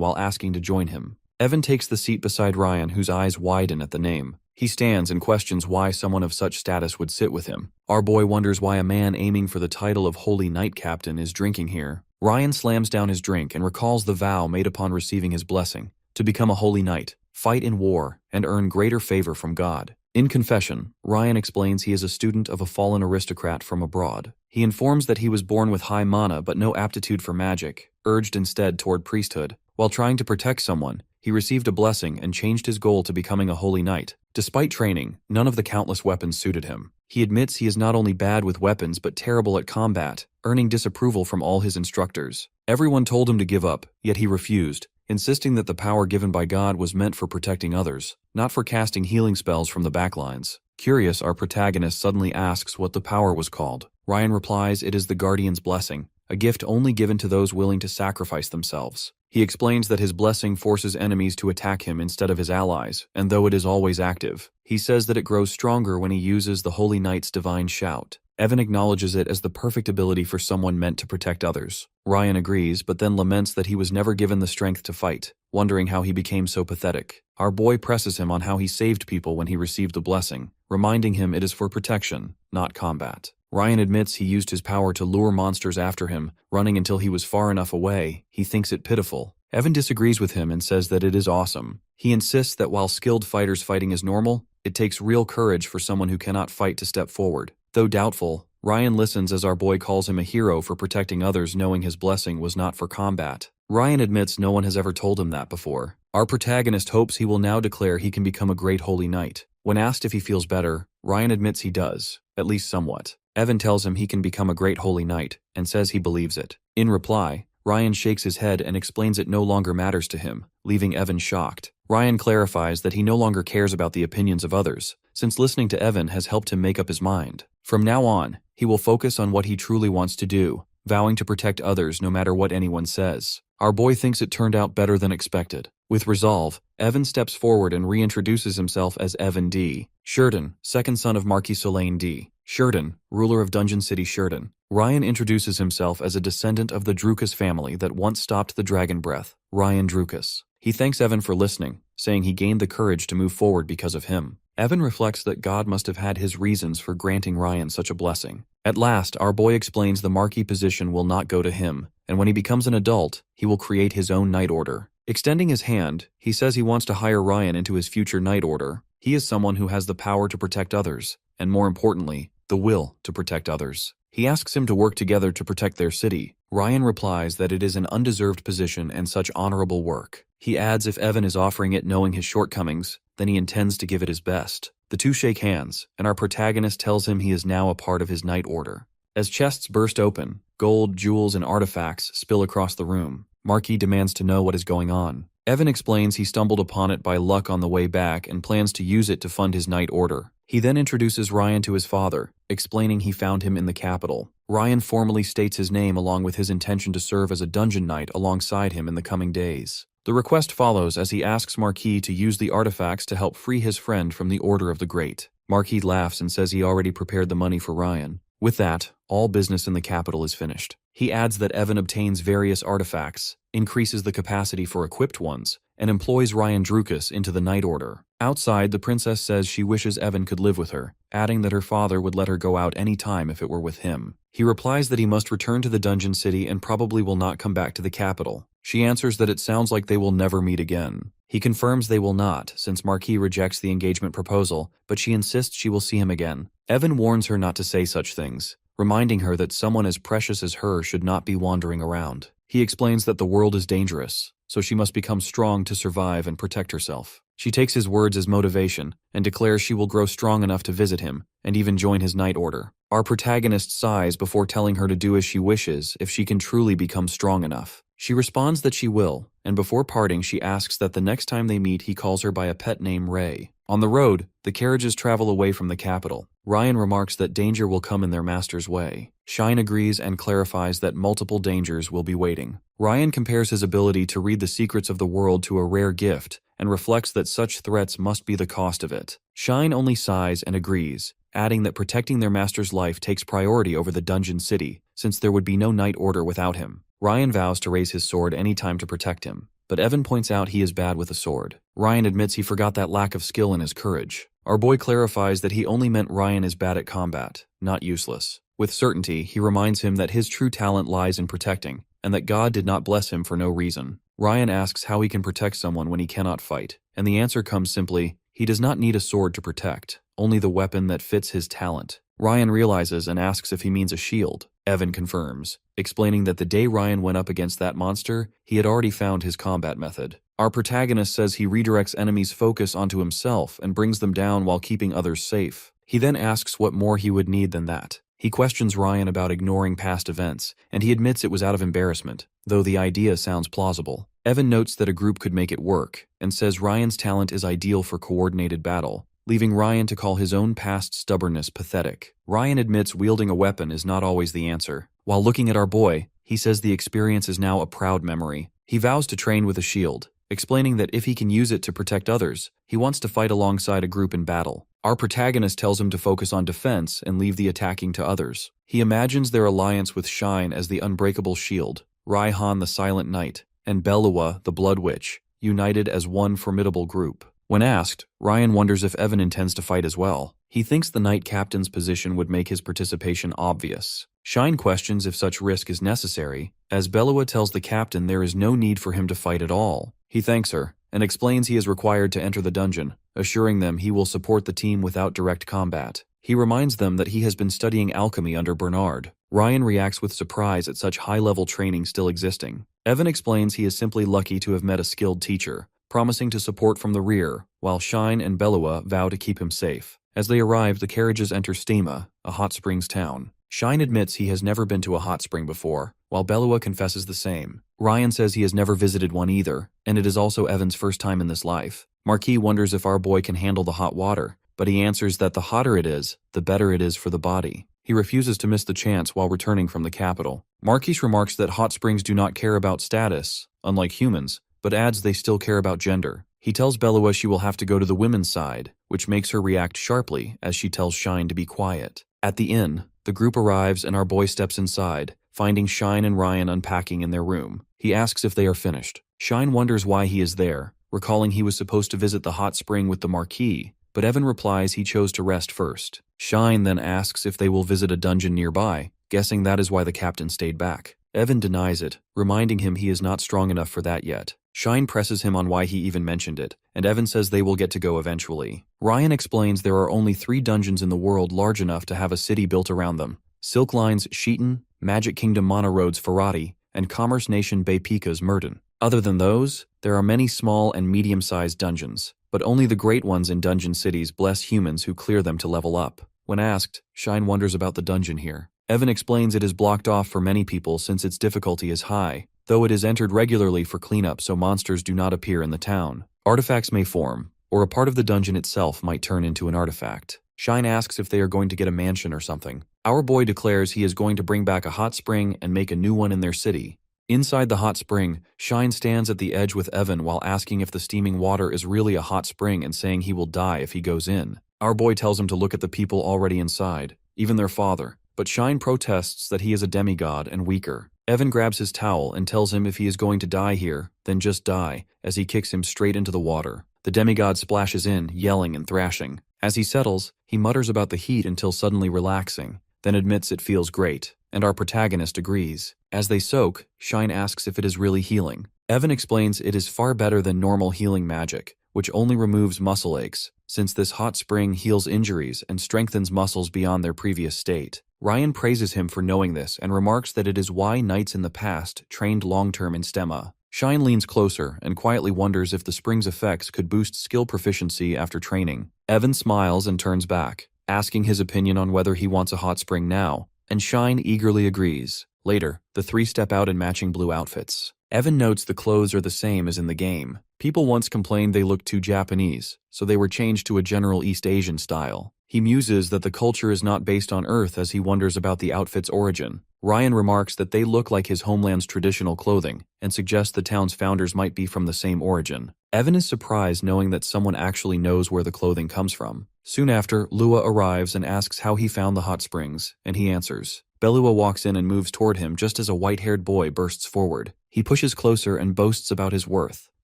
while asking to join him. Evan takes the seat beside Ryan, whose eyes widen at the name. He stands and questions why someone of such status would sit with him. Our boy wonders why a man aiming for the title of Holy Knight Captain is drinking here. Ryan slams down his drink and recalls the vow made upon receiving his blessing: to become a holy knight, fight in war, and earn greater favor from God. In confession, Ryan explains he is a student of a fallen aristocrat from abroad. He informs that he was born with high mana but no aptitude for magic, urged instead toward priesthood. While trying to protect someone, he received a blessing and changed his goal to becoming a holy knight. Despite training, none of the countless weapons suited him. He admits he is not only bad with weapons but terrible at combat, earning disapproval from all his instructors. Everyone told him to give up, yet he refused, insisting that the power given by God was meant for protecting others, not for casting healing spells from the backlines. Curious, our protagonist suddenly asks what the power was called. Ryan replies it is the Guardian's Blessing, a gift only given to those willing to sacrifice themselves. He explains that his blessing forces enemies to attack him instead of his allies, and though it is always active, he says that it grows stronger when he uses the Holy Knight's divine shout. Evan acknowledges it as the perfect ability for someone meant to protect others. Ryan agrees, but then laments that he was never given the strength to fight, wondering how he became so pathetic. Our boy presses him on how he saved people when he received the blessing, reminding him it is for protection, not combat. Ryan admits he used his power to lure monsters after him, running until he was far enough away. He thinks it pitiful. Evan disagrees with him and says that it is awesome. He insists that while skilled fighters fighting is normal, it takes real courage for someone who cannot fight to step forward. Though doubtful, Ryan listens as our boy calls him a hero for protecting others, knowing his blessing was not for combat. Ryan admits no one has ever told him that before. Our protagonist hopes he will now declare he can become a great holy knight. When asked if he feels better, Ryan admits he does, at least somewhat. Evan tells him he can become a great holy knight, and says he believes it. In reply, Ryan shakes his head and explains it no longer matters to him, leaving Evan shocked. Ryan clarifies that he no longer cares about the opinions of others, since listening to Evan has helped him make up his mind. From now on, he will focus on what he truly wants to do, vowing to protect others no matter what anyone says. Our boy thinks it turned out better than expected. With resolve, Evan steps forward and reintroduces himself as Evan D. Sheridan, second son of Marquis Solane D. Sheridan, ruler of Dungeon City Sheridan. Ryan introduces himself as a descendant of the Drukas family that once stopped the dragon breath, Ryan Drukas. He thanks Evan for listening, saying he gained the courage to move forward because of him. Evan reflects that God must have had his reasons for granting Ryan such a blessing. At last, our boy explains the Marquis position will not go to him, and when he becomes an adult, he will create his own Knight Order. Extending his hand, he says he wants to hire Ryan into his future Knight Order. He is someone who has the power to protect others, and more importantly, the will to protect others. He asks him to work together to protect their city. Ryan replies that it is an undeserved position and such honorable work. He adds if Evan is offering it knowing his shortcomings, then he intends to give it his best. The two shake hands, and our protagonist tells him he is now a part of his Knight Order. As chests burst open, gold, jewels, and artifacts spill across the room. Marquis demands to know what is going on. Evan explains he stumbled upon it by luck on the way back and plans to use it to fund his Knight Order. He then introduces Ryan to his father, explaining he found him in the capital. Ryan formally states his name along with his intention to serve as a dungeon knight alongside him in the coming days. The request follows as he asks Marquis to use the artifacts to help free his friend from the Order of the Great. Marquis laughs and says he already prepared the money for Ryan. With that, all business in the capital is finished. He adds that Evan obtains various artifacts, increases the capacity for equipped ones, and employs Ryan Drukas into the Knight Order. Outside, the princess says she wishes Evan could live with her, adding that her father would let her go out any time if it were with him. He replies that he must return to the dungeon city and probably will not come back to the capital. She answers that it sounds like they will never meet again. He confirms they will not, since Marquis rejects the engagement proposal, but she insists she will see him again. Evan warns her not to say such things, reminding her that someone as precious as her should not be wandering around. He explains that the world is dangerous, so she must become strong to survive and protect herself. She takes his words as motivation and declares she will grow strong enough to visit him and even join his night order. Our protagonist sighs before telling her to do as she wishes if she can truly become strong enough. She responds that she will, and before parting she asks that the next time they meet he calls her by a pet name Ray. On the road, the carriages travel away from the capital. Ryan remarks that danger will come in their master's way. Shine agrees and clarifies that multiple dangers will be waiting. Ryan compares his ability to read the secrets of the world to a rare gift and reflects that such threats must be the cost of it. Shine only sighs and agrees, adding that protecting their master's life takes priority over the dungeon city, since there would be no night order without him. Ryan vows to raise his sword any time to protect him, but Evan points out he is bad with a sword. Ryan admits he forgot that lack of skill in his courage. Our boy clarifies that he only meant Ryan is bad at combat, not useless. With certainty, he reminds him that his true talent lies in protecting, and that God did not bless him for no reason. Ryan asks how he can protect someone when he cannot fight, and the answer comes simply, he does not need a sword to protect, only the weapon that fits his talent. Ryan realizes and asks if he means a shield. Evan confirms, explaining that the day Ryan went up against that monster, he had already found his combat method. Our protagonist says he redirects enemies' focus onto himself and brings them down while keeping others safe. He then asks what more he would need than that. He questions Ryan about ignoring past events, and he admits it was out of embarrassment, though the idea sounds plausible. Evan notes that a group could make it work, and says Ryan's talent is ideal for coordinated battle, leaving Ryan to call his own past stubbornness pathetic. Ryan admits wielding a weapon is not always the answer. While looking at our boy, he says the experience is now a proud memory. He vows to train with a shield, explaining that if he can use it to protect others, he wants to fight alongside a group in battle. Our protagonist tells him to focus on defense and leave the attacking to others. He imagines their alliance with Shine as the unbreakable shield, Raihan the silent knight, and Belua the blood witch, united as one formidable group. When asked, Ryan wonders if Evan intends to fight as well. He thinks the knight captain's position would make his participation obvious. Shine questions if such risk is necessary, as Belua tells the captain there is no need for him to fight at all. He thanks her, and explains he is required to enter the dungeon, assuring them he will support the team without direct combat. He reminds them that he has been studying alchemy under Bernard. Ryan reacts with surprise at such high-level training still existing. Evan explains he is simply lucky to have met a skilled teacher, promising to support from the rear, while Shine and Belua vow to keep him safe. As they arrive, the carriages enter Stema, a hot springs town. Shine admits he has never been to a hot spring before, while Belua confesses the same. Ryan says he has never visited one either, and it is also Evan's first time in this life. Marquis wonders if our boy can handle the hot water, but he answers that the hotter it is, the better it is for the body. He refuses to miss the chance while returning from the capital. Marquis remarks that hot springs do not care about status, unlike humans, but adds they still care about gender. He tells Belua she will have to go to the women's side, which makes her react sharply as she tells Shine to be quiet. At the inn, the group arrives and our boy steps inside, finding Shine and Ryan unpacking in their room. He asks if they are finished. Shine wonders why he is there, recalling he was supposed to visit the hot spring with the Marquis, but Evan replies he chose to rest first. Shine then asks if they will visit a dungeon nearby, guessing that is why the captain stayed back. Evan denies it, reminding him he is not strong enough for that yet. Shine presses him on why he even mentioned it, and Evan says they will get to go eventually. Ryan explains there are only 3 dungeons in the world large enough to have a city built around them: Silk Line's Sheeton, Magic Kingdom Monorod's Farati, and Commerce Nation Baypika's Murden. Other than those, there are many small and medium-sized dungeons, but only the great ones in dungeon cities bless humans who clear them to level up. When asked, Shine wonders about the dungeon here. Evan explains it is blocked off for many people since its difficulty is high, though it is entered regularly for cleanup so monsters do not appear in the town. Artifacts may form, or a part of the dungeon itself might turn into an artifact. Shine asks if they are going to get a mansion or something. Our boy declares he is going to bring back a hot spring and make a new one in their city. Inside the hot spring, Shine stands at the edge with Evan while asking if the steaming water is really a hot spring and saying he will die if he goes in. Our boy tells him to look at the people already inside, even their father, but Shine protests that he is a demigod and weaker. Evan grabs his towel and tells him if he is going to die here, then just die, as he kicks him straight into the water. The demigod splashes in, yelling and thrashing. As he settles, he mutters about the heat until suddenly relaxing, then admits it feels great, and our protagonist agrees. As they soak, Shine asks if it is really healing. Evan explains it is far better than normal healing magic, which only removes muscle aches, since this hot spring heals injuries and strengthens muscles beyond their previous state. Ryan praises him for knowing this and remarks that it is why knights in the past trained long-term in stemma. Shine leans closer and quietly wonders if the spring's effects could boost skill proficiency after training. Evan smiles and turns back, asking his opinion on whether he wants a hot spring now, and Shine eagerly agrees. Later, the three step out in matching blue outfits. Evan notes the clothes are the same as in the game. People once complained they looked too Japanese, so they were changed to a general East Asian style. He muses that the culture is not based on Earth as he wonders about the outfit's origin. Ryan remarks that they look like his homeland's traditional clothing, and suggests the town's founders might be from the same origin. Evan is surprised knowing that someone actually knows where the clothing comes from. Soon after, Lua arrives and asks how he found the hot springs, and he answers. Belua walks in and moves toward him just as a white-haired boy bursts forward. He pushes closer and boasts about his worth,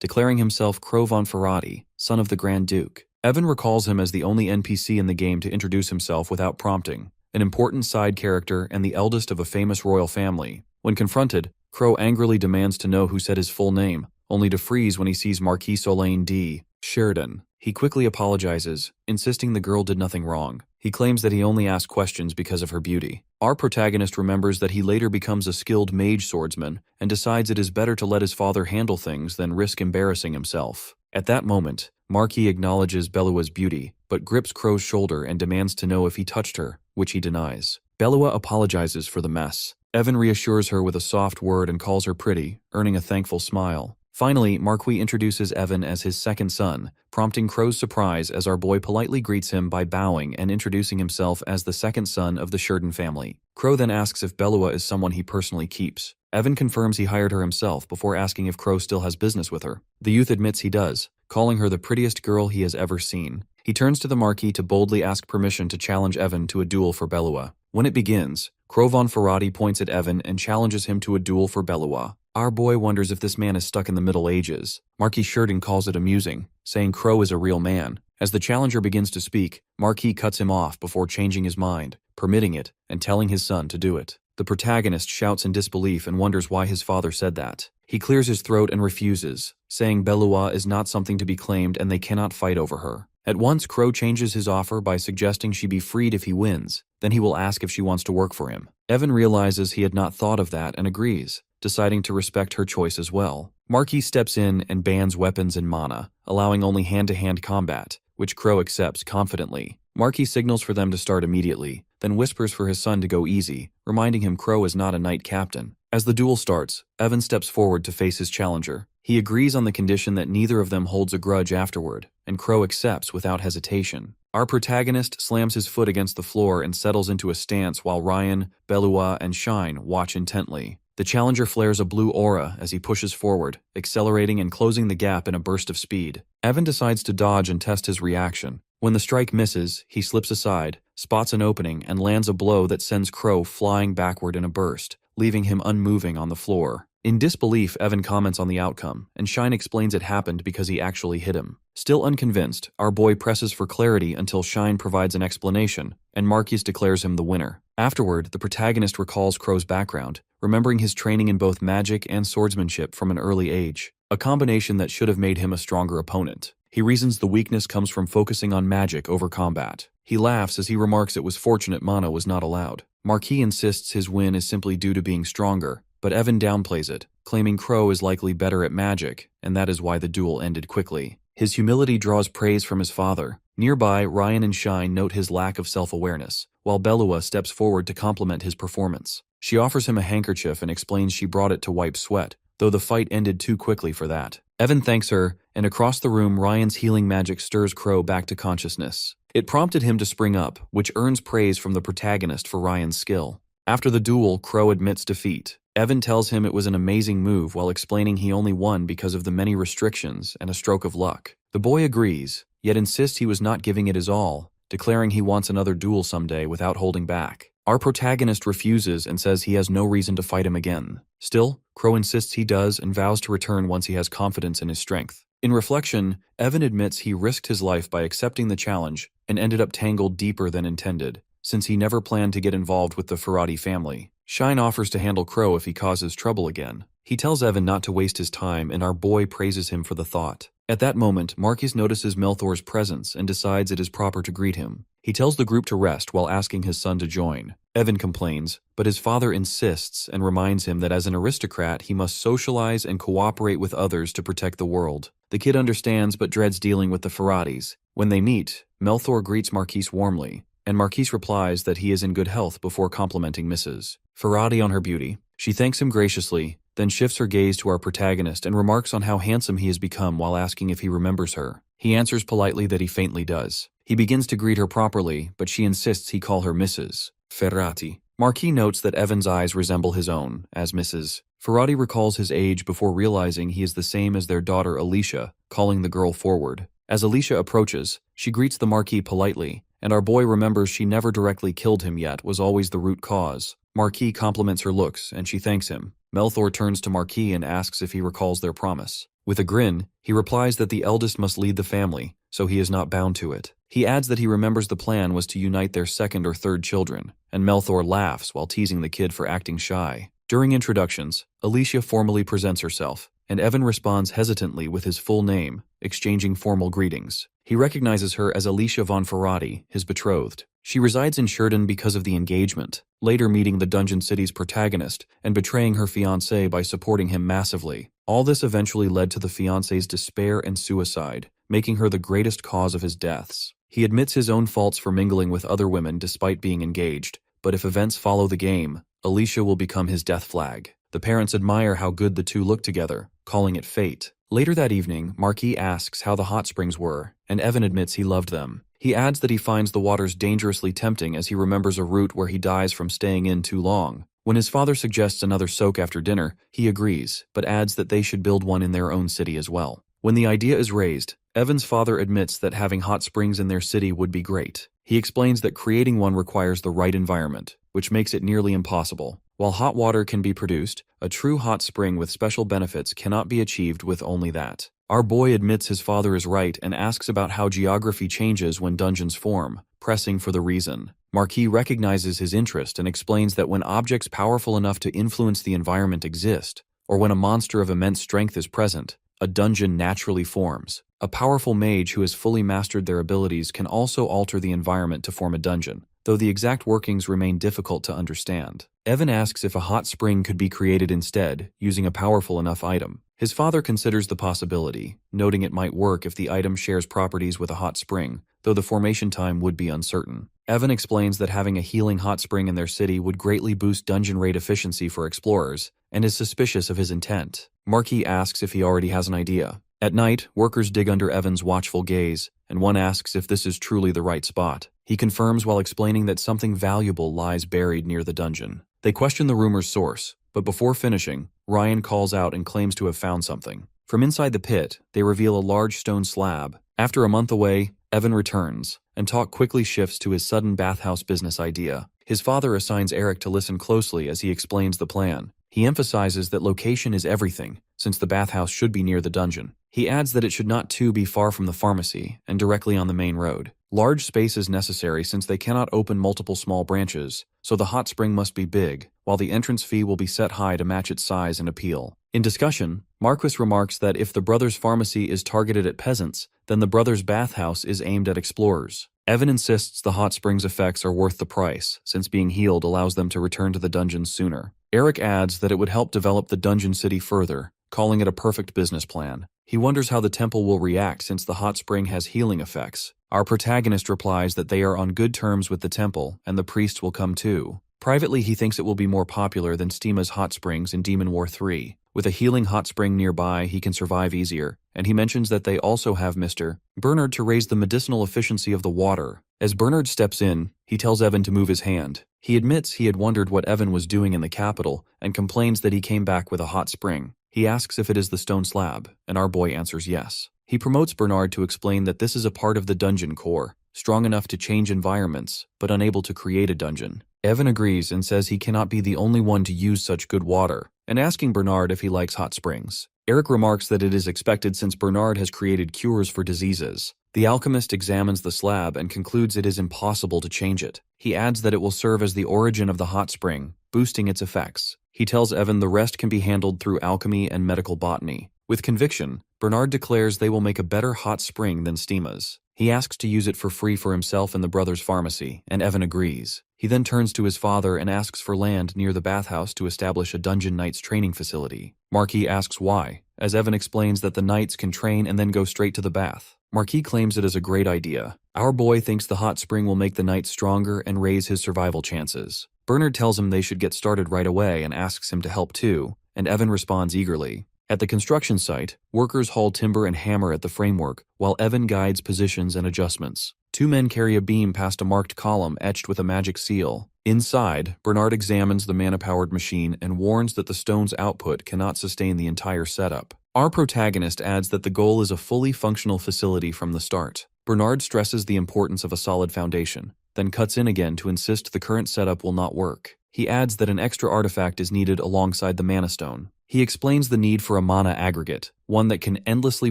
declaring himself Crow von Ferrati, son of the Grand Duke. Evan recalls him as the only NPC in the game to introduce himself without prompting, an important side character and the eldest of a famous royal family. When confronted, Crow angrily demands to know who said his full name, only to freeze when he sees Marquis Solane D. Sheridan. He quickly apologizes, insisting the girl did nothing wrong. He claims that he only asked questions because of her beauty. Our protagonist remembers that he later becomes a skilled mage swordsman and decides it is better to let his father handle things than risk embarrassing himself. At that moment, Marquis acknowledges Belua's beauty, but grips Crow's shoulder and demands to know if he touched her, which he denies. Belua apologizes for the mess. Evan reassures her with a soft word and calls her pretty, earning a thankful smile. Finally, Marquis introduces Evan as his second son, prompting Crow's surprise as our boy politely greets him by bowing and introducing himself as the second son of the Sheridan family. Crow then asks if Belua is someone he personally keeps. Evan confirms he hired her himself before asking if Crow still has business with her. The youth admits he does, calling her the prettiest girl he has ever seen. He turns to the Marquis to boldly ask permission to challenge Evan to a duel for Belua. When it begins, Crow von Ferrati points at Evan and challenges him to a duel for Belua. Our boy wonders if this man is stuck in the Middle Ages. Marquis Sheridan calls it amusing, saying Crow is a real man. As the challenger begins to speak, Marquis cuts him off before changing his mind, permitting it, and telling his son to do it. The protagonist shouts in disbelief and wonders why his father said that. He clears his throat and refuses, saying Belua is not something to be claimed and they cannot fight over her. At once, Crow changes his offer by suggesting she be freed if he wins. Then he will ask if she wants to work for him. Evan realizes he had not thought of that and agrees, deciding to respect her choice as well. Marquis steps in and bans weapons and mana, allowing only hand-to-hand combat, which Crow accepts confidently. Marquis signals for them to start immediately, then whispers for his son to go easy, reminding him Crow is not a knight captain. As the duel starts, Evan steps forward to face his challenger. He agrees on the condition that neither of them holds a grudge afterward, and Crow accepts without hesitation. Our protagonist slams his foot against the floor and settles into a stance while Ryan, Belua, and Shine watch intently. The challenger flares a blue aura as he pushes forward, accelerating and closing the gap in a burst of speed. Evan decides to dodge and test his reaction. When the strike misses, he slips aside, spots an opening, and lands a blow that sends Crow flying backward in a burst, leaving him unmoving on the floor. In disbelief, Evan comments on the outcome, and Shine explains it happened because he actually hit him. Still unconvinced, our boy presses for clarity until Shine provides an explanation, and Marquis declares him the winner. Afterward, the protagonist recalls Crow's background, remembering his training in both magic and swordsmanship from an early age, a combination that should have made him a stronger opponent. He reasons the weakness comes from focusing on magic over combat. He laughs as he remarks it was fortunate mana was not allowed. Marquis insists his win is simply due to being stronger, but Evan downplays it, claiming Crow is likely better at magic, and that is why the duel ended quickly. His humility draws praise from his father. Nearby, Ryan and Shine note his lack of self-awareness, while Belua steps forward to compliment his performance. She offers him a handkerchief and explains she brought it to wipe sweat, though the fight ended too quickly for that. Evan thanks her, and across the room Ryan's healing magic stirs Crow back to consciousness. It prompted him to spring up, which earns praise from the protagonist for Ryan's skill. After the duel, Crow admits defeat. Evan tells him it was an amazing move while explaining he only won because of the many restrictions and a stroke of luck. The boy agrees, yet insists he was not giving it his all, declaring he wants another duel someday without holding back. Our protagonist refuses and says he has no reason to fight him again. Still, Crow insists he does and vows to return once he has confidence in his strength. In reflection, Evan admits he risked his life by accepting the challenge and ended up tangled deeper than intended, since he never planned to get involved with the Ferrati family. Shine offers to handle Crow if he causes trouble again. He tells Evan not to waste his time, and our boy praises him for the thought. At that moment, Marcus notices Melthor's presence and decides it is proper to greet him. He tells the group to rest while asking his son to join. Evan complains, but his father insists and reminds him that as an aristocrat he must socialize and cooperate with others to protect the world. The kid understands but dreads dealing with the Ferratis. When they meet, Melthor greets Marquise warmly, and Marquise replies that he is in good health before complimenting Mrs. Ferrati on her beauty. She thanks him graciously, then shifts her gaze to our protagonist and remarks on how handsome he has become while asking if he remembers her. He answers politely that he faintly does. He begins to greet her properly, but she insists he call her Mrs. Ferrati. Marquis notes that Evan's eyes resemble his own, as Mrs. Ferrati recalls his age before realizing he is the same as their daughter Alicia, calling the girl forward. As Alicia approaches, she greets the Marquis politely, and our boy remembers she never directly killed him yet was always the root cause. Marquis compliments her looks, and she thanks him. Melthor turns to Marquis and asks if he recalls their promise. With a grin, he replies that the eldest must lead the family, so he is not bound to it. He adds that he remembers the plan was to unite their second or third children, and Melthor laughs while teasing the kid for acting shy. During introductions, Alicia formally presents herself, and Evan responds hesitantly with his full name, exchanging formal greetings. He recognizes her as Alicia von Ferrati, his betrothed. She resides in Sheridan because of the engagement, later meeting the Dungeon City's protagonist and betraying her fiancé by supporting him massively. All this eventually led to the fiancé's despair and suicide, making her the greatest cause of his deaths. He admits his own faults for mingling with other women despite being engaged, but if events follow the game, Alicia will become his death flag. The parents admire how good the two look together, calling it fate. Later that evening, Marquis asks how the hot springs were, and Evan admits he loved them. He adds that he finds the waters dangerously tempting as he remembers a route where he dies from staying in too long. When his father suggests another soak after dinner, he agrees, but adds that they should build one in their own city as well. When the idea is raised, Evan's father admits that having hot springs in their city would be great. He explains that creating one requires the right environment, which makes it nearly impossible. While hot water can be produced, a true hot spring with special benefits cannot be achieved with only that. Our boy admits his father is right and asks about how geography changes when dungeons form, pressing for the reason. Marquis recognizes his interest and explains that when objects powerful enough to influence the environment exist, or when a monster of immense strength is present, a dungeon naturally forms. A powerful mage who has fully mastered their abilities can also alter the environment to form a dungeon, though the exact workings remain difficult to understand. Evan asks if a hot spring could be created instead, using a powerful enough item. His father considers the possibility, noting it might work if the item shares properties with a hot spring, though the formation time would be uncertain. Evan explains that having a healing hot spring in their city would greatly boost dungeon raid efficiency for explorers, and is suspicious of his intent. Marquis asks if he already has an idea. At night, workers dig under Evan's watchful gaze, and one asks if this is truly the right spot. He confirms while explaining that something valuable lies buried near the dungeon. They question the rumor's source, but before finishing, Ryan calls out and claims to have found something. From inside the pit, they reveal a large stone slab. After a month away, Evan returns, and talk quickly shifts to his sudden bathhouse business idea. His father assigns Eric to listen closely as he explains the plan. He emphasizes that location is everything, since the bathhouse should be near the dungeon. He adds that it should not too be far from the pharmacy and directly on the main road. Large space is necessary since they cannot open multiple small branches, so the hot spring must be big, while the entrance fee will be set high to match its size and appeal. In discussion, Marquis remarks that if the brothers' pharmacy is targeted at peasants, then the brothers' bathhouse is aimed at explorers. Evan insists the hot spring's effects are worth the price, since being healed allows them to return to the dungeons sooner. Eric adds that it would help develop the dungeon city further, calling it a perfect business plan. He wonders how the temple will react since the hot spring has healing effects. Our protagonist replies that they are on good terms with the temple, and the priest will come too. Privately, he thinks it will be more popular than Stima's hot springs in Demon War 3. With a healing hot spring nearby, he can survive easier, and he mentions that they also have Mr. Bernard to raise the medicinal efficiency of the water. As Bernard steps in, he tells Evan to move his hand. He admits he had wondered what Evan was doing in the capital, and complains that he came back with a hot spring. He asks if it is the stone slab, and our boy answers yes. He promotes Bernard to explain that this is a part of the dungeon core, strong enough to change environments, but unable to create a dungeon. Evan agrees and says he cannot be the only one to use such good water, and asking Bernard if he likes hot springs. Eric remarks that it is expected since Bernard has created cures for diseases. The alchemist examines the slab and concludes it is impossible to change it. He adds that it will serve as the origin of the hot spring, boosting its effects. He tells Evan the rest can be handled through alchemy and medical botany. With conviction, Bernard declares they will make a better hot spring than Stima's. He asks to use it for free for himself and the brothers' pharmacy, and Evan agrees. He then turns to his father and asks for land near the bathhouse to establish a Dungeon Knights training facility. Marquis asks why, as Evan explains that the knights can train and then go straight to the bath. Marquis claims it is a great idea. Our boy thinks the hot spring will make the knights stronger and raise his survival chances. Bernard tells him they should get started right away and asks him to help too, and Evan responds eagerly. At the construction site, workers haul timber and hammer at the framework, while Evan guides positions and adjustments. Two men carry a beam past a marked column etched with a magic seal. Inside, Bernard examines the mana-powered machine and warns that the stone's output cannot sustain the entire setup. Our protagonist adds that the goal is a fully functional facility from the start. Bernard stresses the importance of a solid foundation, then cuts in again to insist the current setup will not work. He adds that an extra artifact is needed alongside the mana stone. He explains the need for a mana aggregate, one that can endlessly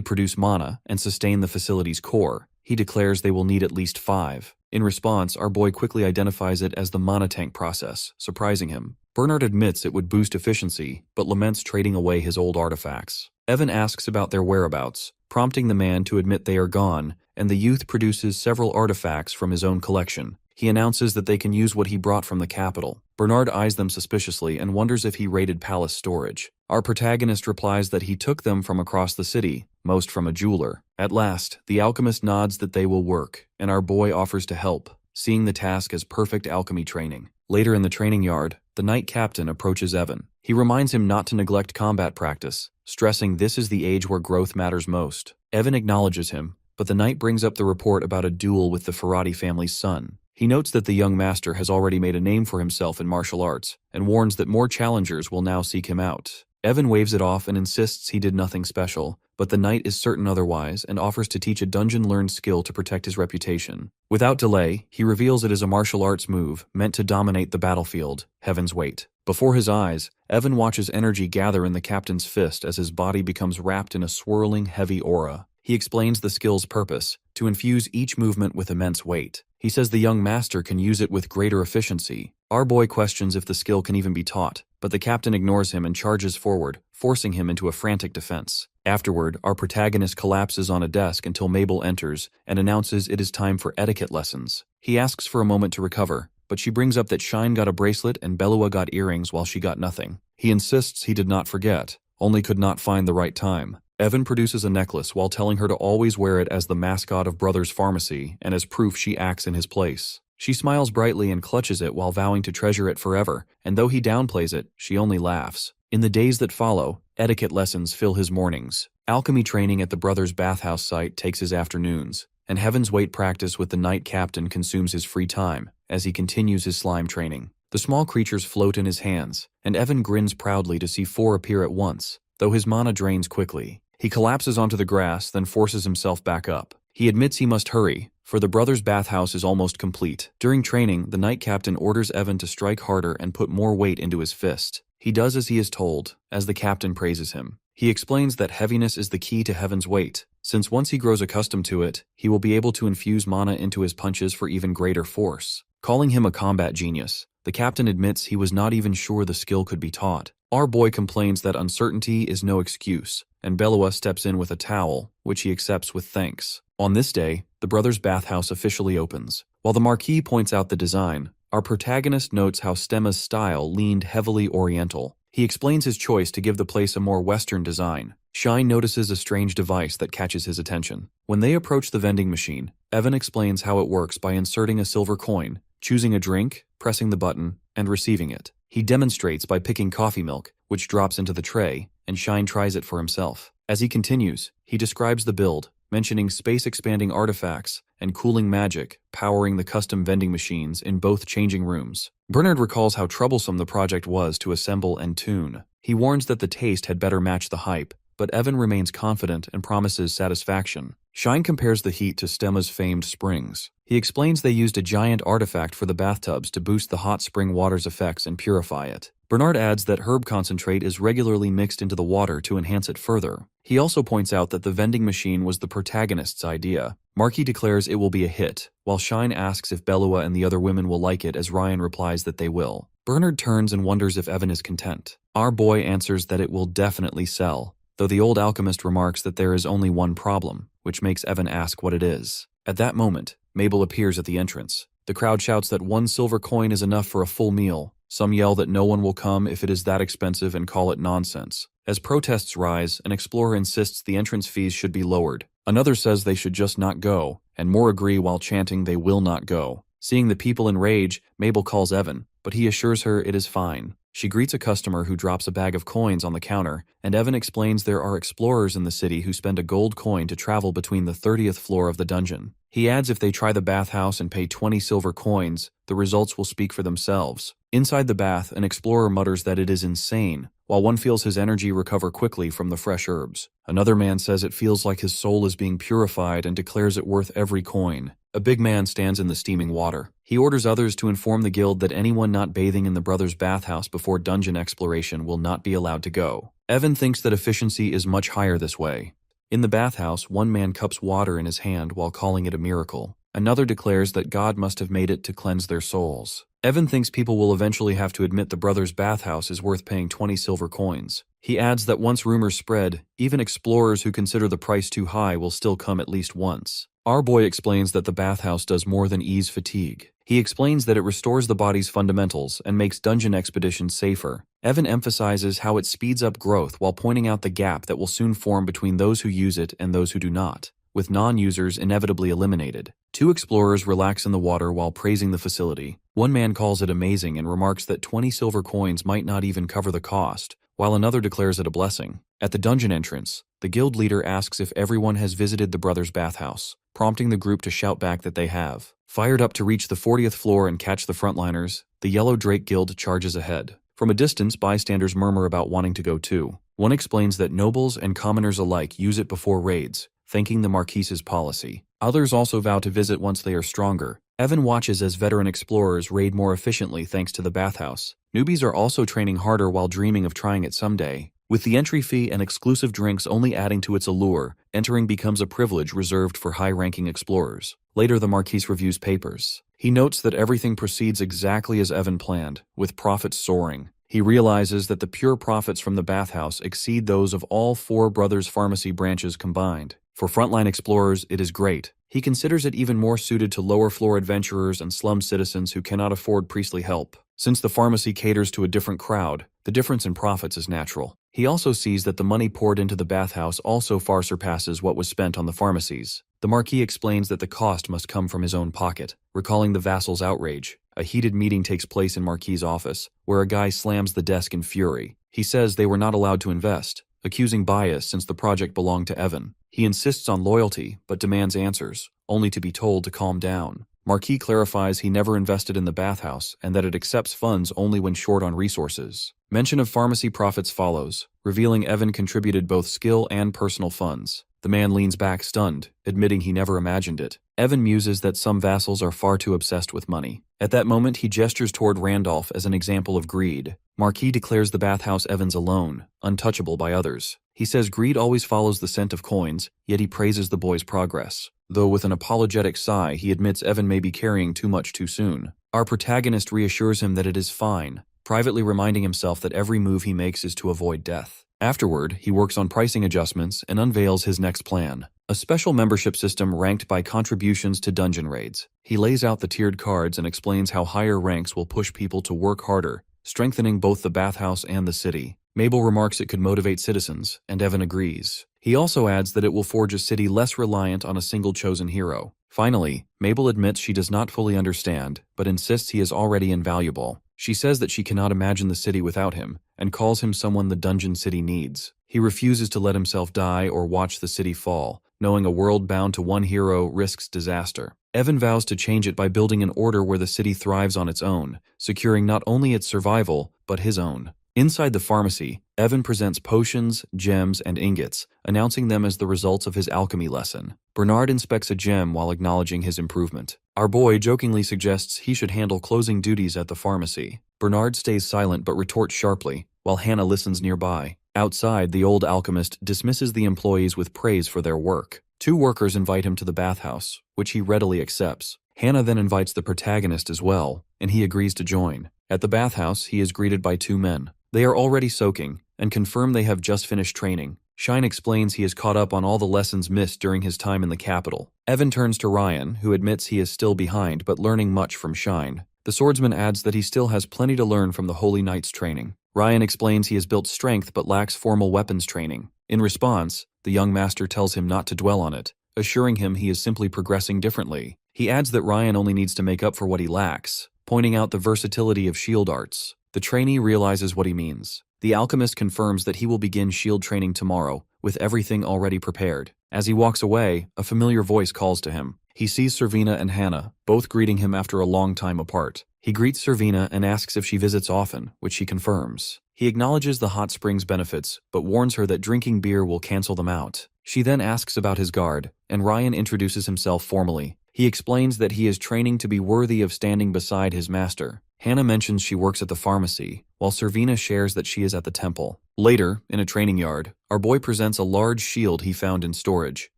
produce mana and sustain the facility's core. He declares they will need at least 5. In response, our boy quickly identifies it as the mana tank process, surprising him. Bernard admits it would boost efficiency, but laments trading away his old artifacts. Evan asks about their whereabouts, prompting the man to admit they are gone, and the youth produces several artifacts from his own collection. He announces that they can use what he brought from the capital. Bernard eyes them suspiciously and wonders if he raided palace storage. Our protagonist replies that he took them from across the city, most from a jeweler. At last, the alchemist nods that they will work, and our boy offers to help, seeing the task as perfect alchemy training. Later in the training yard, the knight captain approaches Evan. He reminds him not to neglect combat practice, stressing this is the age where growth matters most. Evan acknowledges him, but the knight brings up the report about a duel with the Ferrati family's son. He notes that the young master has already made a name for himself in martial arts, and warns that more challengers will now seek him out. Evan waves it off and insists he did nothing special, but the knight is certain otherwise and offers to teach a dungeon-learned skill to protect his reputation. Without delay, he reveals it is a martial arts move meant to dominate the battlefield, Heaven's Weight. Before his eyes, Evan watches energy gather in the captain's fist as his body becomes wrapped in a swirling, heavy aura. He explains the skill's purpose, to infuse each movement with immense weight. He says the young master can use it with greater efficiency. Our boy questions if the skill can even be taught, but the captain ignores him and charges forward, forcing him into a frantic defense. Afterward, our protagonist collapses on a desk until Mabel enters and announces it is time for etiquette lessons. He asks for a moment to recover, but she brings up that Shine got a bracelet and Belua got earrings while she got nothing. He insists he did not forget, only could not find the right time. Evan produces a necklace while telling her to always wear it as the mascot of Brothers Pharmacy and as proof she acts in his place. She smiles brightly and clutches it while vowing to treasure it forever, and though he downplays it, she only laughs. In the days that follow, etiquette lessons fill his mornings. Alchemy training at the brothers' bathhouse site takes his afternoons, and Heaven's Weight practice with the knight captain consumes his free time as he continues his slime training. The small creatures float in his hands, and Evan grins proudly to see 4 appear at once, though his mana drains quickly. He collapses onto the grass, then forces himself back up. He admits he must hurry, for the brothers' bathhouse is almost complete. During training, the knight captain orders Evan to strike harder and put more weight into his fist. He does as he is told, as the captain praises him. He explains that heaviness is the key to Heaven's Weight, since once he grows accustomed to it, he will be able to infuse mana into his punches for even greater force. Calling him a combat genius, the captain admits he was not even sure the skill could be taught. Our boy complains that uncertainty is no excuse, and Belua steps in with a towel, which he accepts with thanks. On this day, the brothers' bathhouse officially opens. While the Marquis points out the design, our protagonist notes how Stemma's style leaned heavily oriental. He explains his choice to give the place a more Western design. Shine notices a strange device that catches his attention. When they approach the vending machine, Evan explains how it works by inserting a silver coin, choosing a drink, pressing the button, and receiving it. He demonstrates by picking coffee milk, which drops into the tray, and Shine tries it for himself. As he continues, he describes the build, mentioning space-expanding artifacts and cooling magic powering the custom vending machines in both changing rooms. Bernard recalls how troublesome the project was to assemble and tune. He warns that the taste had better match the hype, but Evan remains confident and promises satisfaction. Shine compares the heat to Stemma's famed springs. He explains they used a giant artifact for the bathtubs to boost the hot spring water's effects and purify it. Bernard adds that herb concentrate is regularly mixed into the water to enhance it further. He also points out that the vending machine was the protagonist's idea. Marky declares it will be a hit, while Shine asks if Belua and the other women will like it as Ryan replies that they will. Bernard turns and wonders if Evan is content. Our boy answers that it will definitely sell, though the old alchemist remarks that there is only one problem, which makes Evan ask what it is. At that moment, Mabel appears at the entrance. The crowd shouts that 1 silver coin is enough for a full meal. Some yell that no one will come if it is that expensive and call it nonsense. As protests rise, an explorer insists the entrance fees should be lowered. Another says they should just not go, and more agree while chanting they will not go. Seeing the people enrage, Mabel calls Evan, but he assures her it is fine. She greets a customer who drops a bag of coins on the counter, and Evan explains there are explorers in the city who spend a gold coin to travel between the 30th floor of the dungeon. He adds if they try the bathhouse and pay 20 silver coins, the results will speak for themselves. Inside the bath, an explorer mutters that it is insane, while one feels his energy recover quickly from the fresh herbs. Another man says it feels like his soul is being purified and declares it worth every coin. A big man stands in the steaming water. He orders others to inform the guild that anyone not bathing in the brothers' bathhouse before dungeon exploration will not be allowed to go. Evan thinks that efficiency is much higher this way. In the bathhouse, one man cups water in his hand while calling it a miracle. Another declares that God must have made it to cleanse their souls. Evan thinks people will eventually have to admit the brothers' bathhouse is worth paying 20 silver coins. He adds that once rumors spread, even explorers who consider the price too high will still come at least once. Our boy explains that the bathhouse does more than ease fatigue. He explains that it restores the body's fundamentals and makes dungeon expeditions safer. Evan emphasizes how it speeds up growth while pointing out the gap that will soon form between those who use it and those who do not, with non-users inevitably eliminated. 2 explorers relax in the water while praising the facility. One man calls it amazing and remarks that 20 silver coins might not even cover the cost, while another declares it a blessing. At the dungeon entrance, the guild leader asks if everyone has visited the brothers' bathhouse, prompting the group to shout back that they have. Fired up to reach the 40th floor and catch the frontliners, the Yellow Drake Guild charges ahead. From a distance, bystanders murmur about wanting to go too. One explains that nobles and commoners alike use it before raids, thanking the Marquise's policy. Others also vow to visit once they are stronger. Evan watches as veteran explorers raid more efficiently thanks to the bathhouse. Newbies are also training harder while dreaming of trying it someday. With the entry fee and exclusive drinks only adding to its allure, entering becomes a privilege reserved for high-ranking explorers. Later, the Marquise reviews papers. He notes that everything proceeds exactly as Evan planned, with profits soaring. He realizes that the pure profits from the bathhouse exceed those of all 4 brothers' pharmacy branches combined. For frontline explorers, it is great. He considers it even more suited to lower-floor adventurers and slum citizens who cannot afford priestly help. Since the pharmacy caters to a different crowd, the difference in profits is natural. He also sees that the money poured into the bathhouse also far surpasses what was spent on the pharmacies. The Marquis explains that the cost must come from his own pocket, recalling the vassal's outrage. A heated meeting takes place in Marquis' office, where a guy slams the desk in fury. He says they were not allowed to invest, accusing bias since the project belonged to Evan. He insists on loyalty, but demands answers, only to be told to calm down. Marquis clarifies he never invested in the bathhouse and that it accepts funds only when short on resources. Mention of pharmacy profits follows, revealing Evan contributed both skill and personal funds. The man leans back stunned, admitting he never imagined it. Evan muses that some vassals are far too obsessed with money. At that moment, he gestures toward Randolph as an example of greed. Marquis declares the bathhouse Evan's alone, untouchable by others. He says greed always follows the scent of coins, yet he praises the boy's progress. Though with an apologetic sigh, he admits Evan may be carrying too much too soon. Our protagonist reassures him that it is fine, privately reminding himself that every move he makes is to avoid death. Afterward, he works on pricing adjustments and unveils his next plan, a special membership system ranked by contributions to dungeon raids. He lays out the tiered cards and explains how higher ranks will push people to work harder, strengthening both the bathhouse and the city. Mabel remarks it could motivate citizens, and Evan agrees. He also adds that it will forge a city less reliant on a single chosen hero. Finally, Mabel admits she does not fully understand, but insists he is already invaluable. She says that she cannot imagine the city without him, and calls him someone the dungeon city needs. He refuses to let himself die or watch the city fall, knowing a world bound to one hero risks disaster. Evan vows to change it by building an order where the city thrives on its own, securing not only its survival, but his own. Inside the pharmacy, Evan presents potions, gems, and ingots, announcing them as the results of his alchemy lesson. Bernard inspects a gem while acknowledging his improvement. Our boy jokingly suggests he should handle closing duties at the pharmacy. Bernard stays silent but retorts sharply, while Hannah listens nearby. Outside, the old alchemist dismisses the employees with praise for their work. 2 workers invite him to the bathhouse, which he readily accepts. Hannah then invites the protagonist as well, and he agrees to join. At the bathhouse, he is greeted by 2 men. They are already soaking, and confirm they have just finished training. Shine explains he is caught up on all the lessons missed during his time in the capital. Evan turns to Ryan, who admits he is still behind but learning much from Shine. The swordsman adds that he still has plenty to learn from the Holy Knight's training. Ryan explains he has built strength but lacks formal weapons training. In response, the young master tells him not to dwell on it, assuring him he is simply progressing differently. He adds that Ryan only needs to make up for what he lacks, pointing out the versatility of shield arts. The trainee realizes what he means. The alchemist confirms that he will begin shield training tomorrow, with everything already prepared. As he walks away, a familiar voice calls to him. He sees Servina and Hannah, both greeting him after a long time apart. He greets Servina and asks if she visits often, which she confirms. He acknowledges the hot springs benefits, but warns her that drinking beer will cancel them out. She then asks about his guard, and Ryan introduces himself formally. He explains that he is training to be worthy of standing beside his master. Hannah mentions she works at the pharmacy, while Servina shares that she is at the temple. Later, in a training yard, our boy presents a large shield he found in storage.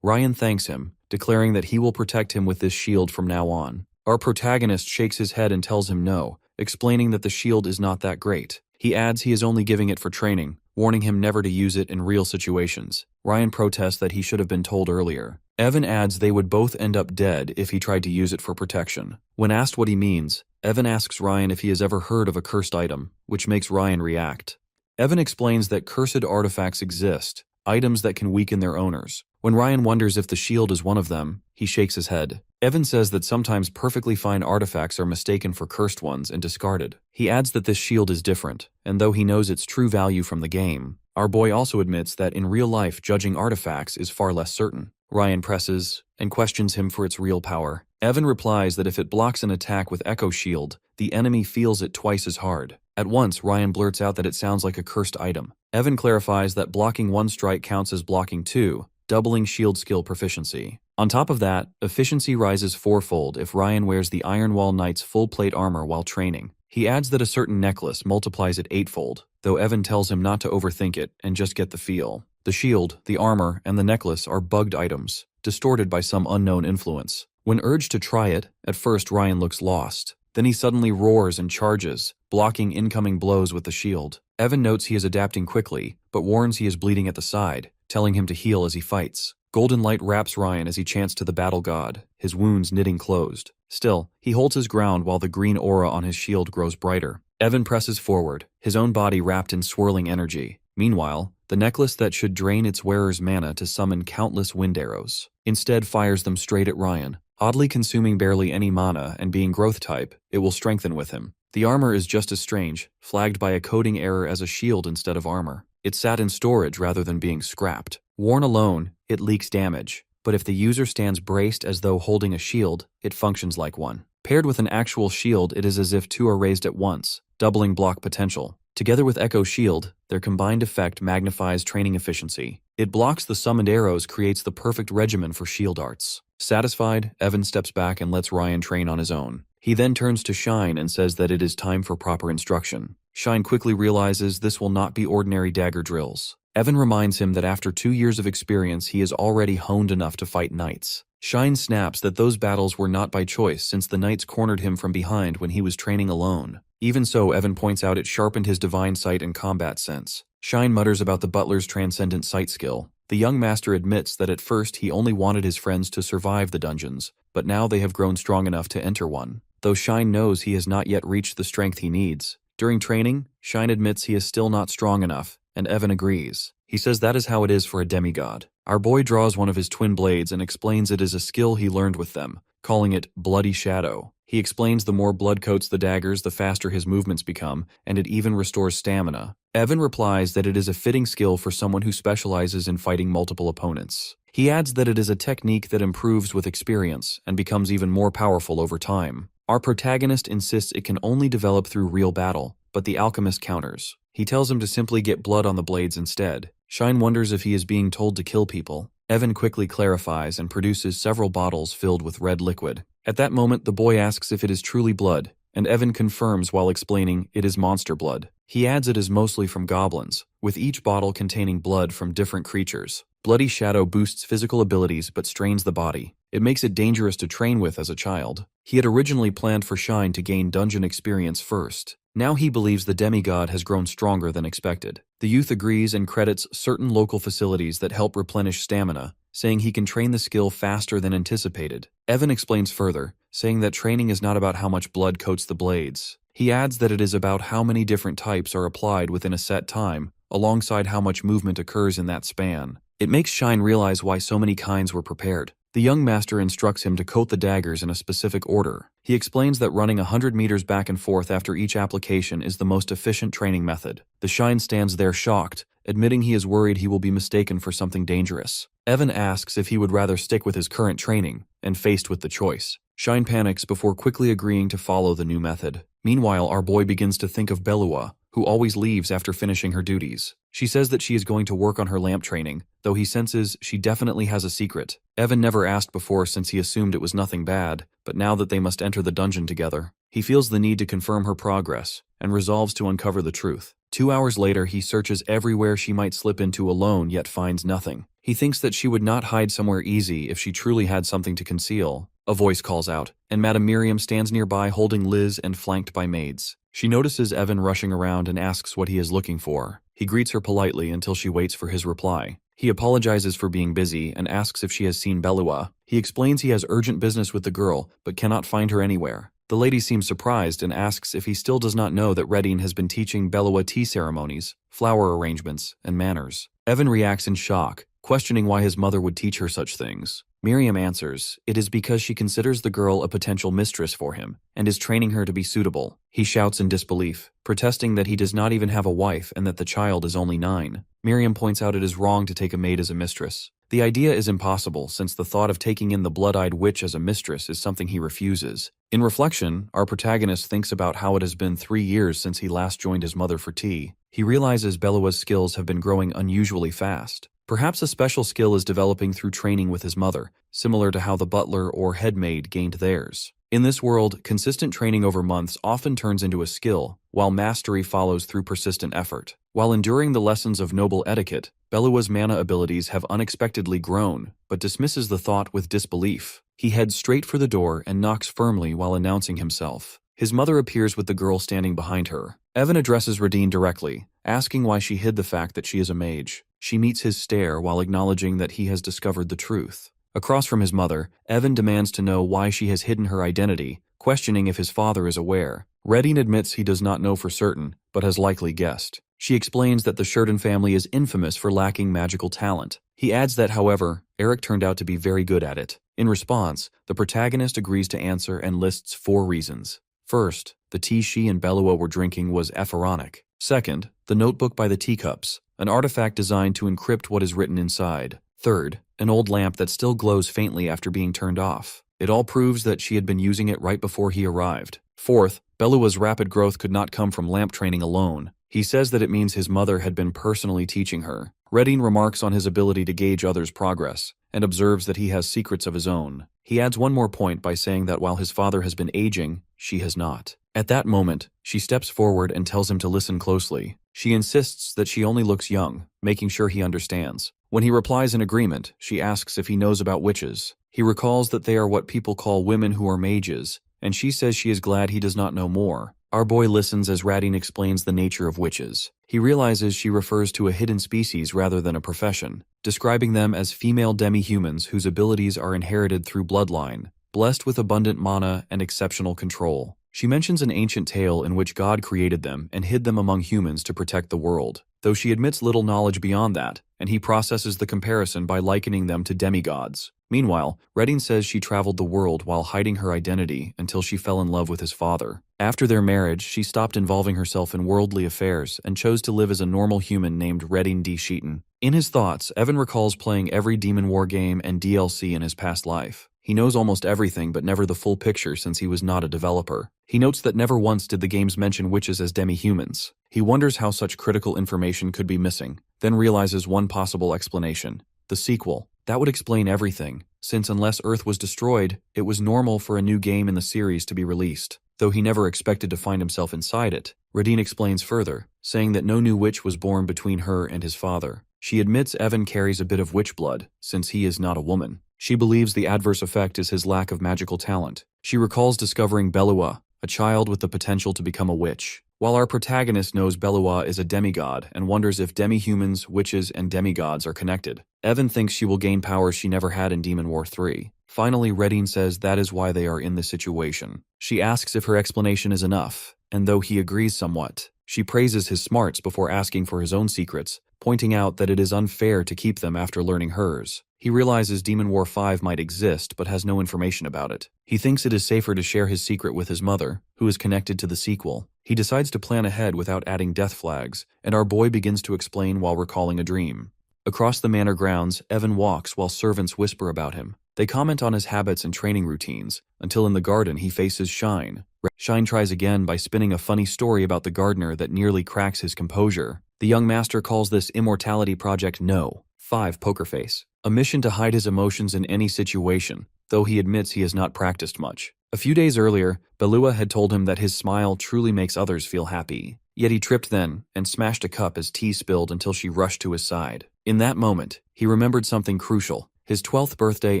Ryan thanks him, declaring that he will protect him with this shield from now on. Our protagonist shakes his head and tells him no, explaining that the shield is not that great. He adds he is only giving it for training, warning him never to use it in real situations. Ryan protests that he should have been told earlier. Evan adds they would both end up dead if he tried to use it for protection. When asked what he means, Evan asks Ryan if he has ever heard of a cursed item, which makes Ryan react. Evan explains that cursed artifacts exist, items that can weaken their owners. When Ryan wonders if the shield is one of them, he shakes his head. Evan says that sometimes perfectly fine artifacts are mistaken for cursed ones and discarded. He adds that this shield is different, and though he knows its true value from the game, our boy also admits that in real life judging artifacts is far less certain. Ryan presses and questions him for its real power. Evan replies that if it blocks an attack with Echo Shield, the enemy feels it twice as hard. At once, Ryan blurts out that it sounds like a cursed item. Evan clarifies that blocking 1 strike counts as blocking 2, doubling shield skill proficiency. On top of that, efficiency rises 4-fold if Ryan wears the Ironwall Knight's full plate armor while training. He adds that a certain necklace multiplies it 8-fold, though Evan tells him not to overthink it and just get the feel. The shield, the armor, and the necklace are bugged items, distorted by some unknown influence. When urged to try it, at first Ryan looks lost. Then he suddenly roars and charges, blocking incoming blows with the shield. Evan notes he is adapting quickly, but warns he is bleeding at the side, telling him to heal as he fights. Golden light wraps Ryan as he chants to the battle god, his wounds knitting closed. Still, he holds his ground while the green aura on his shield grows brighter. Evan presses forward, his own body wrapped in swirling energy. Meanwhile, the necklace that should drain its wearer's mana to summon countless wind arrows instead fires them straight at Ryan. Oddly consuming barely any mana and being growth type, it will strengthen with him. The armor is just as strange, flagged by a coding error as a shield instead of armor. It sat in storage rather than being scrapped. Worn alone, it leaks damage, but if the user stands braced as though holding a shield, it functions like one. Paired with an actual shield, it is as if 2 are raised at once, doubling block potential. Together with Echo Shield, their combined effect magnifies training efficiency. It blocks the summoned arrows, creates the perfect regimen for shield arts. Satisfied, Evan steps back and lets Ryan train on his own. He then turns to Shine and says that it is time for proper instruction. Shine quickly realizes this will not be ordinary dagger drills. Evan reminds him that after 2 years of experience he is already honed enough to fight knights. Shine snaps that those battles were not by choice since the knights cornered him from behind when he was training alone. Even so, Evan points out it sharpened his divine sight and combat sense. Shine mutters about the butler's transcendent sight skill. The young master admits that at first he only wanted his friends to survive the dungeons, but now they have grown strong enough to enter one. Though Shine knows he has not yet reached the strength he needs. During training, Shine admits he is still not strong enough, and Evan agrees. He says that is how it is for a demigod. Our boy draws one of his twin blades and explains it is a skill he learned with them, calling it Bloody Shadow. He explains the more blood coats the daggers, the faster his movements become, and it even restores stamina. Evan replies that it is a fitting skill for someone who specializes in fighting multiple opponents. He adds that it is a technique that improves with experience and becomes even more powerful over time. Our protagonist insists it can only develop through real battle, but the alchemist counters. He tells him to simply get blood on the blades instead. Shine wonders if he is being told to kill people. Evan quickly clarifies and produces several bottles filled with red liquid. At that moment, the boy asks if it is truly blood, and Evan confirms while explaining it is monster blood. He adds it is mostly from goblins, with each bottle containing blood from different creatures. Bloody Shadow boosts physical abilities but strains the body. It makes it dangerous to train with as a child. He had originally planned for Shine to gain dungeon experience first. Now he believes the demigod has grown stronger than expected. The youth agrees and credits certain local facilities that help replenish stamina, saying he can train the skill faster than anticipated. Evan explains further, saying that training is not about how much blood coats the blades. He adds that it is about how many different types are applied within a set time, alongside how much movement occurs in that span. It makes Shine realize why so many kinds were prepared. The young master instructs him to coat the daggers in a specific order. He explains that running 100 meters back and forth after each application is the most efficient training method. The Shine stands there shocked, admitting he is worried he will be mistaken for something dangerous. Evan asks if he would rather stick with his current training, and faced with the choice, Shine panics before quickly agreeing to follow the new method. Meanwhile, our boy begins to think of Belua, who always leaves after finishing her duties. She says that she is going to work on her lamp training, though he senses she definitely has a secret. Evan never asked before since he assumed it was nothing bad, but now that they must enter the dungeon together, he feels the need to confirm her progress, and resolves to uncover the truth. 2 hours later, he searches everywhere she might slip into alone yet finds nothing. He thinks that she would not hide somewhere easy if she truly had something to conceal. A voice calls out, and Madame Miriam stands nearby holding Liz and flanked by maids. She notices Evan rushing around and asks what he is looking for. He greets her politely until she waits for his reply. He apologizes for being busy and asks if she has seen Belua. He explains he has urgent business with the girl, but cannot find her anywhere. The lady seems surprised and asks if he still does not know that Redding has been teaching Belua tea ceremonies, flower arrangements, and manners. Evan reacts in shock, questioning why his mother would teach her such things. Miriam answers, it is because she considers the girl a potential mistress for him, and is training her to be suitable. He shouts in disbelief, protesting that he does not even have a wife and that the child is only 9. Miriam points out it is wrong to take a maid as a mistress. The idea is impossible since the thought of taking in the blood-eyed witch as a mistress is something he refuses. In reflection, our protagonist thinks about how it has been 3 years since he last joined his mother for tea. He realizes Belua's skills have been growing unusually fast. Perhaps a special skill is developing through training with his mother, similar to how the butler or head maid gained theirs. In this world, consistent training over months often turns into a skill, while mastery follows through persistent effort. While enduring the lessons of noble etiquette, Belua's mana abilities have unexpectedly grown, but dismisses the thought with disbelief. He heads straight for the door and knocks firmly while announcing himself. His mother appears with the girl standing behind her. Evan addresses Radine directly, asking why she hid the fact that she is a mage. She meets his stare while acknowledging that he has discovered the truth. Across from his mother, Evan demands to know why she has hidden her identity, questioning if his father is aware. Redding admits he does not know for certain, but has likely guessed. She explains that the Sheridan family is infamous for lacking magical talent. He adds that, however, Eric turned out to be very good at it. In response, the protagonist agrees to answer and lists 4 reasons. First, the tea she and Belua were drinking was ephoronic. Second, the notebook by the teacups, an artifact designed to encrypt what is written inside. Third, an old lamp that still glows faintly after being turned off. It all proves that she had been using it right before he arrived. Fourth, Belua's rapid growth could not come from lamp training alone. He says that it means his mother had been personally teaching her. Redding remarks on his ability to gauge others' progress, and observes that he has secrets of his own. He adds one more point by saying that while his father has been aging, she has not. At that moment, she steps forward and tells him to listen closely. She insists that she only looks young, making sure he understands. When he replies in agreement, she asks if he knows about witches. He recalls that they are what people call women who are mages, and she says she is glad he does not know more. Our boy listens as Radine explains the nature of witches. He realizes she refers to a hidden species rather than a profession, describing them as female demi-humans whose abilities are inherited through bloodline, blessed with abundant mana and exceptional control. She mentions an ancient tale in which God created them and hid them among humans to protect the world, though she admits little knowledge beyond that, and he processes the comparison by likening them to demigods. Meanwhile, Redding says she traveled the world while hiding her identity until she fell in love with his father. After their marriage, she stopped involving herself in worldly affairs and chose to live as a normal human named Redding D. Sheeton. In his thoughts, Evan recalls playing every Demon War game and DLC in his past life. He knows almost everything but never the full picture since he was not a developer. He notes that never once did the games mention witches as demi-humans. He wonders how such critical information could be missing, then realizes one possible explanation: the sequel. That would explain everything, since unless Earth was destroyed, it was normal for a new game in the series to be released, though he never expected to find himself inside it. Radine explains further, saying that no new witch was born between her and his father. She admits Evan carries a bit of witch blood, since he is not a woman. She believes the adverse effect is his lack of magical talent. She recalls discovering Belua, a child with the potential to become a witch. While our protagonist knows Belua is a demigod and wonders if demi-humans, witches, and demigods are connected, Evan thinks she will gain powers she never had in Demon War 3. Finally, Redine says that is why they are in this situation. She asks if her explanation is enough, and though he agrees somewhat, she praises his smarts before asking for his own secrets, pointing out that it is unfair to keep them after learning hers. He realizes Demon War 5 might exist but has no information about it. He thinks it is safer to share his secret with his mother, who is connected to the sequel. He decides to plan ahead without adding death flags, and our boy begins to explain while recalling a dream. Across the manor grounds, Evan walks while servants whisper about him. They comment on his habits and training routines, until in the garden he faces Shine. Shine tries again by spinning a funny story about the gardener that nearly cracks his composure. The young master calls this Immortality Project No. 5 Poker Face, a mission to hide his emotions in any situation, though he admits he has not practiced much. A few days earlier, Belua had told him that his smile truly makes others feel happy. Yet he tripped then, and smashed a cup as tea spilled until she rushed to his side. In that moment, he remembered something crucial. His 12th birthday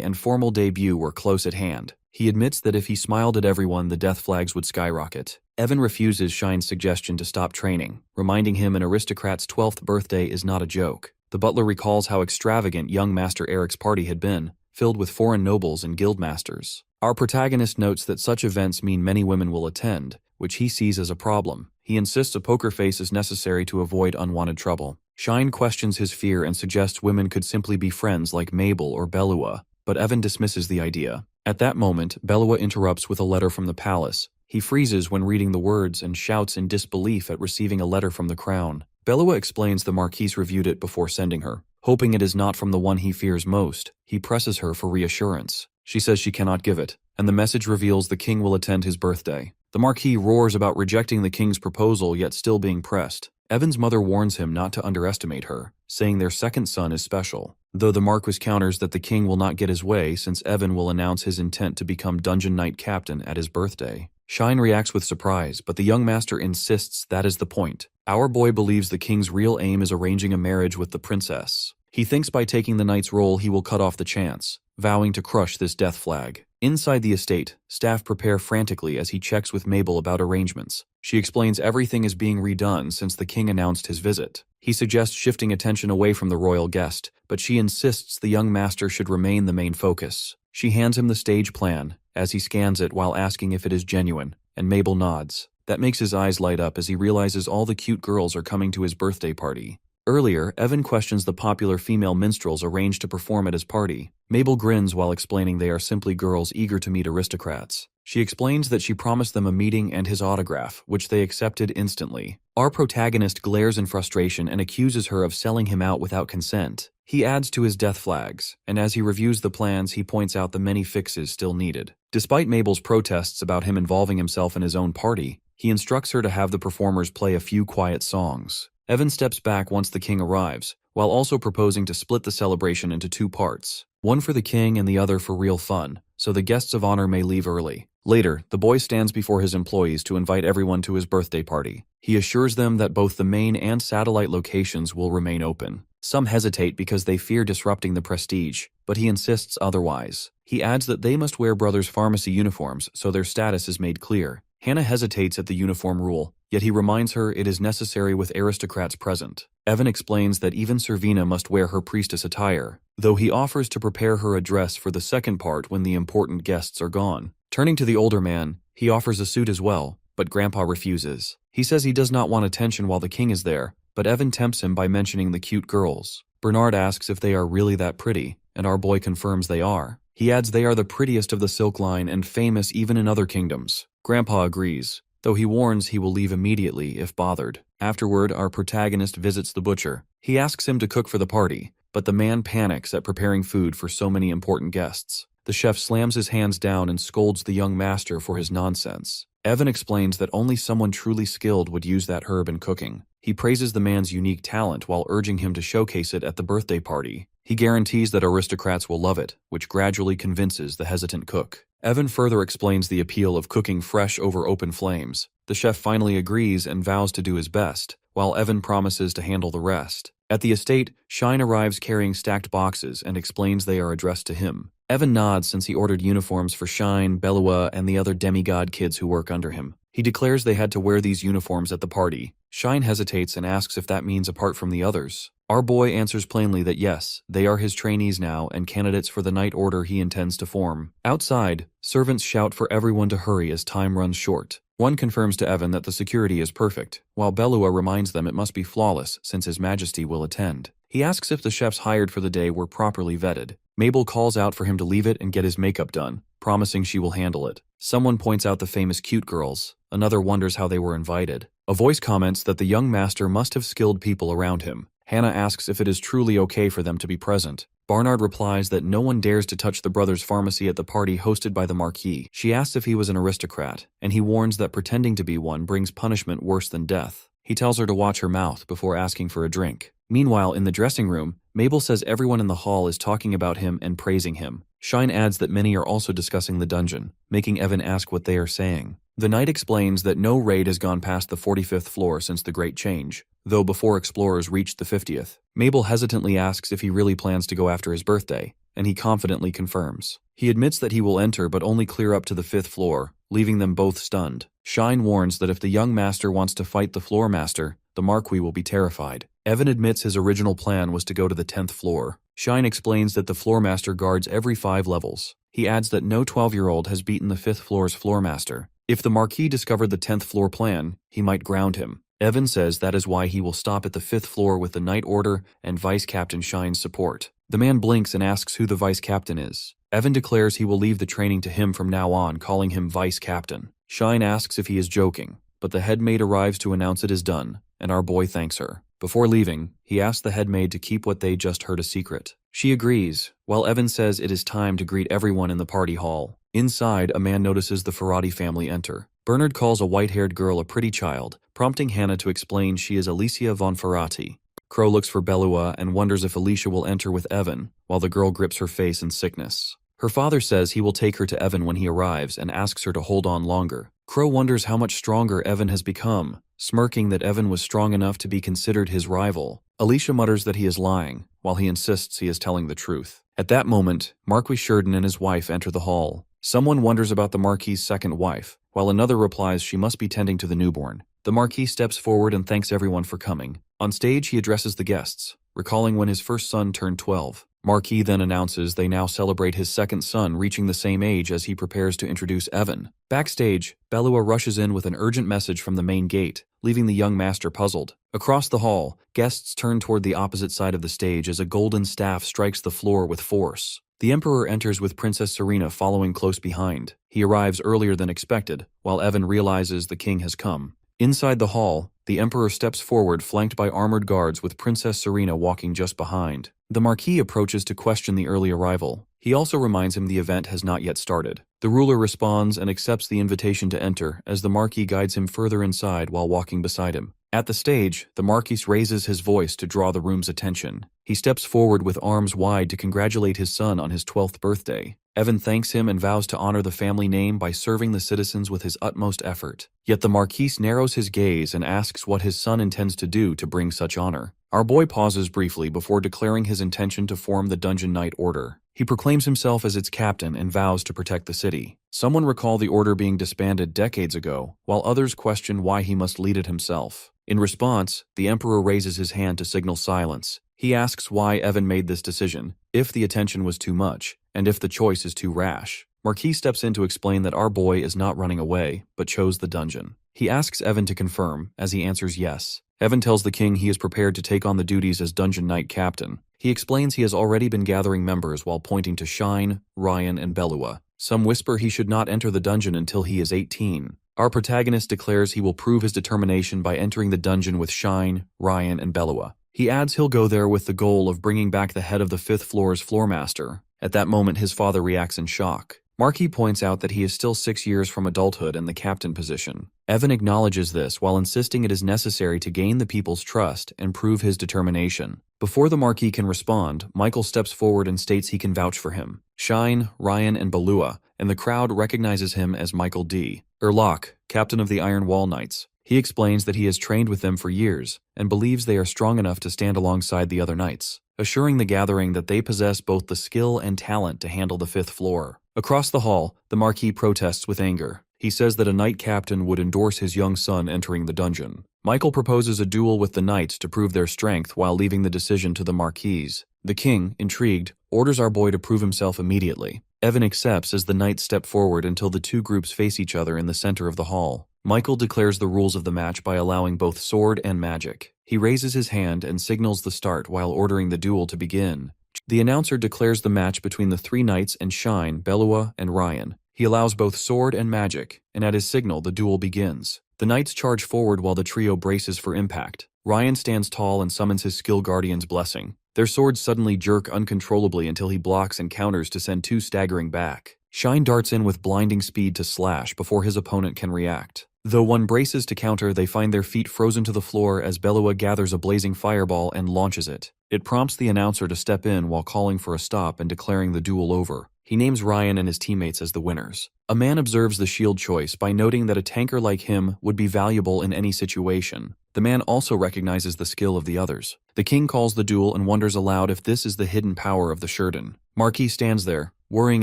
and formal debut were close at hand. He admits that if he smiled at everyone, the death flags would skyrocket. Evan refuses Shine's suggestion to stop training, reminding him an aristocrat's 12th birthday is not a joke. The butler recalls how extravagant young Master Eric's party had been, filled with foreign nobles and guild masters. Our protagonist notes that such events mean many women will attend, which he sees as a problem. He insists a poker face is necessary to avoid unwanted trouble. Shine questions his fear and suggests women could simply be friends like Mabel or Belua, but Evan dismisses the idea. At that moment, Belua interrupts with a letter from the palace. He freezes when reading the words and shouts in disbelief at receiving a letter from the crown. Belua explains the Marquise reviewed it before sending her. Hoping it is not from the one he fears most, he presses her for reassurance. She says she cannot give it, and the message reveals the king will attend his birthday. The Marquis roars about rejecting the king's proposal yet still being pressed. Evan's mother warns him not to underestimate her, saying their second son is special. Though the Marquis counters that the king will not get his way since Evan will announce his intent to become Dungeon Knight Captain at his birthday. Shine reacts with surprise, but the young master insists that is the point. Our boy believes the king's real aim is arranging a marriage with the princess. He thinks by taking the knight's role he will cut off the chance, vowing to crush this death flag. Inside the estate, staff prepare frantically as he checks with Mabel about arrangements. She explains everything is being redone since the king announced his visit. He suggests shifting attention away from the royal guest, but she insists the young master should remain the main focus. She hands him the stage plan, as he scans it while asking if it is genuine, and Mabel nods. That makes his eyes light up as he realizes all the cute girls are coming to his birthday party. Earlier, Evan questions the popular female minstrels arranged to perform at his party. Mabel grins while explaining they are simply girls eager to meet aristocrats. She explains that she promised them a meeting and his autograph, which they accepted instantly. Our protagonist glares in frustration and accuses her of selling him out without consent. He adds to his death flags, and as he reviews the plans, he points out the many fixes still needed. Despite Mabel's protests about him involving himself in his own party, he instructs her to have the performers play a few quiet songs. Evan steps back once the king arrives, while also proposing to split the celebration into two parts, one for the king and the other for real fun, so the guests of honor may leave early. Later, the boy stands before his employees to invite everyone to his birthday party. He assures them that both the main and satellite locations will remain open. Some hesitate because they fear disrupting the prestige, but he insists otherwise. He adds that they must wear brothers' pharmacy uniforms so their status is made clear. Hannah hesitates at the uniform rule, yet he reminds her it is necessary with aristocrats present. Evan explains that even Servina must wear her priestess attire, though he offers to prepare her a dress for the second part when the important guests are gone. Turning to the older man, he offers a suit as well, but Grandpa refuses. He says he does not want attention while the king is there, but Evan tempts him by mentioning the cute girls. Bernard asks if they are really that pretty, and our boy confirms they are. He adds they are the prettiest of the silk line and famous even in other kingdoms. Grandpa agrees, though he warns he will leave immediately if bothered. Afterward, our protagonist visits the butcher. He asks him to cook for the party, but the man panics at preparing food for so many important guests. The chef slams his hands down and scolds the young master for his nonsense. Evan explains that only someone truly skilled would use that herb in cooking. He praises the man's unique talent while urging him to showcase it at the birthday party. He guarantees that aristocrats will love it, which gradually convinces the hesitant cook. Evan further explains the appeal of cooking fresh over open flames. The chef finally agrees and vows to do his best, while Evan promises to handle the rest. At the estate, Shine arrives carrying stacked boxes and explains they are addressed to him. Evan nods since he ordered uniforms for Shine, Belua, and the other demigod kids who work under him. He declares they had to wear these uniforms at the party. Shine hesitates and asks if that means apart from the others. Our boy answers plainly that yes, they are his trainees now and candidates for the night order he intends to form. Outside, servants shout for everyone to hurry as time runs short. One confirms to Evan that the security is perfect, while Belua reminds them it must be flawless since His Majesty will attend. He asks if the chefs hired for the day were properly vetted. Mabel calls out for him to leave it and get his makeup done, promising she will handle it. Someone points out the famous cute girls. Another wonders how they were invited. A voice comments that the young master must have skilled people around him. Hannah asks if it is truly okay for them to be present. Barnard replies that no one dares to touch the brothers' pharmacy at the party hosted by the Marquis. She asks if he was an aristocrat, and he warns that pretending to be one brings punishment worse than death. He tells her to watch her mouth before asking for a drink. Meanwhile, in the dressing room, Mabel says everyone in the hall is talking about him and praising him. Shine adds that many are also discussing the dungeon, making Evan ask what they are saying. The knight explains that no raid has gone past the 45th floor since the Great Change, though before explorers reached the 50th. Mabel hesitantly asks if he really plans to go after his birthday, and he confidently confirms. He admits that he will enter but only clear up to the 5th floor, leaving them both stunned. Shine warns that if the young master wants to fight the floor master, the Marquis will be terrified. Evan admits his original plan was to go to the 10th floor. Shine explains that the floor master guards every 5 levels. He adds that no 12-year-old has beaten the 5th floor's floor master. If the Marquis discovered the 10th floor plan, he might ground him. Evan says that is why he will stop at the 5th floor with the Night Order and Vice Captain Shine's support. The man blinks and asks who the Vice Captain is. Evan declares he will leave the training to him from now on, calling him Vice Captain. Shine asks if he is joking, but the headmaid arrives to announce it is done, and our boy thanks her. Before leaving, he asks the headmaid to keep what they just heard a secret. She agrees, while Evan says it is time to greet everyone in the party hall. Inside, a man notices the Ferrati family enter. Bernard calls a white-haired girl a pretty child, prompting Hannah to explain she is Alicia von Ferrati. Crow looks for Belua and wonders if Alicia will enter with Evan, while the girl grips her face in sickness. Her father says he will take her to Evan when he arrives and asks her to hold on longer. Crow wonders how much stronger Evan has become, smirking that Evan was strong enough to be considered his rival. Alicia mutters that he is lying, while he insists he is telling the truth. At that moment, Marquis Sheridan and his wife enter the hall. Someone wonders about the Marquis's second wife, while another replies she must be tending to the newborn. The Marquis steps forward and thanks everyone for coming. On stage, he addresses the guests, recalling when his first son turned 12. Marquis then announces they now celebrate his second son reaching the same age as he prepares to introduce Evan. Backstage, Belua rushes in with an urgent message from the main gate, leaving the young master puzzled. Across the hall, guests turn toward the opposite side of the stage as a golden staff strikes the floor with force. The Emperor enters with Princess Serena following close behind. He arrives earlier than expected, while Evan realizes the king has come. Inside the hall, the Emperor steps forward flanked by armored guards with Princess Serena walking just behind. The Marquis approaches to question the early arrival. He also reminds him the event has not yet started. The ruler responds and accepts the invitation to enter as the Marquis guides him further inside while walking beside him. At the stage, the Marquis raises his voice to draw the room's attention. He steps forward with arms wide to congratulate his son on his 12th birthday. Evan thanks him and vows to honor the family name by serving the citizens with his utmost effort. Yet the Marquis narrows his gaze and asks what his son intends to do to bring such honor. Our boy pauses briefly before declaring his intention to form the Dungeon Knight Order. He proclaims himself as its captain and vows to protect the city. Someone recall the order being disbanded decades ago, while others question why he must lead it himself. In response, the Emperor raises his hand to signal silence. He asks why Evan made this decision, if the attention was too much, and if the choice is too rash. Marquis steps in to explain that our boy is not running away, but chose the dungeon. He asks Evan to confirm, as he answers yes. Evan tells the king he is prepared to take on the duties as Dungeon Knight Captain. He explains he has already been gathering members while pointing to Shine, Ryan, and Belua. Some whisper he should not enter the dungeon until he is 18. Our protagonist declares he will prove his determination by entering the dungeon with Shine, Ryan, and Belua. He adds he'll go there with the goal of bringing back the head of the 5th floor's floormaster, At that moment, his father reacts in shock. Marquis points out that he is still 6 years from adulthood and the captain position. Evan acknowledges this while insisting it is necessary to gain the people's trust and prove his determination. Before the Marquis can respond, Michael steps forward and states he can vouch for him. Shine, Ryan, and Balua, and the crowd recognizes him as Michael D. Erlock, captain of the Iron Wall Knights. He explains that he has trained with them for years and believes they are strong enough to stand alongside the other knights, assuring the gathering that they possess both the skill and talent to handle the 5th floor. Across the hall, the Marquis protests with anger. He says that a knight captain would endorse his young son entering the dungeon. Michael proposes a duel with the knights to prove their strength while leaving the decision to the Marquis. The king, intrigued, orders our boy to prove himself immediately. Evan accepts as the knights step forward until the two groups face each other in the center of the hall. Michael declares the rules of the match by allowing both sword and magic. He raises his hand and signals the start while ordering the duel to begin. The announcer declares the match between the 3 knights and Shine, Belua, and Ryan. He allows both sword and magic, and at his signal, the duel begins. The knights charge forward while the trio braces for impact. Ryan stands tall and summons his skill guardian's blessing. Their swords suddenly jerk uncontrollably until he blocks and counters to send 2 staggering back. Shine darts in with blinding speed to slash before his opponent can react. Though one braces to counter, they find their feet frozen to the floor as Belua gathers a blazing fireball and launches it. It prompts the announcer to step in while calling for a stop and declaring the duel over. He names Ryan and his teammates as the winners. A man observes the shield choice by noting that a tanker like him would be valuable in any situation. The man also recognizes the skill of the others. The king calls the duel and wonders aloud if this is the hidden power of the Shurden. Marquis stands there, worrying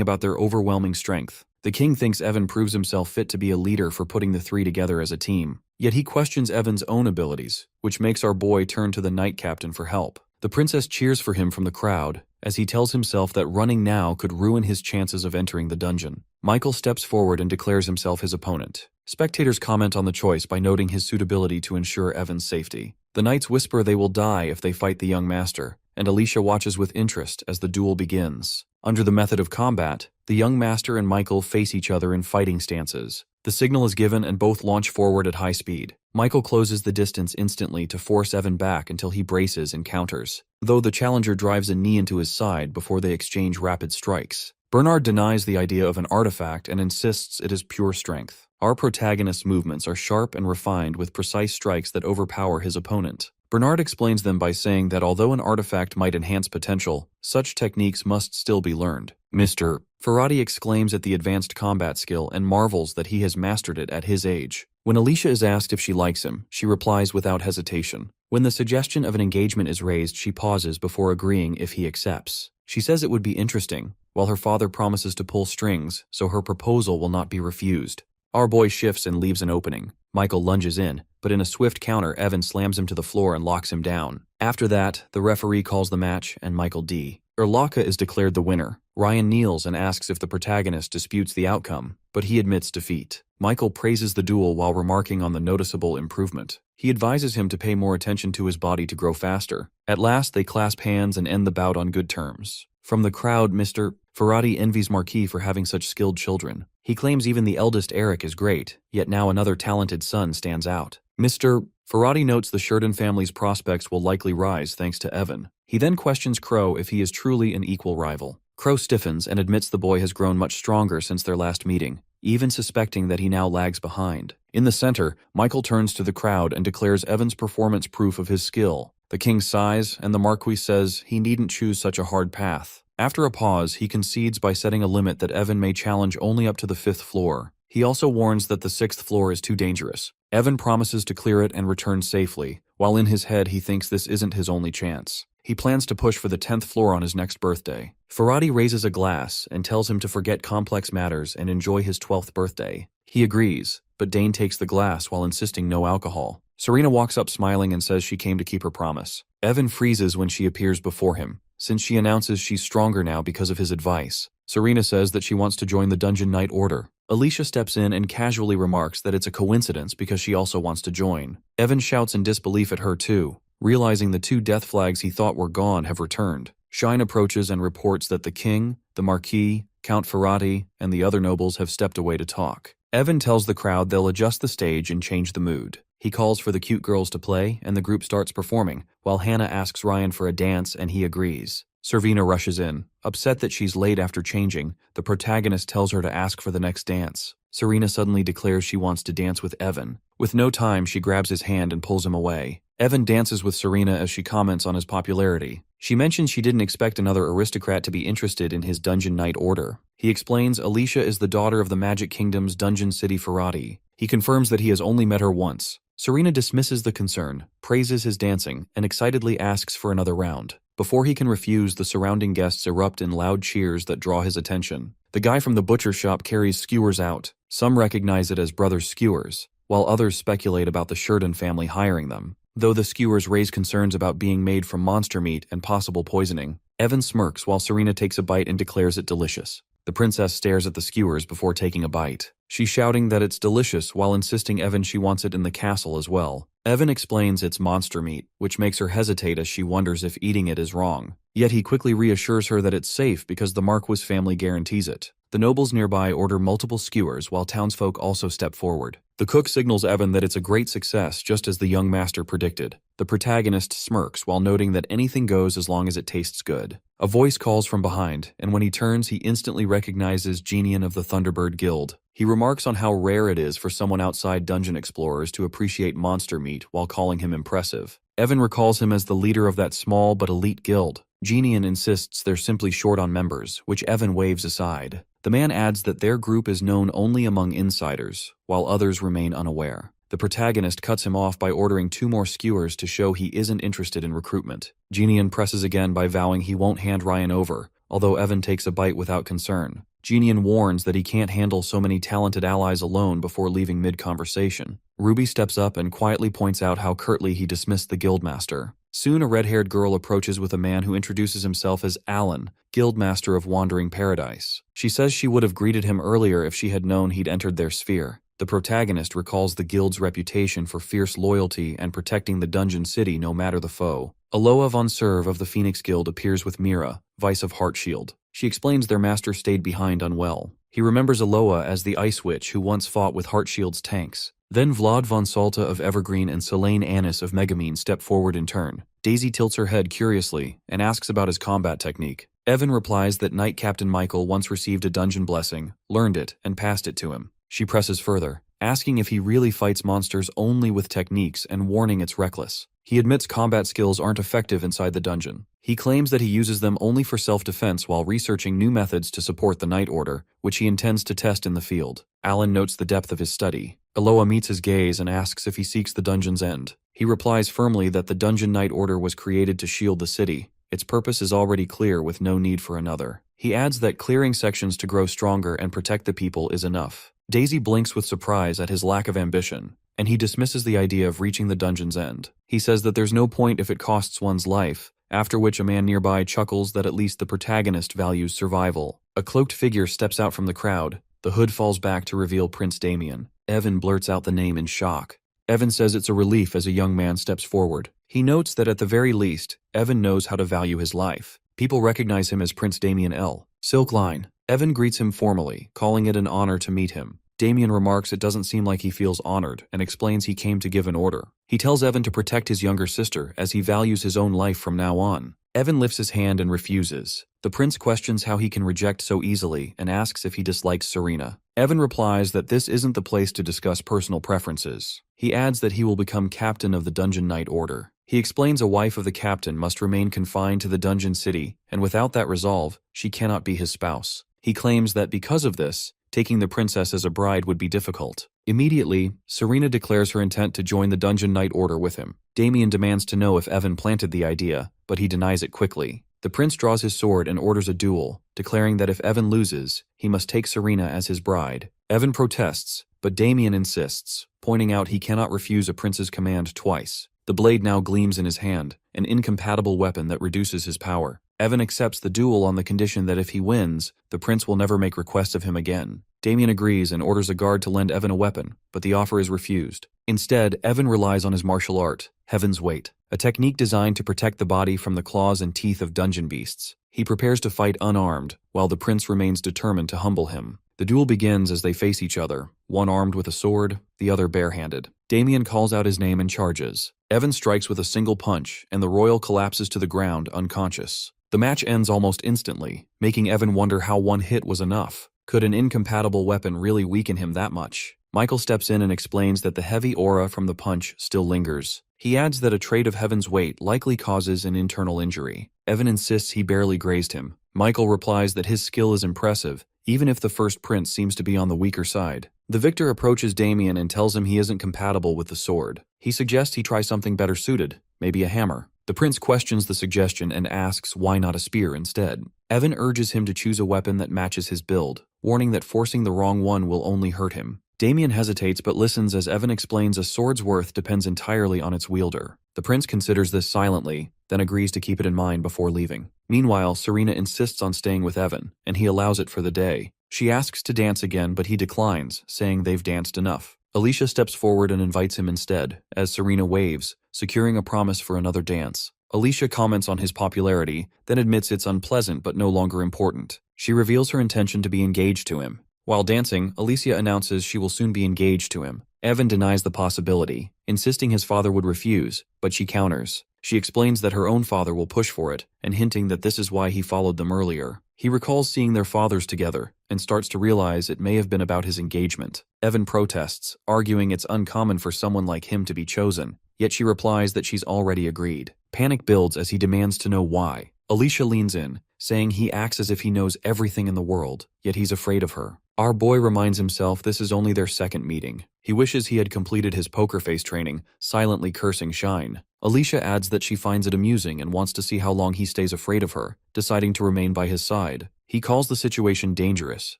about their overwhelming strength. The king thinks Evan proves himself fit to be a leader for putting the 3 together as a team. Yet he questions Evan's own abilities, which makes our boy turn to the knight captain for help. The princess cheers for him from the crowd, as he tells himself that running now could ruin his chances of entering the dungeon. Michael steps forward and declares himself his opponent. Spectators comment on the choice by noting his suitability to ensure Evan's safety. The knights whisper they will die if they fight the young master, and Alicia watches with interest as the duel begins. Under the method of combat, the young master and Michael face each other in fighting stances. The signal is given and both launch forward at high speed. Michael closes the distance instantly to force Evan back until he braces and counters, though the challenger drives a knee into his side before they exchange rapid strikes. Bernard denies the idea of an artifact and insists it is pure strength. Our protagonist's movements are sharp and refined with precise strikes that overpower his opponent. Bernard explains them by saying that although an artifact might enhance potential, such techniques must still be learned. Mr. Ferrati exclaims at the advanced combat skill and marvels that he has mastered it at his age. When Alicia is asked if she likes him, she replies without hesitation. When the suggestion of an engagement is raised, she pauses before agreeing if he accepts. She says it would be interesting, while her father promises to pull strings so her proposal will not be refused. Our boy shifts and leaves an opening. Michael lunges in, but in a swift counter, Evan slams him to the floor and locks him down. After that, the referee calls the match, and Michael D. Erlaka is declared the winner. Ryan kneels and asks if the protagonist disputes the outcome, but he admits defeat. Michael praises the duel while remarking on the noticeable improvement. He advises him to pay more attention to his body to grow faster. At last, they clasp hands and end the bout on good terms. From the crowd, Mr. Ferrati envies Marquis for having such skilled children. He claims even the eldest Eric is great, yet now another talented son stands out. Mr. Ferrati notes the Shurden family's prospects will likely rise thanks to Evan. He then questions Crow if he is truly an equal rival. Crow stiffens and admits the boy has grown much stronger since their last meeting, even suspecting that he now lags behind. In the center, Michael turns to the crowd and declares Evan's performance proof of his skill. The king sighs, and the Marquis says he needn't choose such a hard path. After a pause, he concedes by setting a limit that Evan may challenge only up to the 5th floor. He also warns that the 6th floor is too dangerous. Evan promises to clear it and return safely, while in his head he thinks this isn't his only chance. He plans to push for the 10th floor on his next birthday. Ferrati raises a glass and tells him to forget complex matters and enjoy his 12th birthday. He agrees, but Dane takes the glass while insisting no alcohol. Serena walks up smiling and says she came to keep her promise. Evan freezes when she appears before him, since she announces she's stronger now because of his advice. Serena says that she wants to join the Dungeon Knight Order. Alicia steps in and casually remarks that it's a coincidence because she also wants to join. Evan shouts in disbelief at her too, realizing the 2 death flags he thought were gone have returned. Shine approaches and reports that the king, the Marquis, Count Ferrati, and the other nobles have stepped away to talk. Evan tells the crowd they'll adjust the stage and change the mood. He calls for the cute girls to play, and the group starts performing, while Hannah asks Ryan for a dance and he agrees. Servina rushes in. Upset that she's late after changing, the protagonist tells her to ask for the next dance. Serena suddenly declares she wants to dance with Evan. With no time, she grabs his hand and pulls him away. Evan dances with Serena as she comments on his popularity. She mentions she didn't expect another aristocrat to be interested in his Dungeon Knight order. He explains Alicia is the daughter of the Magic Kingdom's Dungeon City Ferrati. He confirms that he has only met her once. Serena dismisses the concern, praises his dancing, and excitedly asks for another round. Before he can refuse, the surrounding guests erupt in loud cheers that draw his attention. The guy from the butcher shop carries skewers out. Some recognize it as Brothers Skewers, while others speculate about the Sheridan family hiring them. Though the skewers raise concerns about being made from monster meat and possible poisoning, Evan smirks while Serena takes a bite and declares it delicious. The princess stares at the skewers before taking a bite. She's shouting that it's delicious while insisting Evan she wants it in the castle as well. Evan explains it's monster meat, which makes her hesitate as she wonders if eating it is wrong. Yet he quickly reassures her that it's safe because the Marquis family guarantees it. The nobles nearby order multiple skewers while townsfolk also step forward. The cook signals Evan that it's a great success, just as the young master predicted. The protagonist smirks while noting that anything goes as long as it tastes good. A voice calls from behind, and when he turns, he instantly recognizes Genian of the Thunderbird Guild. He remarks on how rare it is for someone outside dungeon explorers to appreciate monster meat while calling him impressive. Evan recalls him as the leader of that small but elite guild. Genian insists they're simply short on members, which Evan waves aside. The man adds that their group is known only among insiders, while others remain unaware. The protagonist cuts him off by ordering 2 more skewers to show he isn't interested in recruitment. Genian presses again by vowing he won't hand Ryan over, although Evan takes a bite without concern. Genian warns that he can't handle so many talented allies alone before leaving mid-conversation. Ruby steps up and quietly points out how curtly he dismissed the guildmaster. Soon a red-haired girl approaches with a man who introduces himself as Alan, guildmaster of Wandering Paradise. She says she would have greeted him earlier if she had known he'd entered their sphere. The protagonist recalls the guild's reputation for fierce loyalty and protecting the dungeon city no matter the foe. Aloha Von Serve of the Phoenix Guild appears with Mira, vice of Heartshield. She explains their master stayed behind unwell. He remembers Aloha as the Ice Witch who once fought with Heartshield's tanks. Then Vlad von Salta of Evergreen and Selene Annis of Megamine step forward in turn. Daisy tilts her head curiously and asks about his combat technique. Evan replies that Knight Captain Michael once received a dungeon blessing, learned it, and passed it to him. She presses further, asking if he really fights monsters only with techniques and warning it's reckless. He admits combat skills aren't effective inside the dungeon. He claims that he uses them only for self-defense while researching new methods to support the Knight Order, which he intends to test in the field. Alan notes the depth of his study. Aloha meets his gaze and asks if he seeks the dungeon's end. He replies firmly that the Dungeon Knight Order was created to shield the city. Its purpose is already clear with no need for another. He adds that clearing sections to grow stronger and protect the people is enough. Daisy blinks with surprise at his lack of ambition, and he dismisses the idea of reaching the dungeon's end. He says that there's no point if it costs one's life, after which a man nearby chuckles that at least the protagonist values survival. A cloaked figure steps out from the crowd. The hood falls back to reveal Prince Damien. Evan blurts out the name in shock. Evan says it's a relief as a young man steps forward. He notes that at the very least, Evan knows how to value his life. People recognize him as Prince Damien L. Silk Line. Evan greets him formally, calling it an honor to meet him. Damien remarks it doesn't seem like he feels honored and explains he came to give an order. He tells Evan to protect his younger sister as he values his own life from now on. Evan lifts his hand and refuses. The prince questions how he can reject so easily and asks if he dislikes Serena. Evan replies that this isn't the place to discuss personal preferences. He adds that he will become captain of the Dungeon Knight Order. He explains a wife of the captain must remain confined to the dungeon city, and without that resolve, she cannot be his spouse. He claims that because of this, taking the princess as a bride would be difficult. Immediately, Serena declares her intent to join the Dungeon Knight Order with him. Damien demands to know if Evan planted the idea, but he denies it quickly. The prince draws his sword and orders a duel, declaring that if Evan loses, he must take Serena as his bride. Evan protests, but Damien insists, pointing out he cannot refuse a prince's command twice. The blade now gleams in his hand, an incompatible weapon that reduces his power. Evan accepts the duel on the condition that if he wins, the prince will never make request of him again. Damien agrees and orders a guard to lend Evan a weapon, but the offer is refused. Instead, Evan relies on his martial art, Heaven's Weight, a technique designed to protect the body from the claws and teeth of dungeon beasts. He prepares to fight unarmed, while the prince remains determined to humble him. The duel begins as they face each other, one armed with a sword, the other barehanded. Damien calls out his name and charges. Evan strikes with a single punch, and the royal collapses to the ground unconscious. The match ends almost instantly, making Evan wonder how one hit was enough. Could an incompatible weapon really weaken him that much? Michael steps in and explains that the heavy aura from the punch still lingers. He adds that a trait of Heaven's weight likely causes an internal injury. Evan insists he barely grazed him. Michael replies that his skill is impressive, even if the first prince seems to be on the weaker side. The victor approaches Damien and tells him he isn't compatible with the sword. He suggests he try something better suited, maybe a hammer. The prince questions the suggestion and asks why not a spear instead. Evan urges him to choose a weapon that matches his build, warning that forcing the wrong one will only hurt him. Damien hesitates but listens as Evan explains a sword's worth depends entirely on its wielder. The prince considers this silently, then agrees to keep it in mind before leaving. Meanwhile, Serena insists on staying with Evan, and he allows it for the day. She asks to dance again, but he declines, saying they've danced enough. Alicia steps forward and invites him instead, as Serena waves, securing a promise for another dance. Alicia comments on his popularity, then admits it's unpleasant but no longer important. She reveals her intention to be engaged to him. While dancing, Alicia announces she will soon be engaged to him. Evan denies the possibility, insisting his father would refuse, but she counters. She explains that her own father will push for it, and hinting that this is why he followed them earlier. He recalls seeing their fathers together, and starts to realize it may have been about his engagement. Evan protests, arguing it's uncommon for someone like him to be chosen, yet she replies that she's already agreed. Panic builds as he demands to know why. Alicia leans in, saying he acts as if he knows everything in the world, yet he's afraid of her. Our boy reminds himself this is only their second meeting. He wishes he had completed his poker face training, silently cursing Shine. Alicia adds that she finds it amusing and wants to see how long he stays afraid of her, deciding to remain by his side. He calls the situation dangerous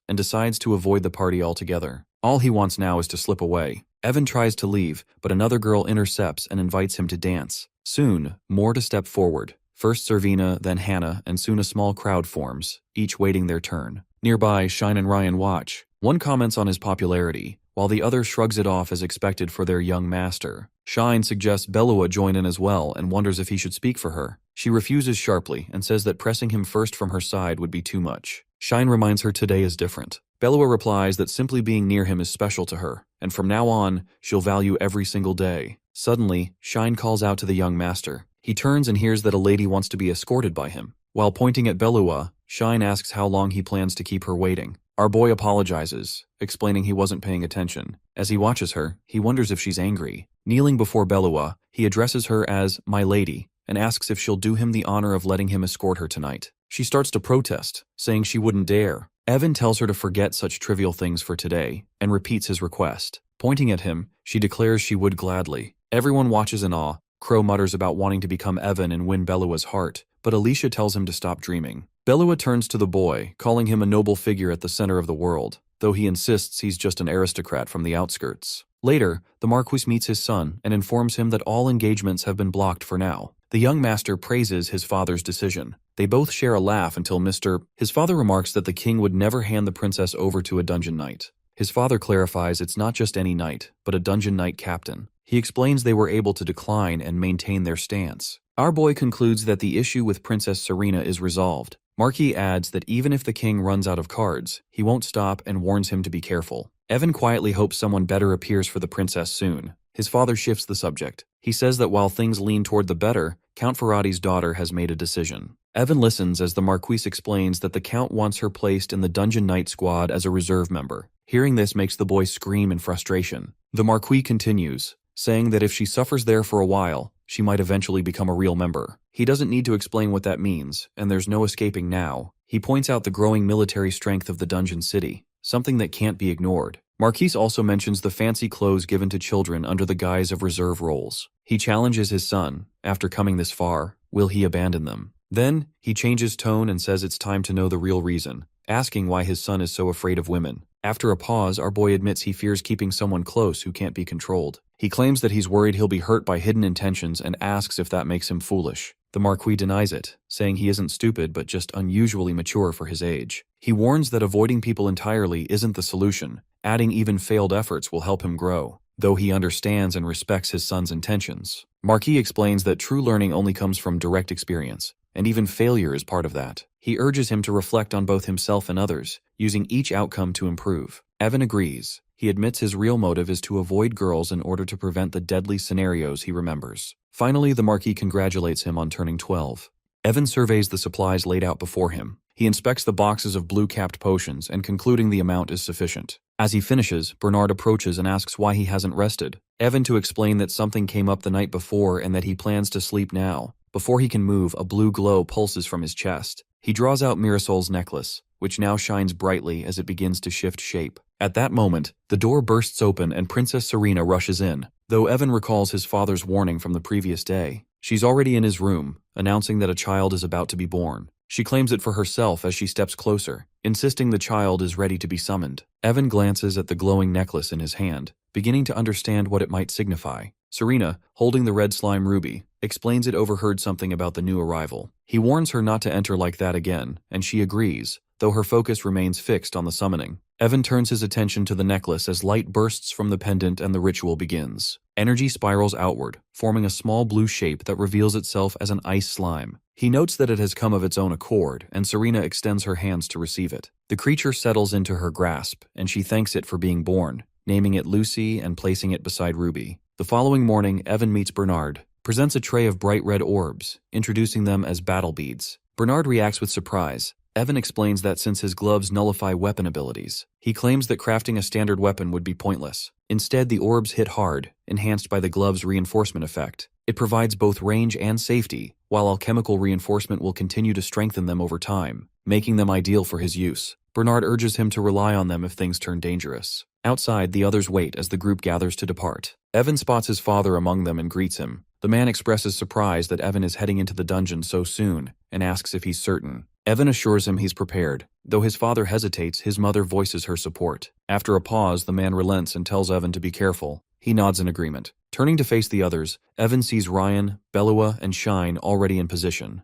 and decides to avoid the party altogether. All he wants now is to slip away. Evan tries to leave, but another girl intercepts and invites him to dance. Soon, more to step forward. First Servina, then Hannah, and soon a small crowd forms, each waiting their turn. Nearby, Shine and Ryan watch. One comments on his popularity, while the other shrugs it off as expected for their young master. Shine suggests Belua join in as well and wonders if he should speak for her. She refuses sharply and says that pressing him first from her side would be too much. Shine reminds her today is different. Belua replies that simply being near him is special to her, and from now on, she'll value every single day. Suddenly, Shine calls out to the young master. He turns and hears that a lady wants to be escorted by him. While pointing at Belua, Shine asks how long he plans to keep her waiting. Our boy apologizes, explaining he wasn't paying attention. As he watches her, he wonders if she's angry. Kneeling before Belua, he addresses her as "my lady" and asks if she'll do him the honor of letting him escort her tonight. She starts to protest, saying she wouldn't dare. Evan tells her to forget such trivial things for today and repeats his request. Pointing at him, she declares she would gladly. Everyone watches in awe. Crow mutters about wanting to become Evan and win Belua's heart, but Alicia tells him to stop dreaming. Belua turns to the boy, calling him a noble figure at the center of the world, though he insists he's just an aristocrat from the outskirts. Later, the Marquis meets his son and informs him that all engagements have been blocked for now. The young master praises his father's decision. They both share a laugh until His father remarks that the king would never hand the princess over to a dungeon knight. His father clarifies it's not just any knight, but a dungeon knight captain. He explains they were able to decline and maintain their stance. Our boy concludes that the issue with Princess Serena is resolved. Marquis adds that even if the king runs out of cards, he won't stop and warns him to be careful. Evan quietly hopes someone better appears for the princess soon. His father shifts the subject. He says that while things lean toward the better, Count Ferrati's daughter has made a decision. Evan listens as the Marquis explains that the Count wants her placed in the Dungeon Knight squad as a reserve member. Hearing this makes the boy scream in frustration. The Marquis continues, saying that if she suffers there for a while, she might eventually become a real member. He doesn't need to explain what that means, and there's no escaping now. He points out the growing military strength of the dungeon city, something that can't be ignored. Marquis also mentions the fancy clothes given to children under the guise of reserve roles. He challenges his son, after coming this far, will he abandon them? Then, he changes tone and says it's time to know the real reason, asking why his son is so afraid of women. After a pause, our boy admits he fears keeping someone close who can't be controlled. He claims that he's worried he'll be hurt by hidden intentions and asks if that makes him foolish. The Marquis denies it, saying he isn't stupid but just unusually mature for his age. He warns that avoiding people entirely isn't the solution. Adding even failed efforts will help him grow, though he understands and respects his son's intentions. Marquis explains that true learning only comes from direct experience, and even failure is part of that. He urges him to reflect on both himself and others, using each outcome to improve. Evan agrees. He admits his real motive is to avoid girls in order to prevent the deadly scenarios he remembers. Finally, the Marquis congratulates him on turning 12. Evan surveys the supplies laid out before him. He inspects the boxes of blue-capped potions and concluding the amount is sufficient. As he finishes, Bernard approaches and asks why he hasn't rested. Evan to explain that something came up the night before and that he plans to sleep now. Before he can move, a blue glow pulses from his chest. He draws out Mirasol's necklace, which now shines brightly as it begins to shift shape. At that moment, the door bursts open and Princess Serena rushes in. Though Evan recalls his father's warning from the previous day, she's already in his room, announcing that a child is about to be born. She claims it for herself as she steps closer, insisting the child is ready to be summoned. Evan glances at the glowing necklace in his hand, beginning to understand what it might signify. Serena, holding the red slime ruby, explains it overheard something about the new arrival. He warns her not to enter like that again, and she agrees, though her focus remains fixed on the summoning. Evan turns his attention to the necklace as light bursts from the pendant and the ritual begins. Energy spirals outward, forming a small blue shape that reveals itself as an ice slime. He notes that it has come of its own accord, and Serena extends her hands to receive it. The creature settles into her grasp, and she thanks it for being born, naming it Lucy and placing it beside Ruby. The following morning, Evan meets Bernard, presents a tray of bright red orbs, introducing them as battle beads. Bernard reacts with surprise. Evan explains that since his gloves nullify weapon abilities, he claims that crafting a standard weapon would be pointless. Instead, the orbs hit hard, enhanced by the gloves' reinforcement effect. It provides both range and safety, while alchemical reinforcement will continue to strengthen them over time, making them ideal for his use. Bernard urges him to rely on them if things turn dangerous. Outside, the others wait as the group gathers to depart. Evan spots his father among them and greets him. The man expresses surprise that Evan is heading into the dungeon so soon, and asks if he's certain. Evan assures him he's prepared. Though his father hesitates, his mother voices her support. After a pause, the man relents and tells Evan to be careful. He nods in agreement. Turning to face the others, Evan sees Ryan, Belua, and Shine already in position.